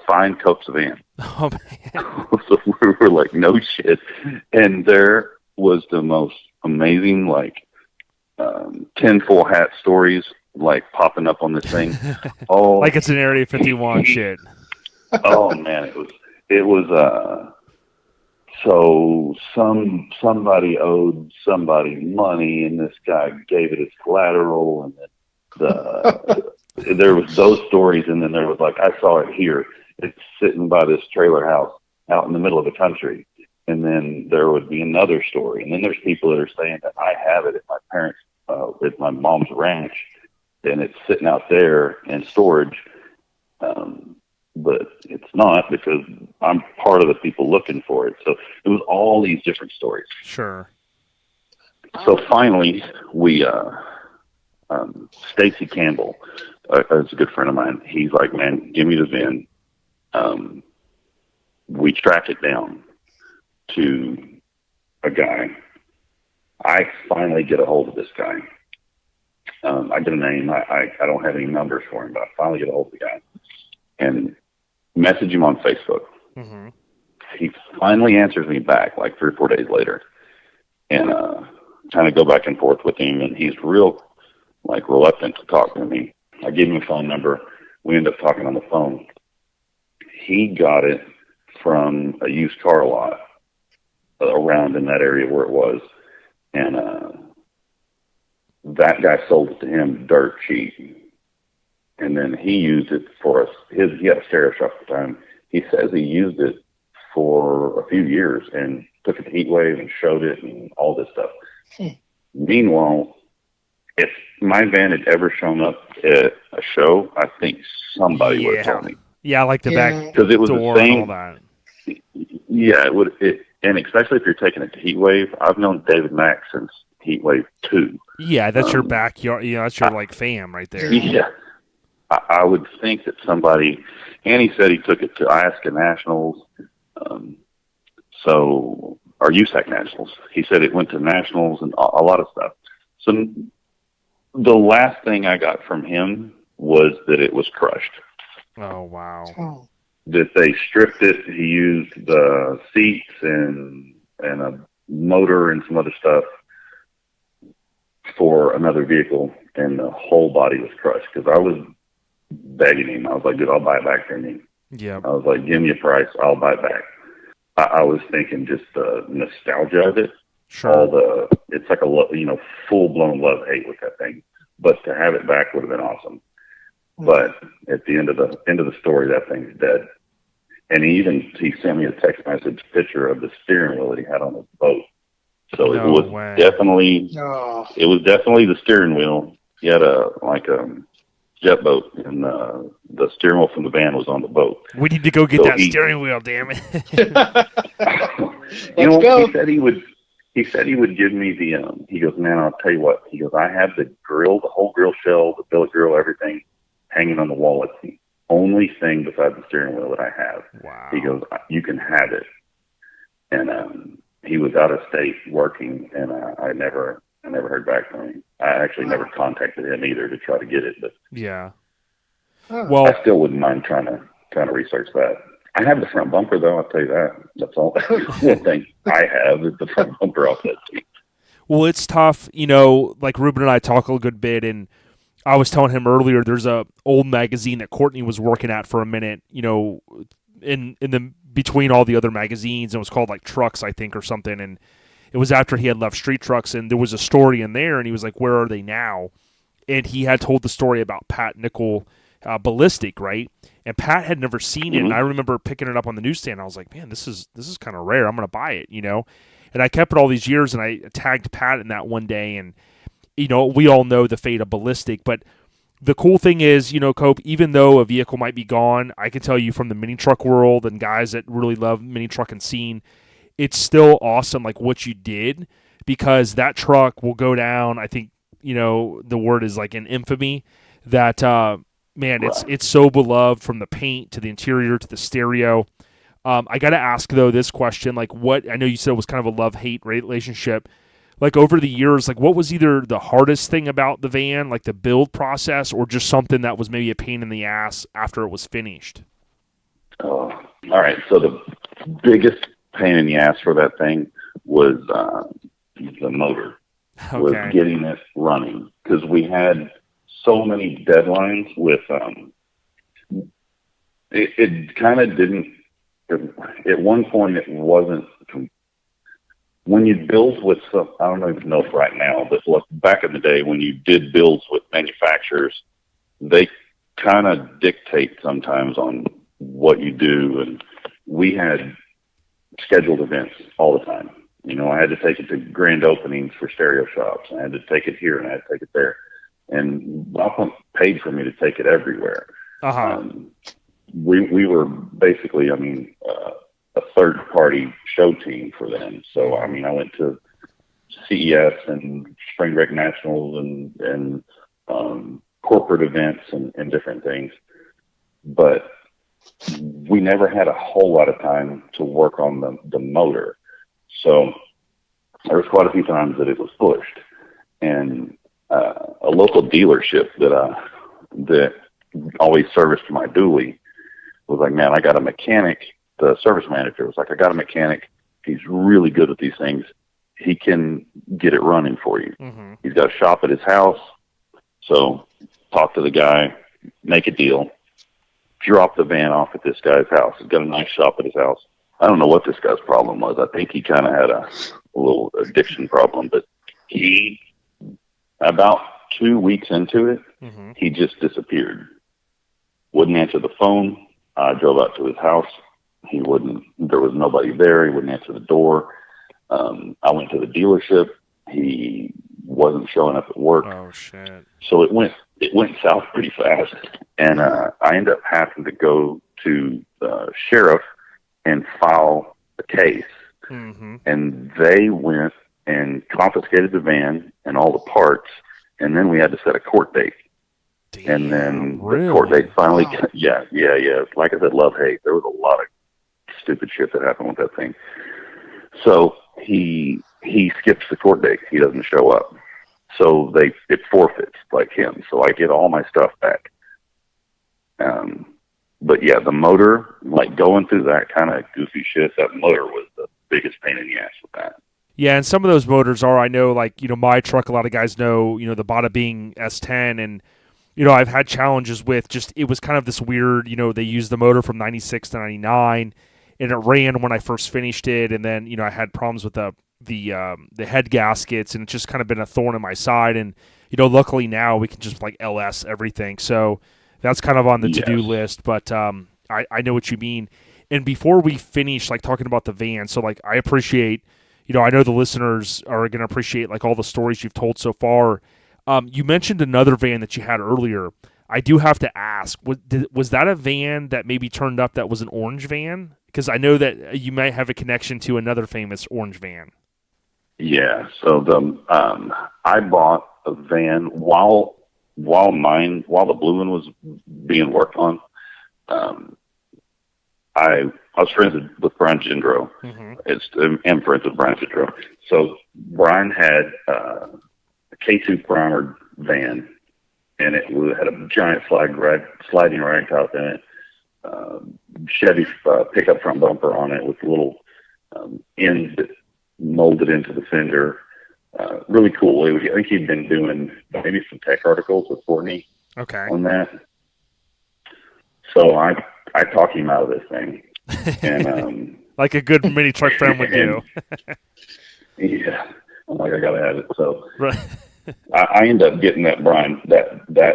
Find Cope's van. Oh, man. So we were like, no shit. And there was the most amazing, like, tinfoil hat stories, like, popping up on this thing. Oh, like it's an Area 51 shit. Oh, man. It was so somebody owed somebody money, and this guy gave it as collateral, and there was those stories, and then there was like, I saw it here. It's sitting by this trailer house out in the middle of the country. And then there would be another story. And then there's people that are saying that I have it at my parents', at my mom's ranch, and it's sitting out there in storage. But it's not because I'm part of the people looking for it. So it was all these different stories. Sure. So finally, we, Stacy Campbell, is a good friend of mine. He's like, man, give me the VIN. We track it down to a guy. I finally get a hold of this guy. I get a name. I don't have any numbers for him, but I finally get a hold of the guy and message him on Facebook. He finally answers me back like 3 or 4 days later. And kind of go back and forth with him, and he's real, like, reluctant to talk to me. I gave him a phone number. We ended up talking on the phone. He got it from a used car lot around in that area where it was, and that guy sold it to him dirt cheap, and then he used it for us. He had a stereo shop at the time. He says he used it for a few years and took it to Heatwave and showed it and all this stuff. Meanwhile, if my van had ever shown up at a show, I think somebody would have told me. Yeah, like the back because it was door the same. And all that. Yeah, it would. And especially if you're taking it to Heatwave, I've known David Mack since Heatwave 2. Yeah, that's your backyard. That's your like fam right there. Yeah, I would think that somebody. And he said he took it to Alaska Nationals, or USAC Nationals. He said it went to Nationals and a lot of stuff. So the last thing I got from him was that it was crushed. Oh, wow. That they stripped it. He used the seats and a motor and some other stuff for another vehicle, and the whole body was crushed. Because I was begging him. I was like, dude, I'll buy it back from you. Yeah. I was like, give me a price. I'll buy it back. I was thinking just the nostalgia of it. Sure. It's like a full-blown love-hate with that thing. But to have it back would have been awesome. But at the end of the story, that thing's dead. And he sent me a text message picture of the steering wheel that he had on his boat. So it was definitely the steering wheel. He had a jet boat, and the steering wheel from the van was on the boat. We need to go get that steering wheel, damn it. Let's go. He said he would give me he goes, man, I'll tell you what. He goes, I have the grill, the whole grill shell, the billet grill, everything hanging on the wall. It's the only thing besides the steering wheel that I have. Wow. He goes, you can have it. And he was out of state working, and I never heard back from him. I actually never contacted him either to try to get it, but yeah. Well, I still wouldn't mind trying to research that. I have the front bumper though. I'll tell you that. That's all. One thing I have is the front bumper off that thing. Well, it's tough. Like Ruben and I talk a good bit, and I was telling him earlier, there's a old magazine that Courtney was working at for a minute, in the between all the other magazines. It was called like Trucks, I think, or something. And it was after he had left Street Trucks, and there was a story in there, and he was like, where are they now? And he had told the story about Pat Nickel Ballistic, right? And Pat had never seen it, and I remember picking it up on the newsstand. I was like, man, this is kind of rare. I'm going to buy it, And I kept it all these years, and I tagged Pat in that one day, and we all know the fate of Ballistic, but the cool thing is, Cope, even though a vehicle might be gone, I can tell you from the mini truck world and guys that really love mini trucking scene, it's still awesome, like what you did, because that truck will go down. I think, the word is like in infamy that, man, it's so beloved from the paint to the interior to the stereo. I got to ask though, this question, like I know you said it was kind of a love-hate relationship. Like over the years, like what was either the hardest thing about the van, like the build process, or just something that was maybe a pain in the ass after it was finished? All right. So the biggest pain in the ass for that thing was the motor, was getting it running, because we had so many deadlines with it kind of didn't. At one point, it wasn't. When you build with some, I don't even know if right now, but look, back in the day when you did builds with manufacturers, they kind of dictate sometimes on what you do. And we had scheduled events all the time. I had to take it to grand openings for stereo shops. I had to take it here and I had to take it there. And Bob paid for me to take it everywhere. We were basically, a third-party show team for them. So, I went to CES and Spring Break Nationals and corporate events and different things. But we never had a whole lot of time to work on the motor. So there was quite a few times that it was pushed. And a local dealership that always serviced my dually was like, man, I got a mechanic. The service manager was like, I got a mechanic. He's really good at these things. he can get it running for you. Mm-hmm. He's got a shop at his house. So talk to the guy, make a deal, drop the van off at this guy's house. He's got a nice shop at his house. I don't know what this guy's problem was. I think he kind of had a little addiction problem, but he, about 2 weeks into it, Mm-hmm. he just disappeared. Wouldn't answer the phone. I drove out to his house. There was nobody there. He wouldn't answer the door. I went to the dealership. He wasn't showing up at work. Oh, shit. So it went south pretty fast. And I ended up having to go to the sheriff and file a case. Mm-hmm. And they went and confiscated the van and all the parts. And then we had to set a court date. Damn, and then really? the court date finally, Wow. yeah. Like I said, love, hate. There was a lot of stupid shit that happened with that thing. So he skips the court date. He doesn't show up. So it forfeits like him. So I get all my stuff back. But yeah, the motor, like going through that kind of goofy shit, that motor was the biggest pain in the ass with that. Yeah, and some of those motors are, I know, like, my truck, a lot of guys know, the Bada Bing S10, and, I've had challenges with just, it was kind of this weird, they used the motor from 96 to 99, and it ran when I first finished it, and then, I had problems with the head gaskets, and it's just kind of been a thorn in my side, and, luckily now we can just, like, LS everything, so that's kind of on the to-do list, but I know what you mean. And before we finish, like, talking about the van, so, like, I appreciate, I know the listeners are going to appreciate, like, all the stories you've told so far. You mentioned another van that you had earlier. I do have to ask, was that a van that maybe turned up that was an orange van? Because I know that you might have a connection to another famous orange van. Yeah, so I bought a van while the blue one was being worked on. I was friends with Brian Gendro. Mm-hmm. I'm friends with Brian Gendro. So Brian had a K2 primered van, and it had a giant sliding rag top in it. Chevy pickup front bumper on it with a little ends that molded into the fender. Really cool. I think he'd been doing maybe some tech articles with Courtney on that. So I talked him out of this thing. And like a good mini truck friend would do. Yeah. I'm like, I gotta have it. So right. I ended up getting that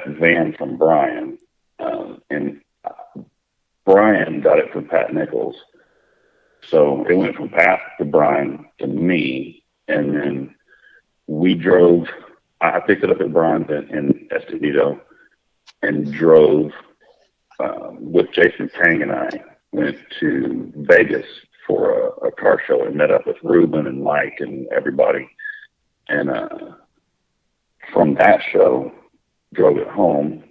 van from Brian. And Brian got it from Pat Nichols. So it went from Pat to Brian to me, and then we drove. I picked it up at Brian's in Escondido and drove with Jason Tang, and I went to Vegas for a car show and met up with Ruben and Mike and everybody. And from that show, drove it home.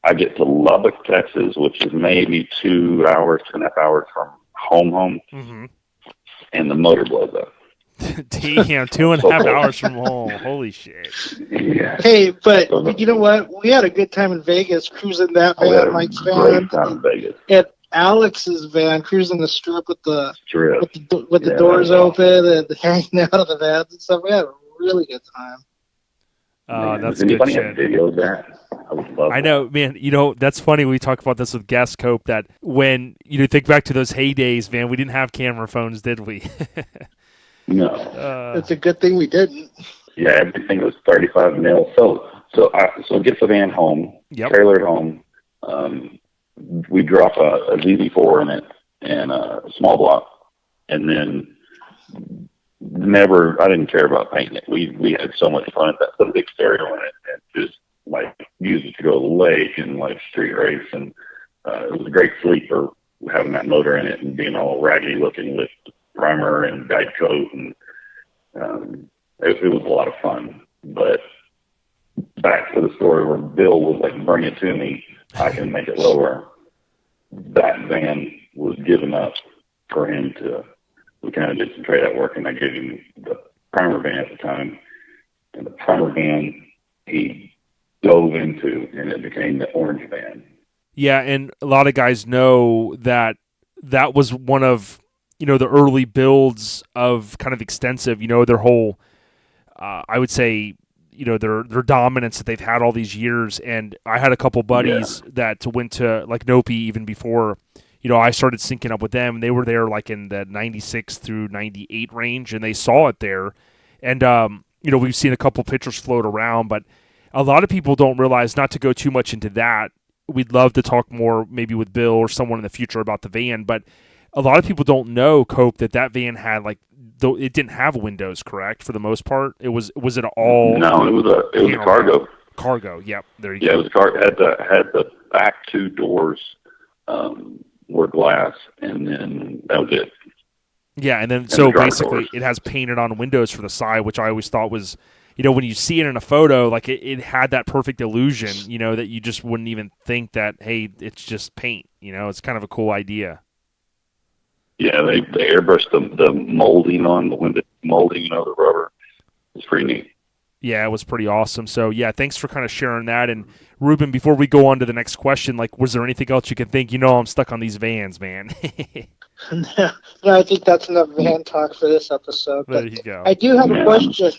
I get to Lubbock, Texas, which is maybe 2 hours, 2.5 hours from home, mm-hmm. and the motor blows up. Damn, 2.5 hours from home. Holy shit. Yeah. Hey, but you know what? We had a good time in Vegas cruising that van, Mike's van. Great time in Vegas. At Alex's van, cruising the strip with the doors awesome. Open and hanging out of the vans and stuff. We had a really good time. That's does anybody good have shit. video of that? I would love I know, man. That's funny. We talk about this with guest Cope, that when you think back to those heydays, man, we didn't have camera phones, did we? No. It's a good thing we didn't. Yeah, everything was 35 mil. So get the van home, trailer it home. We drop a ZV4 in it and a small block, and then I didn't care about painting it. We had so much fun at that. Put a big stereo in it and just like use it to go to the lake and like street race, and it was a great sleeper having that motor in it and being all raggedy looking with primer and guide coat, and it was a lot of fun. But back to the story where Bill was like, bring it to me, I can make it lower. That van was given up for him to, we kind of did some trade out work, and I gave him the primer van at the time, and the primer van he dove into, and it became the orange van. Yeah, and a lot of guys know that was one of the early builds of kind of extensive, their whole, I would say, their dominance that they've had all these years. And I had a couple buddies that went to like Nopi even before, I started syncing up with them. And they were there like in the 96 through 98 range, and they saw it there. And, we've seen a couple pictures float around, but a lot of people don't realize, not to go too much into that. We'd love to talk more maybe with Bill or someone in the future about the van, but a lot of people don't know, Cope, that van had it didn't have windows, correct? For the most part, was it all? No, it was a cargo. Cargo, yep. There you go. Yeah, it was a cargo. Had the back two doors were glass, and then that was it. Yeah, and then so basically it has painted on windows for the side, which I always thought was, when you see it in a photo, like it had that perfect illusion, that you just wouldn't even think that, hey, it's just paint. It's kind of a cool idea. Yeah, they airbrushed the molding on the window, the rubber. It's pretty neat. Yeah, it was pretty awesome. So, yeah, thanks for kind of sharing that. And, Ruben, before we go on to the next question, was there anything else you could think? I'm stuck on these vans, man. No, I think that's enough van talk for this episode. There you go. I do have a question.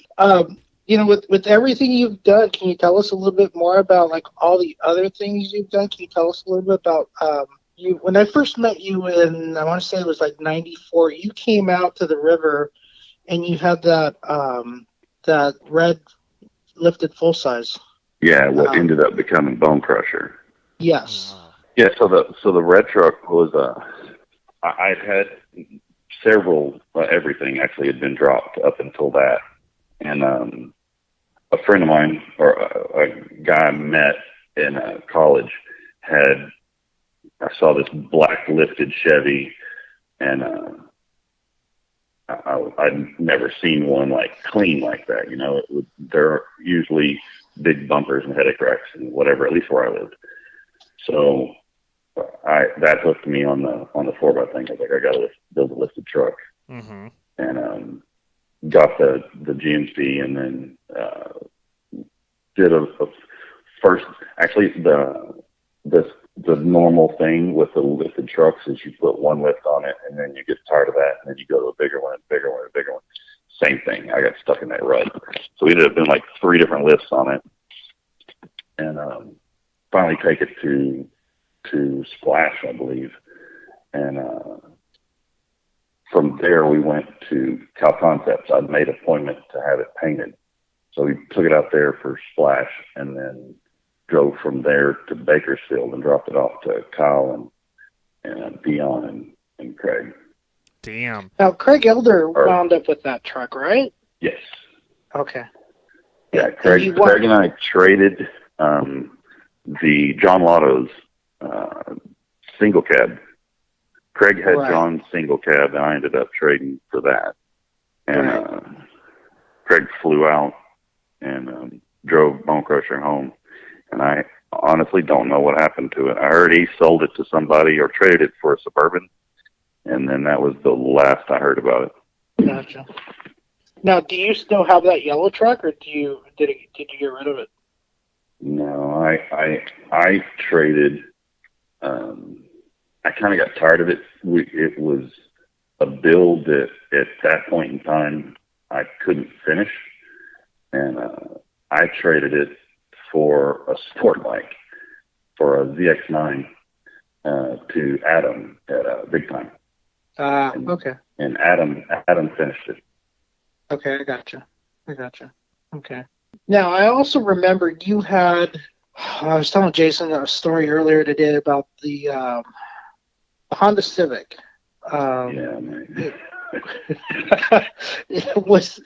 With everything you've done, can you tell us a little bit more about all the other things you've done? Can you tell us a little bit about you? When I first met you in, I want to say it was 94, you came out to the river and you had that red lifted full size. Yeah, what ended up becoming Bone Crusher. Yes. Yeah, so the red truck was I'd had several, everything actually had been dropped up until that. And a friend of mine, or a guy I met in college, I saw this black lifted Chevy, and I'd never seen one clean like that. There are usually big bumpers and headache racks and whatever, at least where I lived. So that hooked me on the 4x thing. I was like, I got to build a lifted truck, and got the GMC, and then did a first. Actually, the normal thing with the lifted trucks is you put one lift on it, and then you get tired of that, and then you go to a bigger one, bigger one, bigger one. Same thing. I got stuck in that rut. So we ended up doing 3 different lifts on it, and finally take it to Splash, I believe. And from there, we went to Cal Concepts. I'd made an appointment to have it painted. So we took it out there for Splash, and then drove from there to Bakersfield and dropped it off to Kyle and Dion and Craig. Damn. Now, Craig Elder wound up with that truck, right? Yes. Okay. Yeah, Craig and I traded the John Lotto's single cab. Craig had John's single cab, and I ended up trading for that. And Craig flew out and drove Bone Crusher home. And I honestly don't know what happened to it. I heard he sold it to somebody or traded it for a Suburban, and then that was the last I heard about it. Gotcha. Now, do you still have that yellow truck, or did you get rid of it? No, I traded. I kind of got tired of it. It was a build that at that point in time I couldn't finish, and I traded it for a sport bike, for a ZX9 to Adam at Big Time. Okay. And Adam finished it. Okay, I gotcha. Okay. Now, I also remember you had, I was telling Jason a story earlier today about the Honda Civic. Yeah, man. Was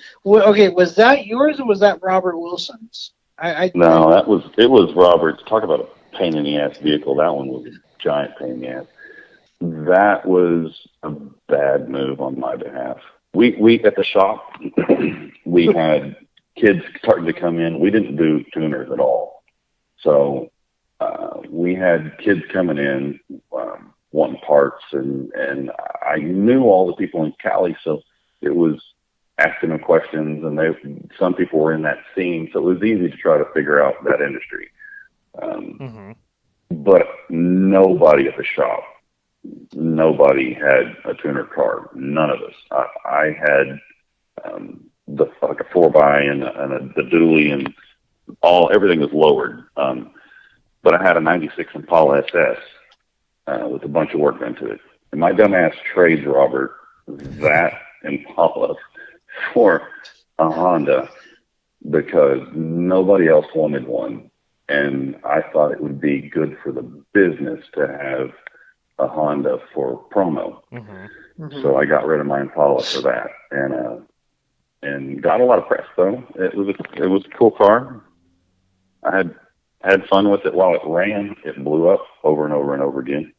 that yours or was that Robert Wilson's? No, it was Robert's. Talk about a pain in the ass vehicle. That one was a giant pain in the ass. That was a bad move on my behalf. We at the shop, we had kids starting to come in. We didn't do tuners at all. So we had kids coming in wanting parts, and I knew all the people in Cali, so it was asking them questions, and some people were in that scene, so it was easy to try to figure out that industry. But nobody at the shop nobody had a tuner car. None of us. I had like a 4x and the dually and everything was lowered. But I had a 96 Impala SS with a bunch of work done to it. And my dumbass trades Robert that Impala for a Honda because nobody else wanted one. And I thought it would be good for the business to have a Honda for promo. Mm-hmm. Mm-hmm. So I got rid of my Impala for that. And got a lot of press though. It was a cool car. I had fun with it while it ran. It blew up over and over and over again,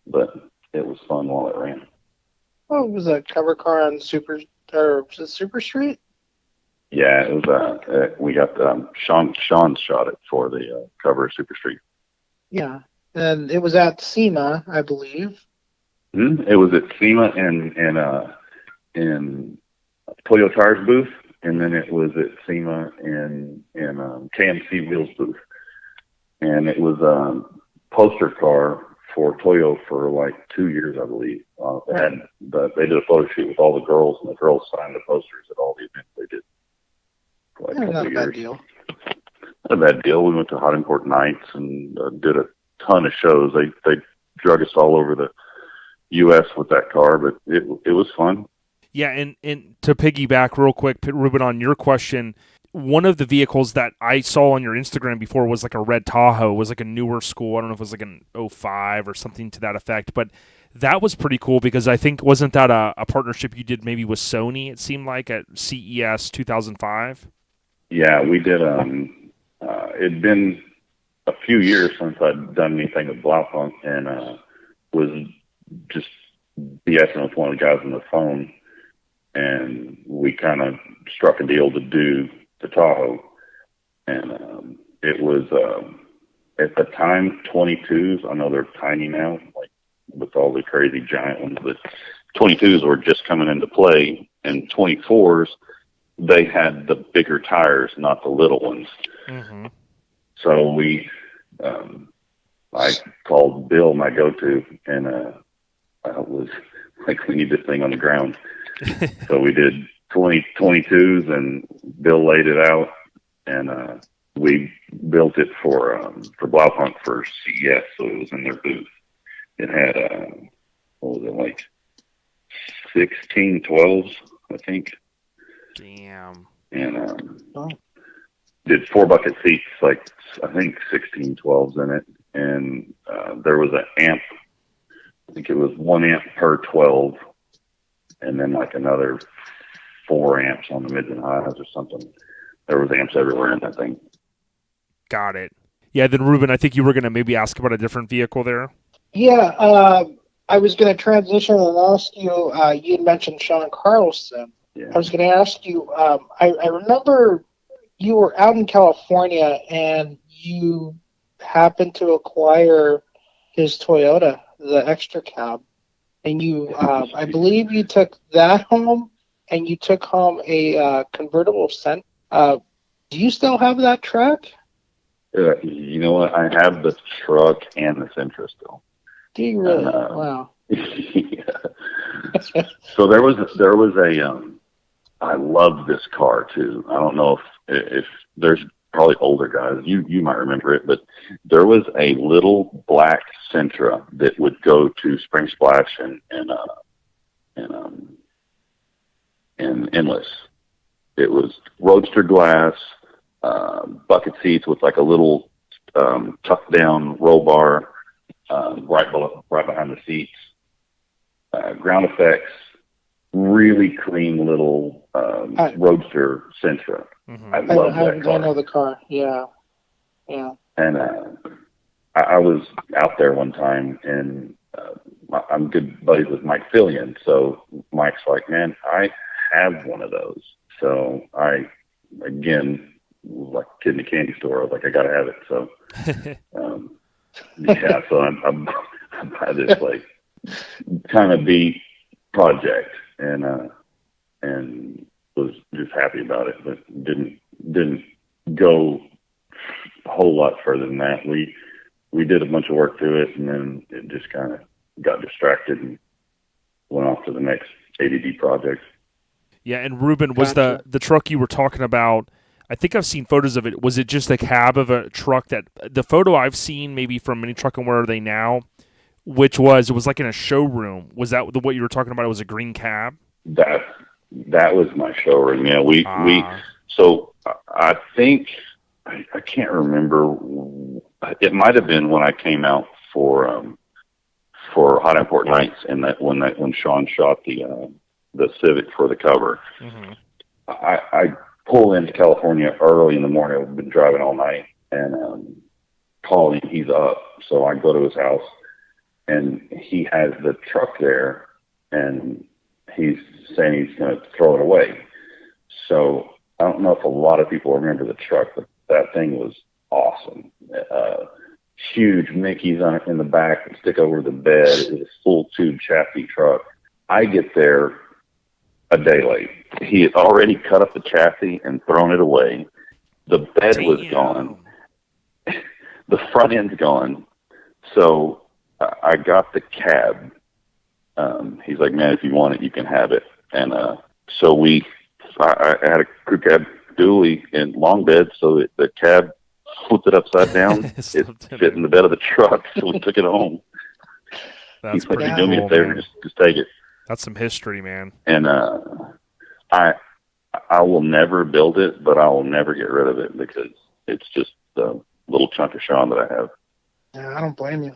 but it was fun while it ran. Oh, it was a cover car on Super Street? Yeah, it was. We got Sean shot it for the cover of Super Street. Yeah, and it was at SEMA, I believe. It was at SEMA in Toyo Tires booth, and then it was at SEMA in KMC Wheels booth. And it was a poster car for Toyo for like 2 years, I believe. They did a photo shoot with all the girls, and the girls signed the posters at all the events they did. For like a couple Not a of bad years. deal. Not a bad deal. We went to Hot Import Nights and did a ton of shows. They drug us all over the U.S. with that car, but it was fun. Yeah, and to piggyback real quick, Ruben, on your question, one of the vehicles that I saw on your Instagram before was like a red Tahoe. It was like a newer school. I don't know if it was like an 05 or something to that effect, but that was pretty cool because I think, wasn't that a partnership you did maybe with Sony, it seemed like, at CES 2005? Yeah, we did. It'd been a few years since I'd done anything with Blaupunk, and was just BSing with one of the guys on the phone, and we kind of struck a deal to do the Tahoe, and it was at the time 22s. I know they're tiny now, like with all the crazy giant ones, but 22s were just coming into play, and 24s they had the bigger tires, not the little ones. Mm-hmm. So I called Bill, my go-to, and I was like, we need this thing on the ground. So we did 22s, and Bill laid it out, and we built it for Blaupunk for CES, so it was in their booth. It had what was it, like 16 12s, I think. Damn. And did 4 bucket seats, like I think 16 12s in it, and there was an amp. I think it was 1 amp per 12, and then like another 4 amps on the mids and highs or something. There was amps everywhere in that thing. Got it. Yeah, then Ruben, I think you were going to maybe ask about a different vehicle there. Yeah, I was going to transition and ask you, you had mentioned Sean Carlson. Yeah. I was going to ask you, I remember you were out in California and you happened to acquire his Toyota, the extra cab. And you, I believe you took that home and you took home a convertible Cent. Do you still have that truck? You know what? I have the truck and the Sentra still. Do you really? Wow. Yeah. So there was a I love this car too. I don't know if there's probably older guys, you might remember it, but there was a little black Sentra that would go to Spring Splash and Endless. It was roadster glass, bucket seats with like a little tucked down roll bar right behind the seats, ground effects, really clean little roadster Sentra. Mm-hmm. I love that car. I know the car. Yeah. And I was out there one time, and I'm good buddies with Mike Fillion. So Mike's like, man, I have one of those. So I, again, was like a kid in a candy store. I was like, I got to have it. So, yeah, so I'm by this like kind of beat project, and was just happy about it, but didn't go a whole lot further than that. We did a bunch of work to it, and then it just kind of got distracted and went off to the next ADD project. Yeah, and Ruben, was the truck you were talking about, I think I've seen photos of it. Was it just a cab of a truck that the photo I've seen maybe from Mini Truck and Where Are They Now, which was, it was like in a showroom. Was that what you were talking about? It was a green cab? That was my showroom. Yeah, so I think, I can't remember. It might have been when I came out for Hot Import Nights, and when Sean shot the Civic for the cover. Mm-hmm. I pull into California early in the morning. I've been driving all night, and call him. He's up, so I go to his house, and he has the truck there, and he's saying he's going to throw it away. So I don't know if a lot of people remember the truck, but that thing was awesome. Huge Mickey's on it in the back that stick over the bed. It was a full tube chassis truck. I get there a day late. He had already cut up the chassis and thrown it away. The bed was gone. The front end's gone. So I got the cab. He's like, man, if you want it, you can have it. And so I had a crew cab dually in long bed, so the cab flipped it upside down. It fit in the bed of the truck, so we took it home. That's pretty like, cool, do me a favor, just take it. That's some history, man. And I will never build it, but I will never get rid of it because it's just a little chunk of Sean that I have. Yeah, I don't blame you.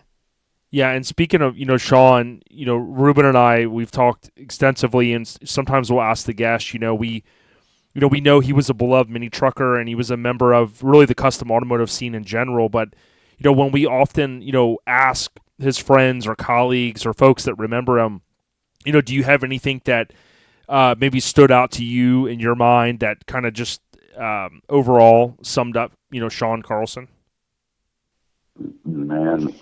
Yeah, and speaking of, Sean, Ruben and I, we've talked extensively, and sometimes we'll ask the guests, we know he was a beloved mini trucker, and he was a member of really the custom automotive scene in general. But, when we often, ask his friends or colleagues or folks that remember him, do you have anything that maybe stood out to you in your mind that kind of just overall summed up, Sean Carlson? Man,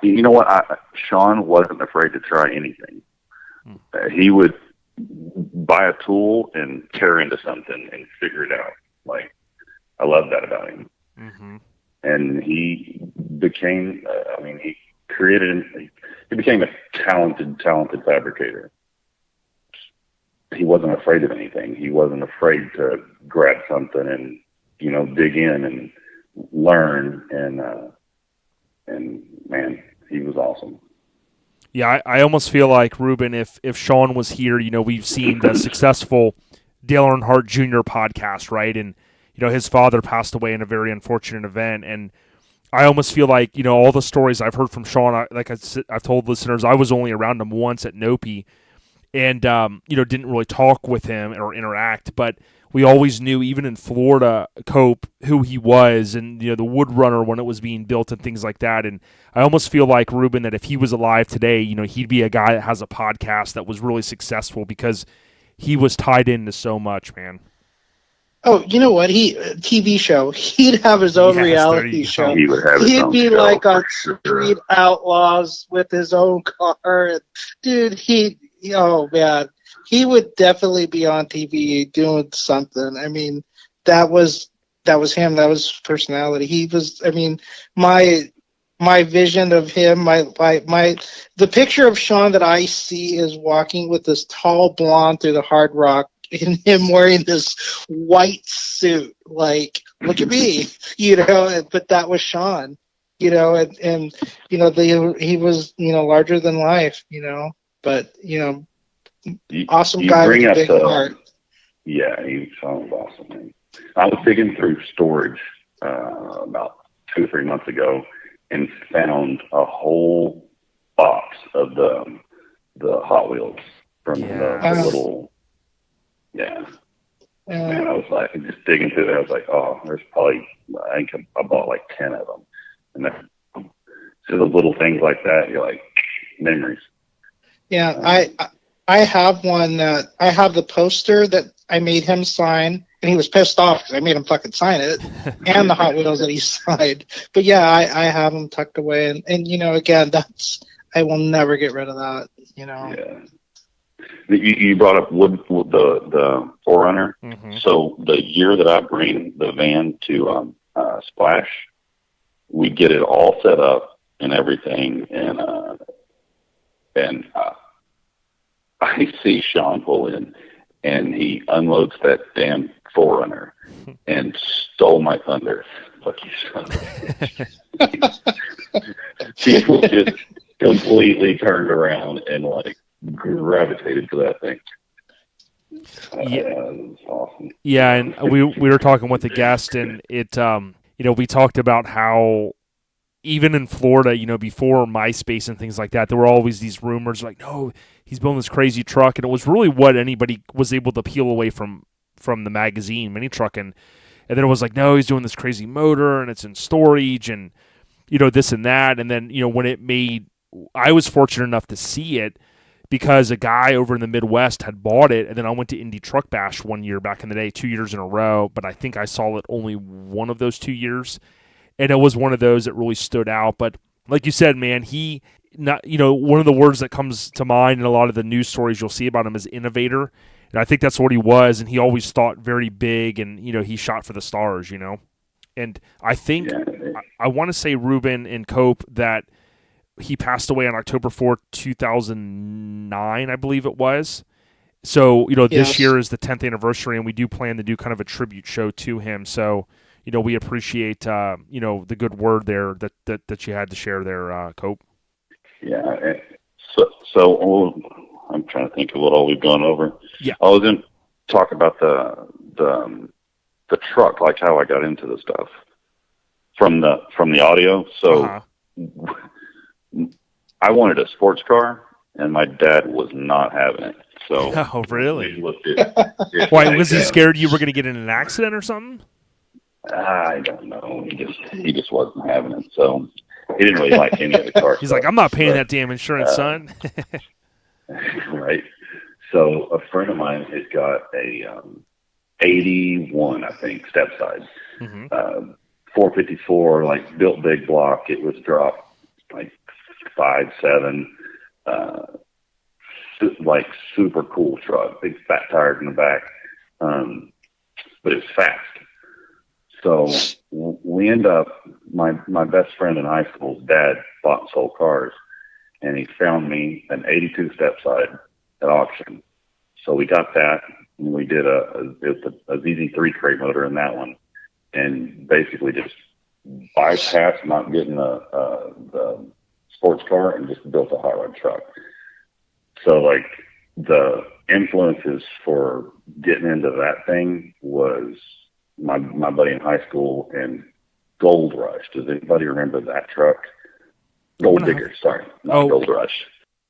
you know what? Sean wasn't afraid to try anything. He would buy a tool and tear into something and figure it out. Like, I love that about him. Mm-hmm. And he became, he became a talented fabricator. He wasn't afraid of anything. He wasn't afraid to grab something and, dig in and learn. And man, he was awesome. Yeah, I almost feel like, Ruben, if Sean was here, we've seen the successful Dale Earnhardt Jr. podcast, right? And, his father passed away in a very unfortunate event. And I almost feel like, all the stories I've heard from Sean, I've told listeners, I was only around him once at Nopi and, didn't really talk with him or interact. But we always knew, even in Florida, Cope, who he was and, the Wood Runner when it was being built and things like that. And I almost feel like, Ruben, that if he was alive today, he'd be a guy that has a podcast that was really successful because he was tied into so much, man. Oh, you know what? TV show. He'd have his own reality show. He would have his He'd own be show, like on sure. Street Outlaws with his own car. And, dude, oh man, he would definitely be on TV doing something. I mean, that was him. That was his personality. He was. I mean, my vision of him, the picture of Sean that I see is walking with this tall blonde through the Hard Rock, and him wearing this white suit. Like, look at me, But that was Sean, and he was larger than life, But awesome guy with a big heart. Yeah, Sean was awesome. Man. I was digging through storage about 2 or 3 months ago and found a whole box of the Hot Wheels from the little. Yeah. Man, I was like, just digging through there. I was like, oh, there's probably, I think I bought like 10 of them. And then, so the little things like that, you're like, memories. Yeah, I have one. I have the poster that I made him sign, and he was pissed off because I made him fucking sign it, and the Hot Wheels that he signed. But yeah, I have them tucked away, and again, I will never get rid of that. Yeah. You brought up the 4Runner. Mm-hmm. So the year that I bring the van to Splash, we get it all set up and everything, and I see Sean pull in, and he unloads that damn 4Runner and stole my thunder. Fuck you, son of a bitch. He was just completely turned around and like gravitated to that thing. Yeah, it was awesome. Yeah, and we were talking with the guest, and it we talked about how even in Florida, before MySpace and things like that, there were always these rumors like, no, he's building this crazy truck, and it was really what anybody was able to peel away from the magazine, Mini Truck, and then it was like, no, he's doing this crazy motor, and it's in storage, and this and that, and then when it made, I was fortunate enough to see it because a guy over in the Midwest had bought it, and then I went to Indy Truck Bash one year back in the day, 2 years in a row, but I think I saw it only one of those 2 years. And it was one of those that really stood out. But like you said, man, one of the words that comes to mind in a lot of the news stories you'll see about him is innovator. And I think that's what he was. And he always thought very big, and, he shot for the stars, And I think, I want to say, Ruben and Cope, that he passed away on October 4th, 2009, I believe it was. So, this year is the 10th anniversary, and we do plan to do kind of a tribute show to him. So, we appreciate, the good word there that you had to share there, Cope. Yeah. So I'm trying to think of what all we've gone over. Yeah. I was going to talk about the truck, like how I got into the stuff from the audio. So I wanted a sports car, and my dad was not having it. So oh, really? We looked at Why, was he scared you were going to get in an accident or something? I don't know. He just wasn't having it. So he didn't really like any of the cars. He's like, I'm not paying that damn insurance, son. Right. So a friend of mine has got a 81, I think, step side. 454, like built big block. It was dropped like 5.7, like super cool truck, big fat tires in the back. But it's fast. So we end up, my best friend in high school's dad bought and sold cars, and he found me an 82 step side at auction. So we got that, and we did a ZZ3 crate motor in that one, and basically just bypassed not getting the sports car and just built a high rod truck. So like the influences for getting into that thing was my buddy in high school and Gold Rush. Does anybody remember that truck? Gold Digger, Gold Rush.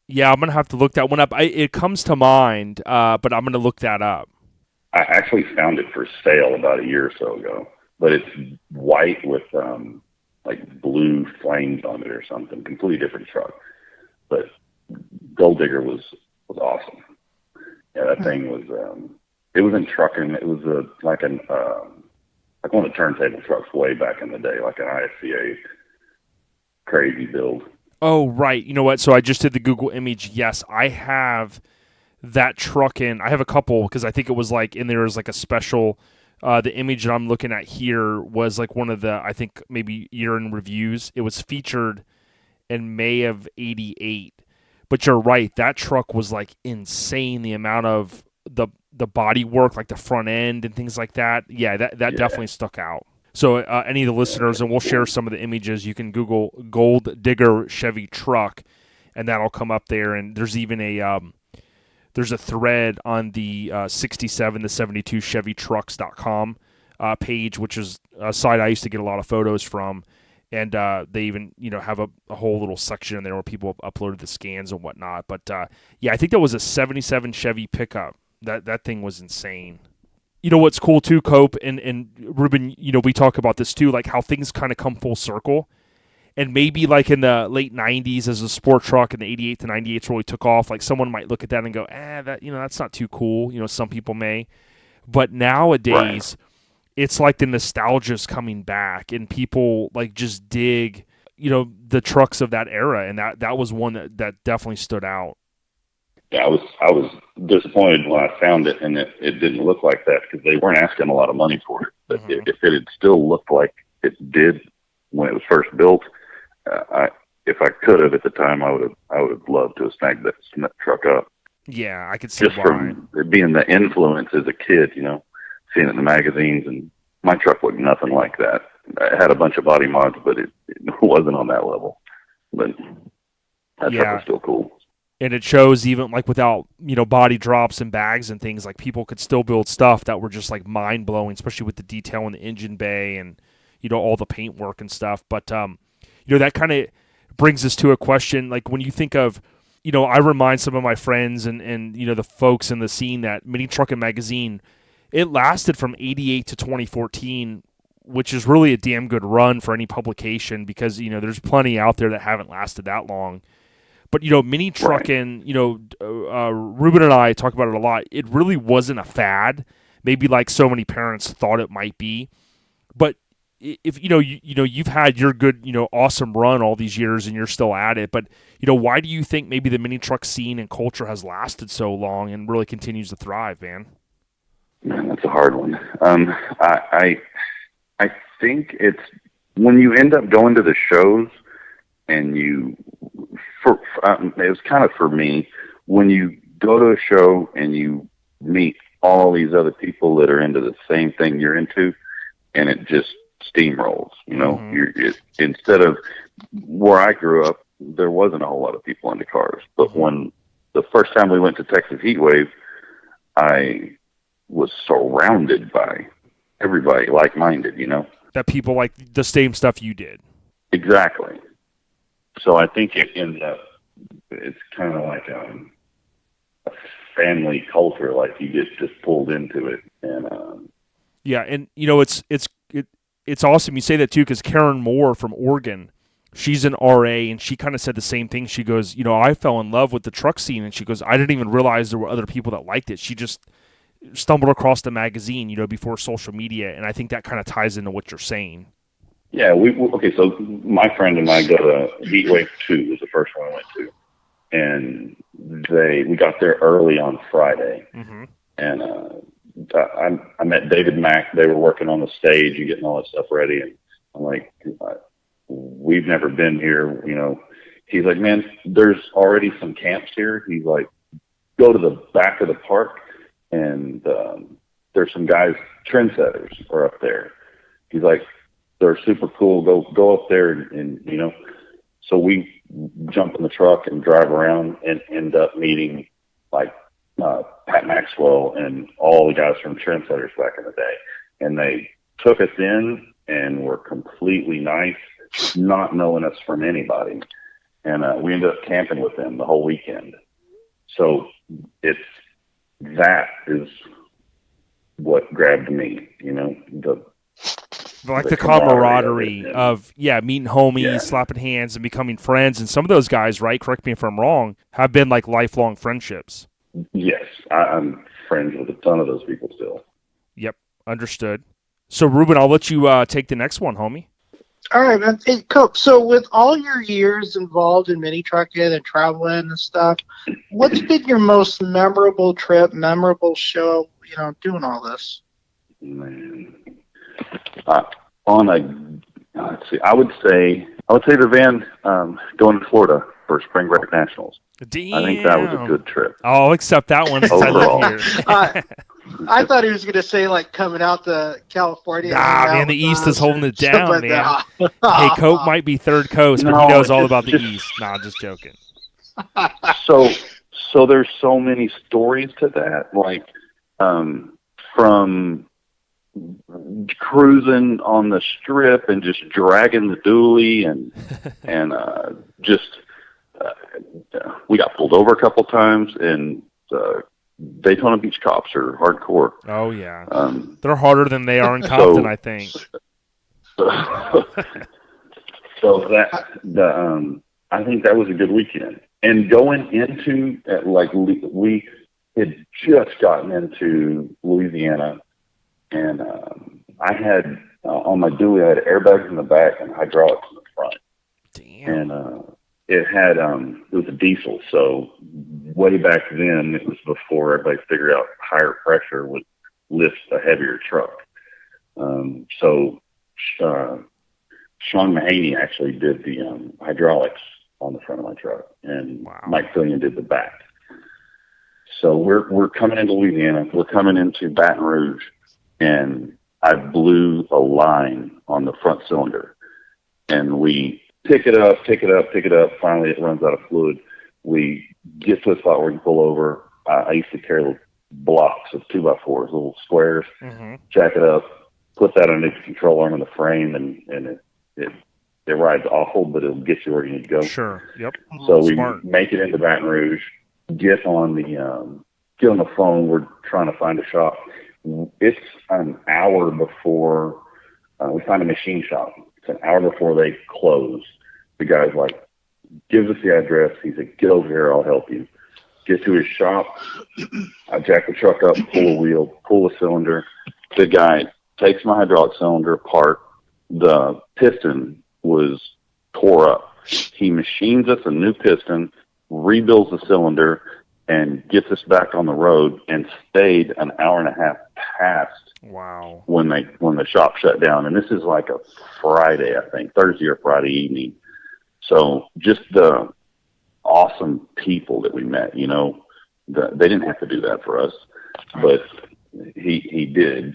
Yeah, I'm going to have to look that one up. It comes to mind, but I'm going to look that up. I actually found it for sale about a year or so ago, but it's white with like blue flames on it or something. Completely different truck. But Gold Digger was awesome. Yeah, that thing was, it was in trucking. It was like one of the turntable trucks way back in the day, like an ISCA crazy build. Oh, right. You know what? So I just did the Google image. Yes, I have that truck in. I have a couple because I think it was like in there is like a special. The image that I'm looking at here was like one of the, I think maybe year in reviews. It was featured in May of '88. But you're right. That truck was like insane. The amount of the body work, like the front end and things like that. Yeah, that definitely stuck out. So any of the listeners, and we'll share some of the images, you can Google Gold Digger Chevy truck, and that'll come up there. And there's even there's a thread on the 67 to 72 ChevyTrucks.com page, which is a site I used to get a lot of photos from. And they even, have a whole little section in there where people have uploaded the scans and whatnot. But, yeah, I think that was a 77 Chevy pickup. That thing was insane. You know what's cool, too, Cope, and Ruben, we talk about this, too, like how things kind of come full circle. And maybe like in the late 90s as a sport truck and the 88 to 98 really took off, like someone might look at that and go, that's not too cool. Some people may. But nowadays... Right. It's like the nostalgia's coming back, and people like just dig, the trucks of that era, and that was one that definitely stood out. Yeah, I was disappointed when I found it, and it didn't look like that because they weren't asking a lot of money for it. But if it had still looked like it did when it was first built. If I could have at the time, I would have loved to have snagged that truck up. Yeah, I could see Just why. from it being the influence as a kid, seeing it in the magazines, and my truck looked nothing like that. It had a bunch of body mods, but it wasn't on that level. But that truck was still cool. And it shows even like without, body drops and bags and things, like people could still build stuff that were just like mind blowing, especially with the detail in the engine bay and, all the paint work and stuff. But, that kind of brings us to a question. Like when you think of, I remind some of my friends and the folks in the scene that Mini Truckin' Magazine, it lasted from 88 to 2014, which is really a damn good run for any publication because, there's plenty out there that haven't lasted that long. But, Mini Truckin', Ruben and I talk about it a lot. It really wasn't a fad, maybe like so many parents thought it might be. But if, you've had your good, awesome run all these years and you're still at it. But, why do you think maybe the mini truck scene and culture has lasted so long and really continues to thrive, man? Man, that's a hard one. I think it's when you end up going to the shows and it was kind of for me, when you go to a show and you meet all these other people that are into the same thing you're into, and it just steamrolls, instead of where I grew up, there wasn't a whole lot of people into cars. But when the first time we went to Texas Heatwave, I was surrounded by everybody like-minded, That people like the same stuff you did. Exactly. So I think it ends up, it's kind of like a family culture, like you get just pulled into it. And yeah, and it's awesome you say that too, because Kern Moore from Oregon, she's an RA, and she kind of said the same thing. She goes, I fell in love with the truck scene, and she goes, I didn't even realize there were other people that liked it. She just stumbled across the magazine, before social media, and I think that kind of ties into what you're saying. Yeah, okay, so my friend and I go to Heatwave 2 was the first one I went to, and we got there early on Friday, and I met David Mack. They were working on the stage and getting all that stuff ready, and I'm like, we've never been here, He's like, man, there's already some camps here. He's like, go to the back of the park, and there's some guys, trendsetters, are up there. He's like, they're super cool. Go up there and so we jump in the truck and drive around and end up meeting like Pat Maxwell and all the guys from Trendsetters back in the day. And they took us in and were completely nice, not knowing us from anybody. And we ended up camping with them the whole weekend. So that is what grabbed me, the camaraderie of meeting homies, slapping hands, and becoming friends. And some of those guys, right, correct me if I'm wrong, have been like lifelong friendships. Yes, I'm friends with a ton of those people still. Yep, understood. So, Ruben, I'll let you take the next one, homie. All right, man. Hey, Cope, so with all your years involved in mini trucking and traveling and stuff, what's been your most memorable trip, memorable show, doing all this? Man. Let's see, I would say the van going to Florida for Spring Break Nationals. Damn. I think that was a good trip. I'll accept that one since I live here. I thought he was going to say like coming out to California. Nah, man, the East is holding it down, man. Hey, Cope might be third coast, but he knows all about the East. Nah, just joking. So there's so many stories to that, like from cruising on the strip and just dragging the dually and we got pulled over a couple times, and Daytona Beach cops are hardcore. Oh yeah, they're harder than they are in Compton, I think. So I think that was a good weekend. And going into we had just gotten into Louisiana. And I had, on my dually, I had airbags in the back and hydraulics in the front. Damn. And it was a diesel. So way back then, it was before everybody figured out higher pressure would lift a heavier truck. So Sean Mahaney actually did the hydraulics on the front of my truck, and Mike Fillion did the back. So we're coming into Louisiana. We're coming into Baton Rouge, and I blew a line on the front cylinder, and we pick it up. Finally, it runs out of fluid. We get to a spot where we can pull over. I used to carry little blocks of 2x4s, little squares. Jack it up, put that underneath the control arm of the frame, and it rides awful, but it'll get you where you need to go. Sure. Yep. So we make it into Baton Rouge, get on the phone. We're trying to find a shop. It's an hour before we find a machine shop. It's an hour before they close. The guy's like, gives us the address. He said, get over here, I'll help you. Get to his shop. I jack the truck up, pull a wheel, pull a cylinder. The guy takes my hydraulic cylinder apart. The piston was tore up. He machines us a new piston, rebuilds the cylinder, and gets us back on the road, and stayed an hour and a half past when the shop shut down. And this is like a Friday, I think, Thursday or Friday evening. So just the awesome people that we met, they didn't have to do that for us, but he did,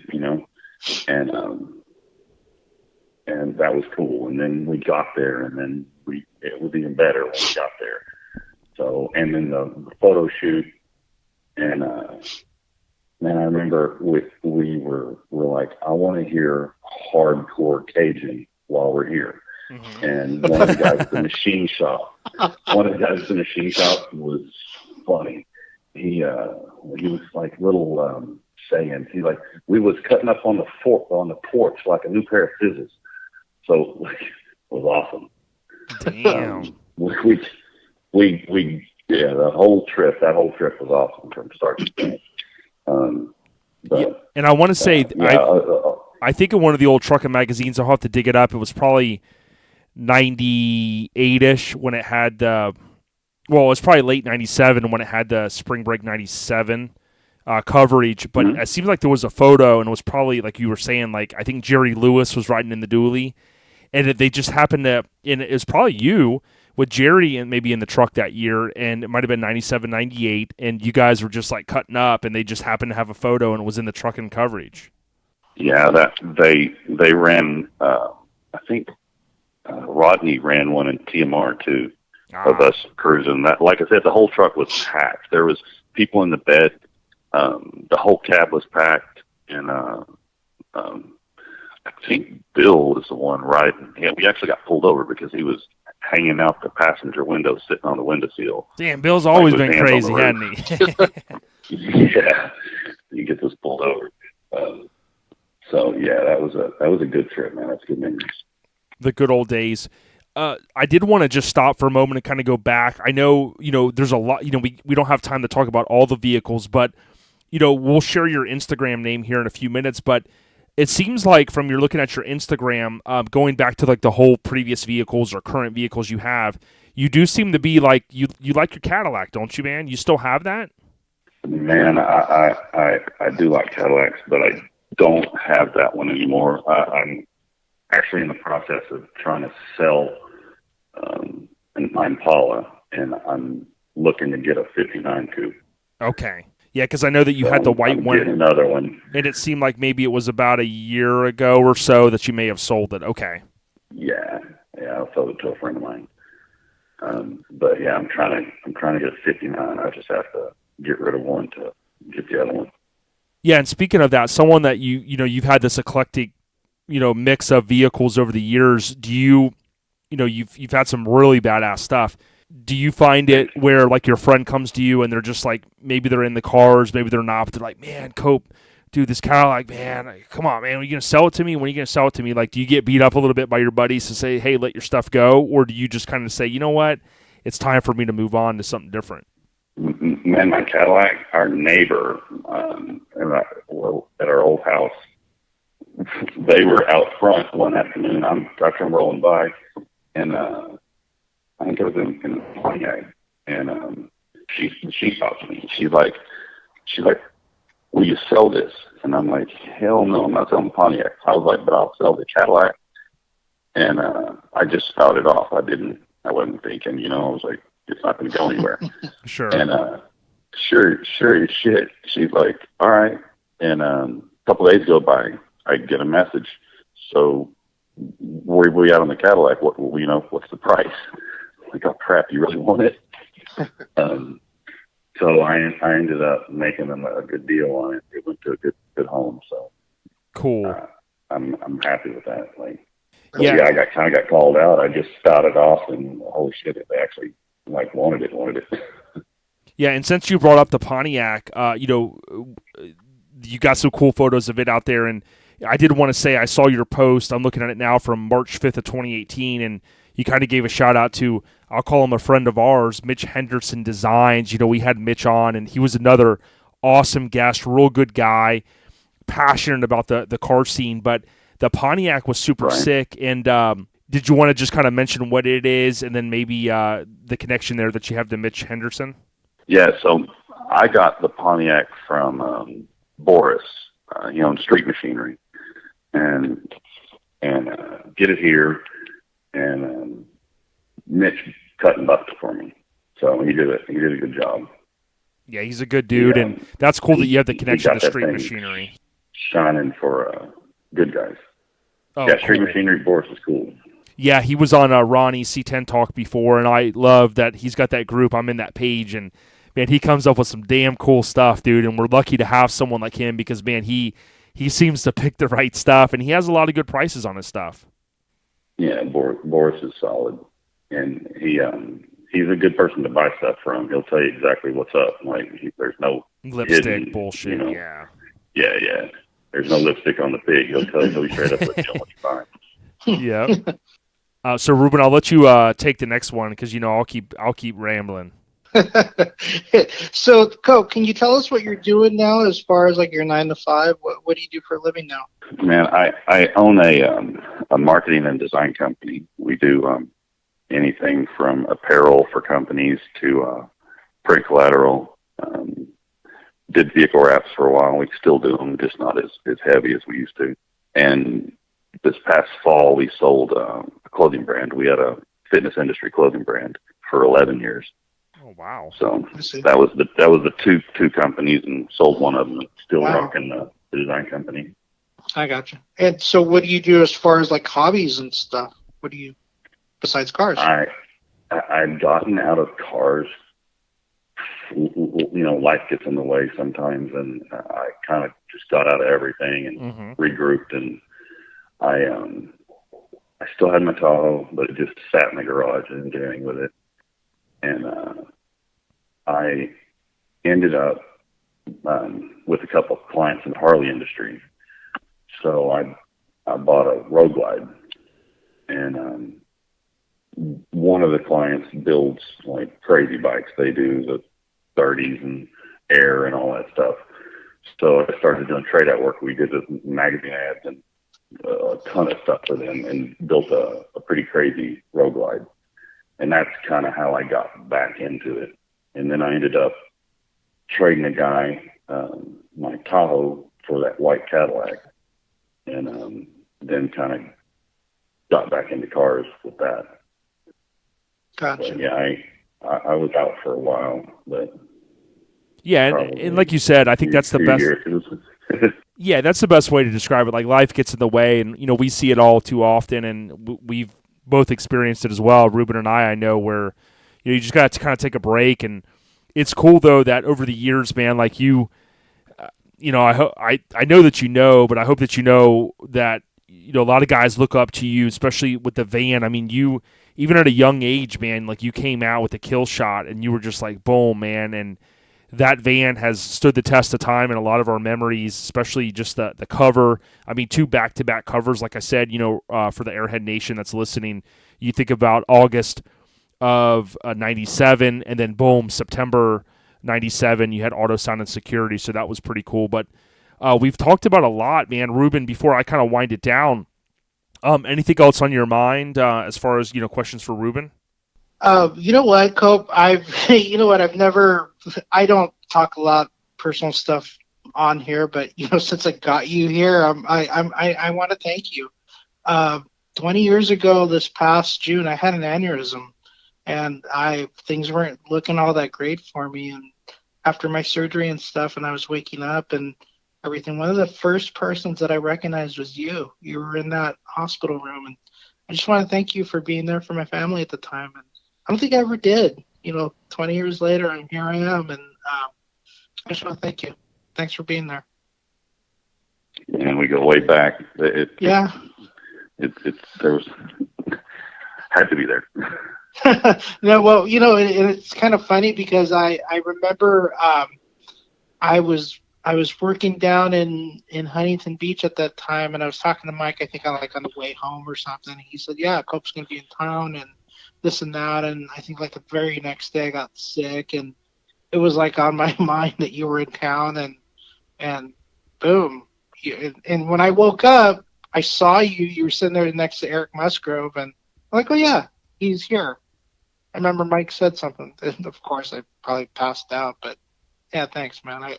and that was cool. And then we got there, and then it was even better when we got there. So, and then the photo shoot, and man, I remember we were like, I want to hear hardcore Cajun while we're here. And one of the guys at the machine shop, was funny. He was like little sayings. We was cutting up on the porch like a new pair of scissors. So it was awesome. Damn. That whole trip was awesome from start to finish. And I want to say, I think in one of the old trucking magazines, I'll have to dig it up. It was probably 98-ish when it had it was probably late 97 when it had the Spring Break 97 coverage. But it seems like there was a photo, and it was probably, like you were saying, like I think Jerry Lewis was riding in the dually, and they just happened to, and it was probably you with Jerry and maybe in the truck that year, and it might have been 97, 98, and you guys were just like cutting up, and they just happened to have a photo, and it was in the trucking coverage. Yeah, that they ran. I think Rodney ran one in TMR too, of us cruising. That, like I said, the whole truck was packed. There was people in the bed. The whole cab was packed, and I think Bill was the one riding. Yeah, we actually got pulled over because he was hanging out the passenger window, sitting on the windowsill. Damn, Bill's always been crazy, hasn't he? Yeah, he gets us pulled over. So yeah, that was a good trip, man. That's good memories. The good old days. I did want to just stop for a moment and kind of go back. I know, there's a lot, we don't have time to talk about all the vehicles, but, we'll share your Instagram name here in a few minutes, but it seems like from you're looking at your Instagram, going back to like the whole previous vehicles or current vehicles you have, you do seem to be like, you like your Cadillac, don't you, man? You still have that? Man, I do like Cadillacs, but I don't have that one anymore. I'm actually in the process of trying to sell an Impala, and I'm looking to get a 59 coupe. Okay. Yeah, because I know that you had the white one. Another one. And it seemed like maybe it was about a year ago or so that you may have sold it. Okay. Yeah, I sold it to a friend of mine. But yeah, I'm trying to get a 59. I just have to get rid of one to get the other one. Yeah, and speaking of that, someone that you've had this eclectic, mix of vehicles over the years. Do you've had some really badass stuff. Do you find it where like your friend comes to you and they're just like, maybe they're in the cars, maybe they're not, but they're like, man, Cope, dude, this Cadillac, man, come on, man, are you going to sell it to me? When are you going to sell it to me? Like, do you get beat up a little bit by your buddies to say, hey, let your stuff go? Or do you just kind of say, you know what, it's time for me to move on to something different? Man, my Cadillac, our neighbor at our old house, they were out front one afternoon. I'm rolling by, and I think it was in Pontiac, and she talked to me. She's like, will you sell this? And I'm like, hell no, I'm not selling Pontiac. I was like, but I'll sell the Cadillac. And I just spouted off. I wasn't thinking, I was like, it's not going to go anywhere. Sure. And sure as shit, she's like, all right. And a couple of days go by, I get a message. So where we at on the Cadillac? What's the price? Like, oh crap, you really want it? So I ended up making them a good deal on it. It went to a good home. So cool. I'm happy with that. Like, yeah, I got called out. I just spouted off, and holy shit, they actually wanted it. Yeah, and since you brought up the Pontiac, you got some cool photos of it out there, and I did want to say I saw your post. I'm looking at it now from March 5th of 2018, and you kind of gave a shout out to, I'll call him a friend of ours, Mitch Henderson Designs. We had Mitch on, and he was another awesome guest, real good guy, passionate about the car scene. But the Pontiac was super sick, and did you want to just kind of mention what it is, and then maybe the connection there that you have to Mitch Henderson? Yeah, so I got the Pontiac from Boris, he owns Street Machinery, and get it here, and Mitch cut and bucked it for me. So he did a good job. Yeah, he's a good dude, and that's cool that you have the connection to Street Machinery. Shining for good guys. Oh, yeah, Street cool. Machinery, Boris is cool. Yeah, he was on Ronnie's C10 Talk before, and I love that he's got that group. I'm in that page, and man, he comes up with some damn cool stuff, dude. And we're lucky to have someone like him because, man, he seems to pick the right stuff, and he has a lot of good prices on his stuff. Yeah, Boris is solid, and he's a good person to buy stuff from. He'll tell you exactly what's up. Like, there's no lipstick hidden, bullshit. Yeah. There's no lipstick on the pig. He'll tell you straight up what you buy. Yeah. So Ruben, I'll let you take the next one because I'll keep rambling. So, Cope, can you tell us what you're doing now as far as like your 9 to 5? What do you do for a living now? Man, I own a marketing and design company. We do anything from apparel for companies to print collateral. Did vehicle wraps for a while. We still do them, just not as heavy as we used to. And this past fall, we sold a clothing brand. We had a fitness industry clothing brand for 11 years. Oh wow! So that was the two companies, and sold one of them. Still rocking the design company. I gotcha. And so, what do you do as far as like hobbies and stuff? What do you besides cars? I've gotten out of cars. Life gets in the way sometimes, and I kind of just got out of everything and regrouped. And I still had my Tahoe, but it just sat in the garage. I didn't do anything with it. And I ended up with a couple of clients in the Harley industry. So I bought a Road Glide, and one of the clients builds like crazy bikes. They do the 30s and air and all that stuff. So I started doing trade out work. We did the magazine ads and a ton of stuff for them, and built a pretty crazy Road Glide. And that's kind of how I got back into it. And then I ended up trading a guy my Tahoe for that white Cadillac, and then kind of got back into cars with that. Gotcha. But yeah, I was out for a while, but yeah, and like you said, I think that's the best. Yeah, that's the best way to describe it. Like, life gets in the way, and we see it all too often, and we've both experienced it as well. Ruben and I know where you just got to kind of take a break, and it's cool though that over the years, man, like I know that but I hope that that a lot of guys look up to you, especially with the van. I mean, you even at a young age, man, like you came out with a kill shot, and you were just like boom, man, and that van has stood the test of time in a lot of our memories, especially just the cover. I mean, 2 back-to-back covers, like I said, for the Airhead Nation that's listening. You think about August of 97, and then boom, September 97, you had Auto Sound and Security, so that was pretty cool. But we've talked about a lot, man. Ruben, before I kind of wind it down, anything else on your mind as far as, questions for Ruben? You know what, Cope? I don't talk a lot personal stuff on here, but since I got you here, I want to thank you. 20 years ago, this past June, I had an aneurysm, and things weren't looking all that great for me. And after my surgery and stuff, and I was waking up and everything, one of the first persons that I recognized was you. You were in that hospital room, and I just want to thank you for being there for my family at the time. And I don't think I ever did. 20 years later, and here I am, and I just want to thank you. Thanks for being there. And we go way back. Yeah. There was had to be there. No, well, it's kind of funny because I remember I was working down in Huntington Beach at that time, and I was talking to Mike, I think on the way home or something. He said, yeah, Cope's going to be in town and this and that. And I think the very next day I got sick, and it was on my mind that you were in town, and boom. And when I woke up, I saw you were sitting there next to Eric Musgrove, and I'm like, oh yeah, he's here. I remember Mike said something, and of course I probably passed out, but yeah, thanks, man. I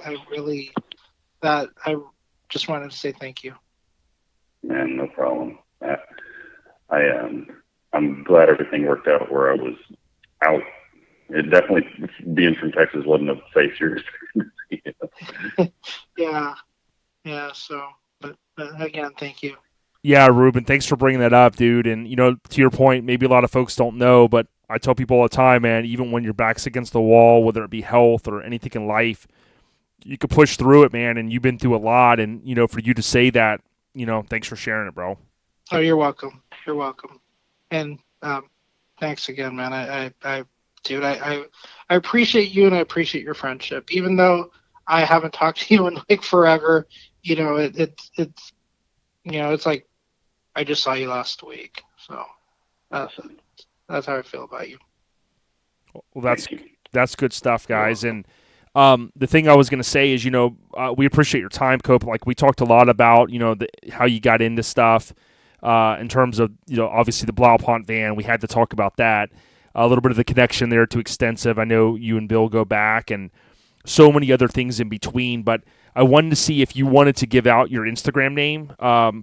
just wanted to say thank you. Man, no problem. I'm glad everything worked out where I was out. It definitely, being from Texas, wasn't a face you're Yeah. So, but again, thank you. Yeah, Ruben, thanks for bringing that up, dude. And, to your point, maybe a lot of folks don't know, but I tell people all the time, man, even when your back's against the wall, whether it be health or anything in life, you can push through it, man, and you've been through a lot. And, for you to say that, thanks for sharing it, bro. Oh, you're welcome. You're welcome. And thanks again, man. I appreciate you, and I appreciate your friendship. Even though I haven't talked to you in forever, it's like I just saw you last week. So that's how I feel about you. Well, that's good stuff, guys. And the thing I was going to say is, we appreciate your time, Cope. We talked a lot about, how you got into stuff in terms of, obviously the Blaupont van. We had to talk about that. A little bit of the connection there to Extensive. I know you and Bill go back, and so many other things in between. But I wanted to see if you wanted to give out your Instagram name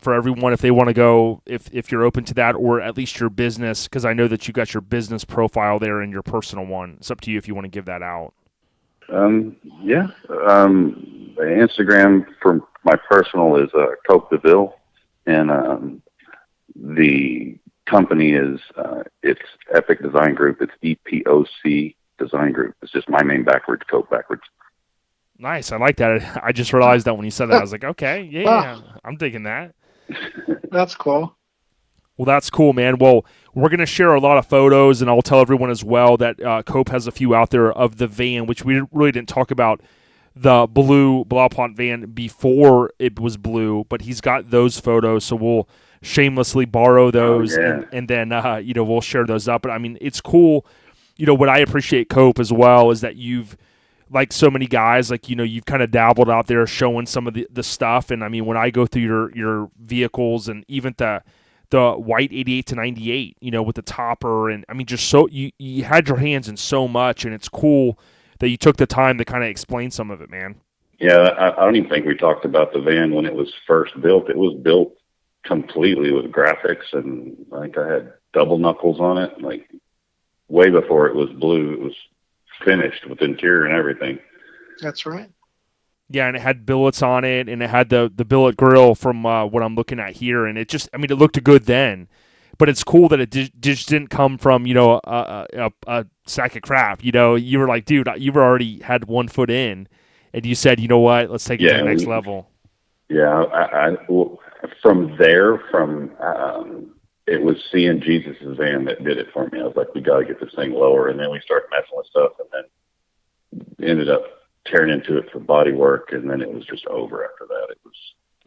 for everyone, if they want to go, if you're open to that, or at least your business, because I know that you got your business profile there and your personal one. It's up to you if you want to give that out. Yeah. The Instagram for my personal is Cope DeVille, and the company is it's Epic Design Group. It's EPOC Design Group. It's just my name backwards, Cope backwards. Nice. I like that. I just realized that when you said that. I was like, okay, yeah, I'm digging that. That's cool. Well, that's cool, man. Well, we're going to share a lot of photos, and I'll tell everyone as well that Cope has a few out there of the van, which we really didn't talk about the blue Blaupont van before it was blue, but he's got those photos, so we'll shamelessly borrow those, and then we'll share those up. But I mean, it's cool. What I appreciate, Cope, as well, is that you've, like so many guys, you've kind of dabbled out there showing some of the stuff. And I mean, when I go through your vehicles, and even the white 88 to 98, with the topper, and I mean, just so you had your hands in so much, and it's cool that you took the time to kind of explain some of it, man. Yeah, I don't even think we talked about the van when it was first built. It was built completely with graphics, and I think I had double knuckles on it, way before it was blue. It was finished with interior and everything. That's right. Yeah, and it had billets on it, and it had the billet grill from what I'm looking at here, and it looked good then. But it's cool that it just didn't come from, a sack of crap. You were like, dude, you were already had 1 foot in, and you said, you know what, let's take it to the next level. Yeah, from there, it was seeing Jesus' van that did it for me. I was like, we got to get this thing lower. And then we started messing with stuff, and then ended up tearing into it for body work. And then it was just over after that.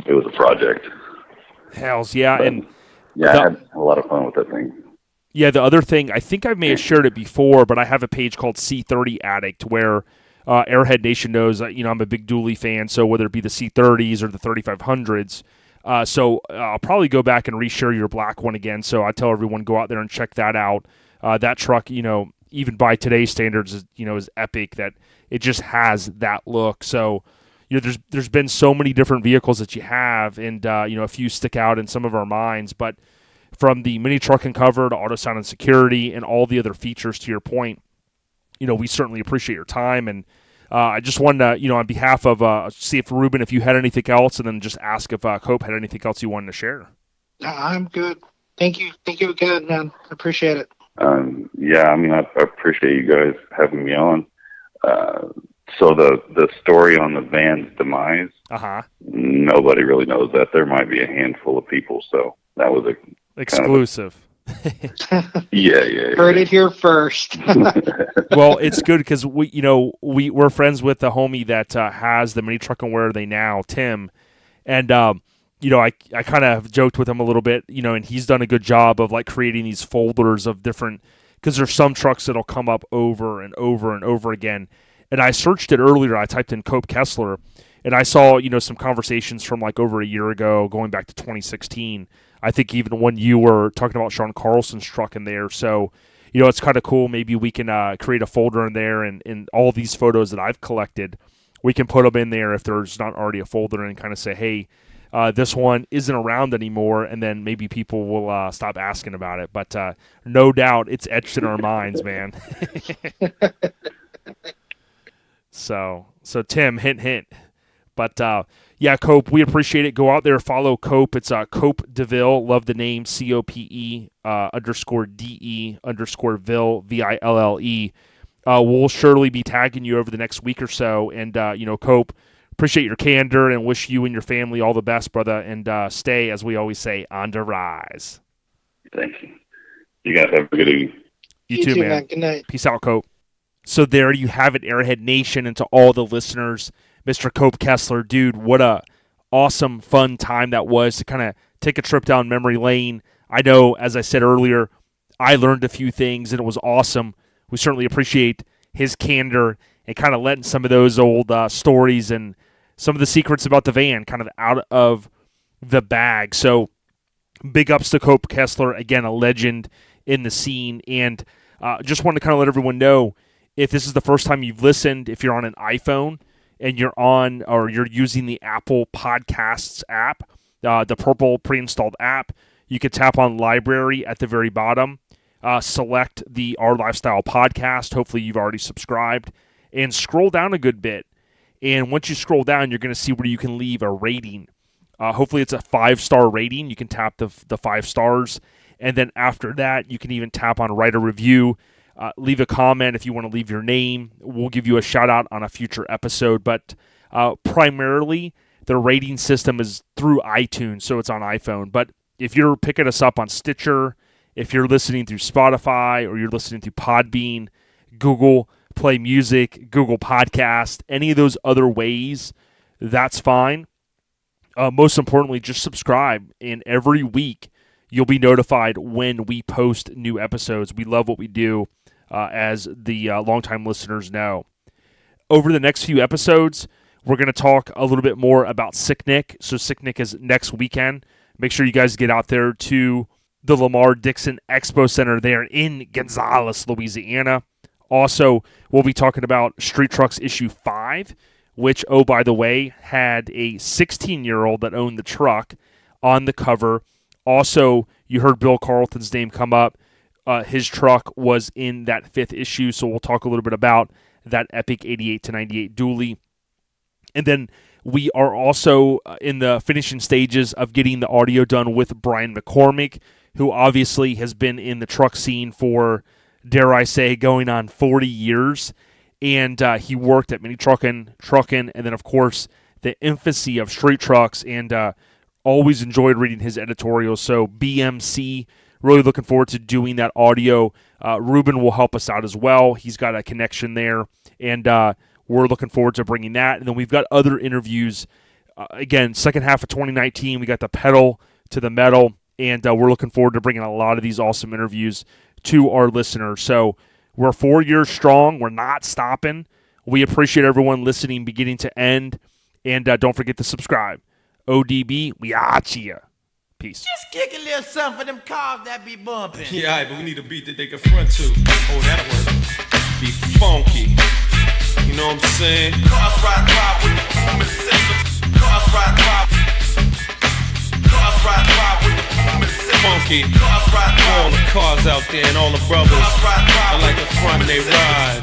It was a project. Hells yeah. But, and I had a lot of fun with that thing. Yeah. The other thing, I think I may have shared it before, but I have a page called C30 Addict where Airhead Nation knows, I'm a big dually fan. So whether it be the C30s or the 3500s, so I'll probably go back and reshare your black one again. So I tell everyone, go out there and check that out. That truck, even by today's standards, is epic, that it just has that look. So, there's been so many different vehicles that you have, and, a few stick out in some of our minds. But from the mini truck and cover to auto sound and security and all the other features. To your point, we certainly appreciate your time, and I just wanted to, on behalf of, see if Ruben, if you had anything else, and then just ask if Cope had anything else you wanted to share. I'm good. Thank you again, man. I appreciate it. Yeah, I mean, I appreciate you guys having me on. So the story on the van's demise, nobody really knows that. There might be a handful of people, so that was a exclusive. Yeah. Heard it here first. Well, it's good because we're friends with the homie that has the mini truck and where are they now, Tim, and I kind of joked with him a little bit, and he's done a good job of like creating these folders of different, because there's some trucks that'll come up over and over and over again. And I searched it earlier. I typed in Cope Kessler, and I saw some conversations from like over a year ago, going back to 2016. I think even when you were talking about Sean Carlson's truck in there. So, it's kind of cool. Maybe we can create a folder in there, and all these photos that I've collected, we can put them in there if there's not already a folder, and kind of say, hey, this one isn't around anymore, and then maybe people will stop asking about it. But no doubt it's etched in our minds, man. So Tim, hint. But yeah, Cope, we appreciate it. Go out there, follow Cope. It's Cope DeVille. Love the name, COPE _DE_Ville, VILLE. We'll surely be tagging you over the next week or so. And Cope, appreciate your candor and wish you and your family all the best, brother. And stay, as we always say, on the rise. Thank you. You guys have a good evening. You too, man. Good night. Peace out, Cope. So there you have it, Airhead Nation, and to all the listeners, Mr. Cope Kessler, dude, what a awesome, fun time that was to kind of take a trip down memory lane. I know, as I said earlier, I learned a few things, and it was awesome. We certainly appreciate his candor and kind of letting some of those old stories and some of the secrets about the van kind of out of the bag. So big ups to Cope Kessler, again, a legend in the scene, and just want to kind of let everyone know, if this is the first time you've listened, if you're on an iPhone and you're using the Apple Podcasts app, the purple pre-installed app, you can tap on Library at the very bottom, select the Our Lifestyle Podcast. Hopefully you've already subscribed, and scroll down a good bit. And once you scroll down, you're going to see where you can leave a rating. Hopefully it's a 5-star rating. You can tap the 5 stars, and then after that, you can even tap on Write a Review. Leave a comment if you want to leave your name. We'll give you a shout out on a future episode, but primarily the rating system is through iTunes, so it's on iPhone. But if you're picking us up on Stitcher, if you're listening through Spotify, or you're listening through Podbean, Google Play Music, Google Podcast, any of those other ways, that's fine. Most importantly, just subscribe, and every week you'll be notified when we post new episodes. We love what we do, as the longtime listeners know. Over the next few episodes, we're going to talk a little bit more about Siknic. So Siknic is next weekend. Make sure you guys get out there to the Lamar Dixon Expo Center there in Gonzales, Louisiana. Also, we'll be talking about Street Trucks Issue 5, which, oh, by the way, had a 16-year-old that owned the truck on the cover. Also, you heard Bill Carlton's name come up. His truck was in that 5th issue, so we'll talk a little bit about that epic 88-98 dually. And then we are also in the finishing stages of getting the audio done with Brian McCormick, who obviously has been in the truck scene for, dare I say, going on 40 years. And he worked at Mini Truckin', and then, of course, the infancy of street trucks, and always enjoyed reading his editorials. So BMC, really looking forward to doing that audio. Ruben will help us out as well. He's got a connection there, and we're looking forward to bringing that. And then we've got other interviews. Again, second half of 2019, we got the pedal to the metal, and we're looking forward to bringing a lot of these awesome interviews to our listeners. So we're 4 years strong. We're not stopping. We appreciate everyone listening beginning to end, and don't forget to subscribe. ODB, we out ya. Peace. Just kick a little something for them cars that be bumping. Yeah, all right, but we need a beat that they can front to. Oh, that'll work. Be funky. You know what I'm saying? Cars ride with the booming system. Cars ride with the booming system. Funky. funky. All the cars out there and all the brothers, I like the front they ride.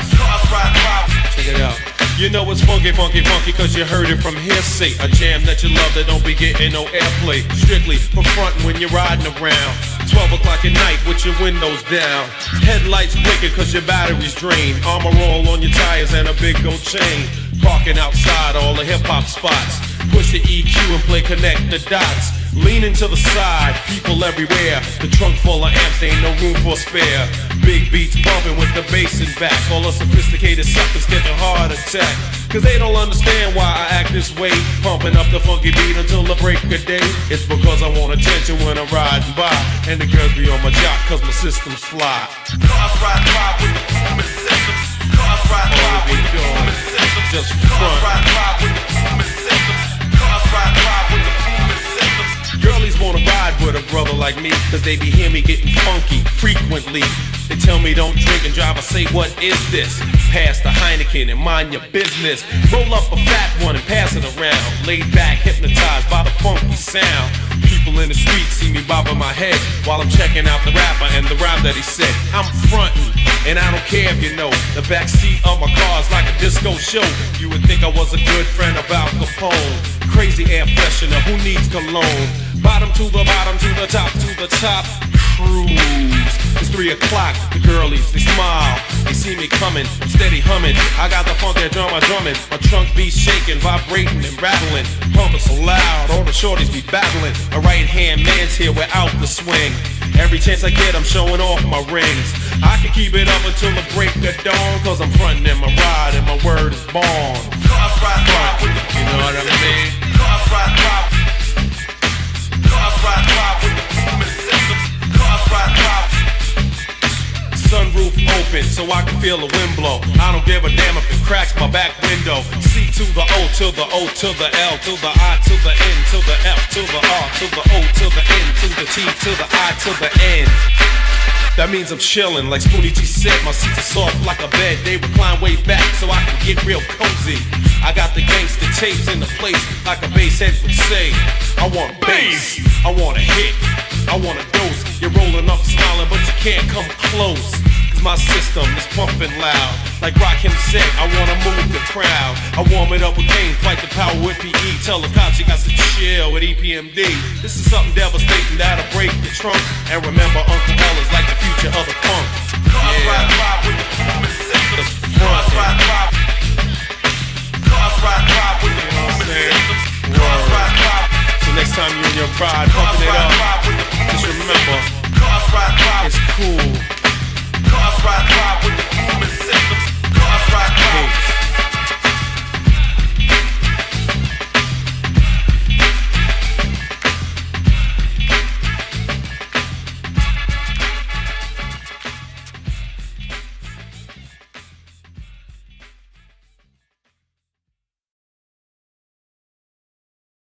Check it out. You know it's funky, funky, funky, cause you heard it from hearsay. A jam that you love that don't be getting no airplay. Strictly for frontin' when you're riding around. 12 o'clock at night with your windows down. Headlights blinking cause your battery's drained. Armor all on your tires and a big gold chain. Parking outside all the hip-hop spots. Push the EQ and play connect the dots. Leaning to the side, people everywhere. The trunk full of amps, ain't no room for spare. Big beats bumping with the bass in back. All the sophisticated suckers get a heart attack. Cause they don't understand why I act this way. Pumping up the funky beat until the break of day. It's because I want attention when I'm riding by. And the girls be on my jock cause my system's fly. Cars ride by with the booming systems. Cars ride by with the booming systems. Just Cars front. ride by with the booming systems. Cars ride by with the booming systems. Girlies wanna ride with a brother like me, cause they be hear me getting funky frequently. They tell me don't drink and drive, I say what is this? Pass the Heineken and mind your business. Roll up a fat one and pass it around. Laid back, hypnotized by the funky sound. People in the street see me bobbing my head while I'm checking out the rapper and the rhyme that he said. I'm frontin', and I don't care if you know. The backseat of my car's like a disco show. You would think I was a good friend of Al Capone. Crazy air freshener, who needs cologne? Bottom to the bottom, to the top, cruise. It's 3 o'clock, the girlies, they smile. They see me coming, I'm steady humming. I got the funk that drum, I'm drumming. My trunk be shaking, vibrating and rattling. Pumping so loud, all the shorties be battling. A right-hand man's here without the swing. Every chance I get, I'm showing off my rings. I can keep it up until the break of dawn, cause I'm frontin' in my ride and my word is born. Cars ride by with the You know what I mean? Cars ride by. Cars ride by with the booming systems. Cars ride by. Sunroof open so I can feel the wind blow. I don't give a damn if it cracks my back window. C to the O to the O to the L to the I to the N to the F to the R to the O to the N to the T to the I to the N. That means I'm chillin', like Spoonie G said. My seats are soft like a bed. They recline way back so I can get real cozy. I got the gangster tapes in the place, like a bass head would say. I want bass, I want a hit, I want a dose. You're rolling up smiling, but you can't come close. Cause my system is pumping loud. Like Rakim said, I wanna move the crowd. I warm it up with pain, fight the power with PE. Tell the cops you got to chill with EPMD. This is something devastating that'll break the trunk. And remember, Uncle L is like the future of the funk. Cars ride by with the booming systems. The front. Cars ride by. Cars ride by with the You know what I'm booming saying? systems. Cars ride by. So next time you're in your ride, pumping it up, just remember, Cars ride by. it's cool. Cars ride by with the booming systems. Cars ride by. Peace.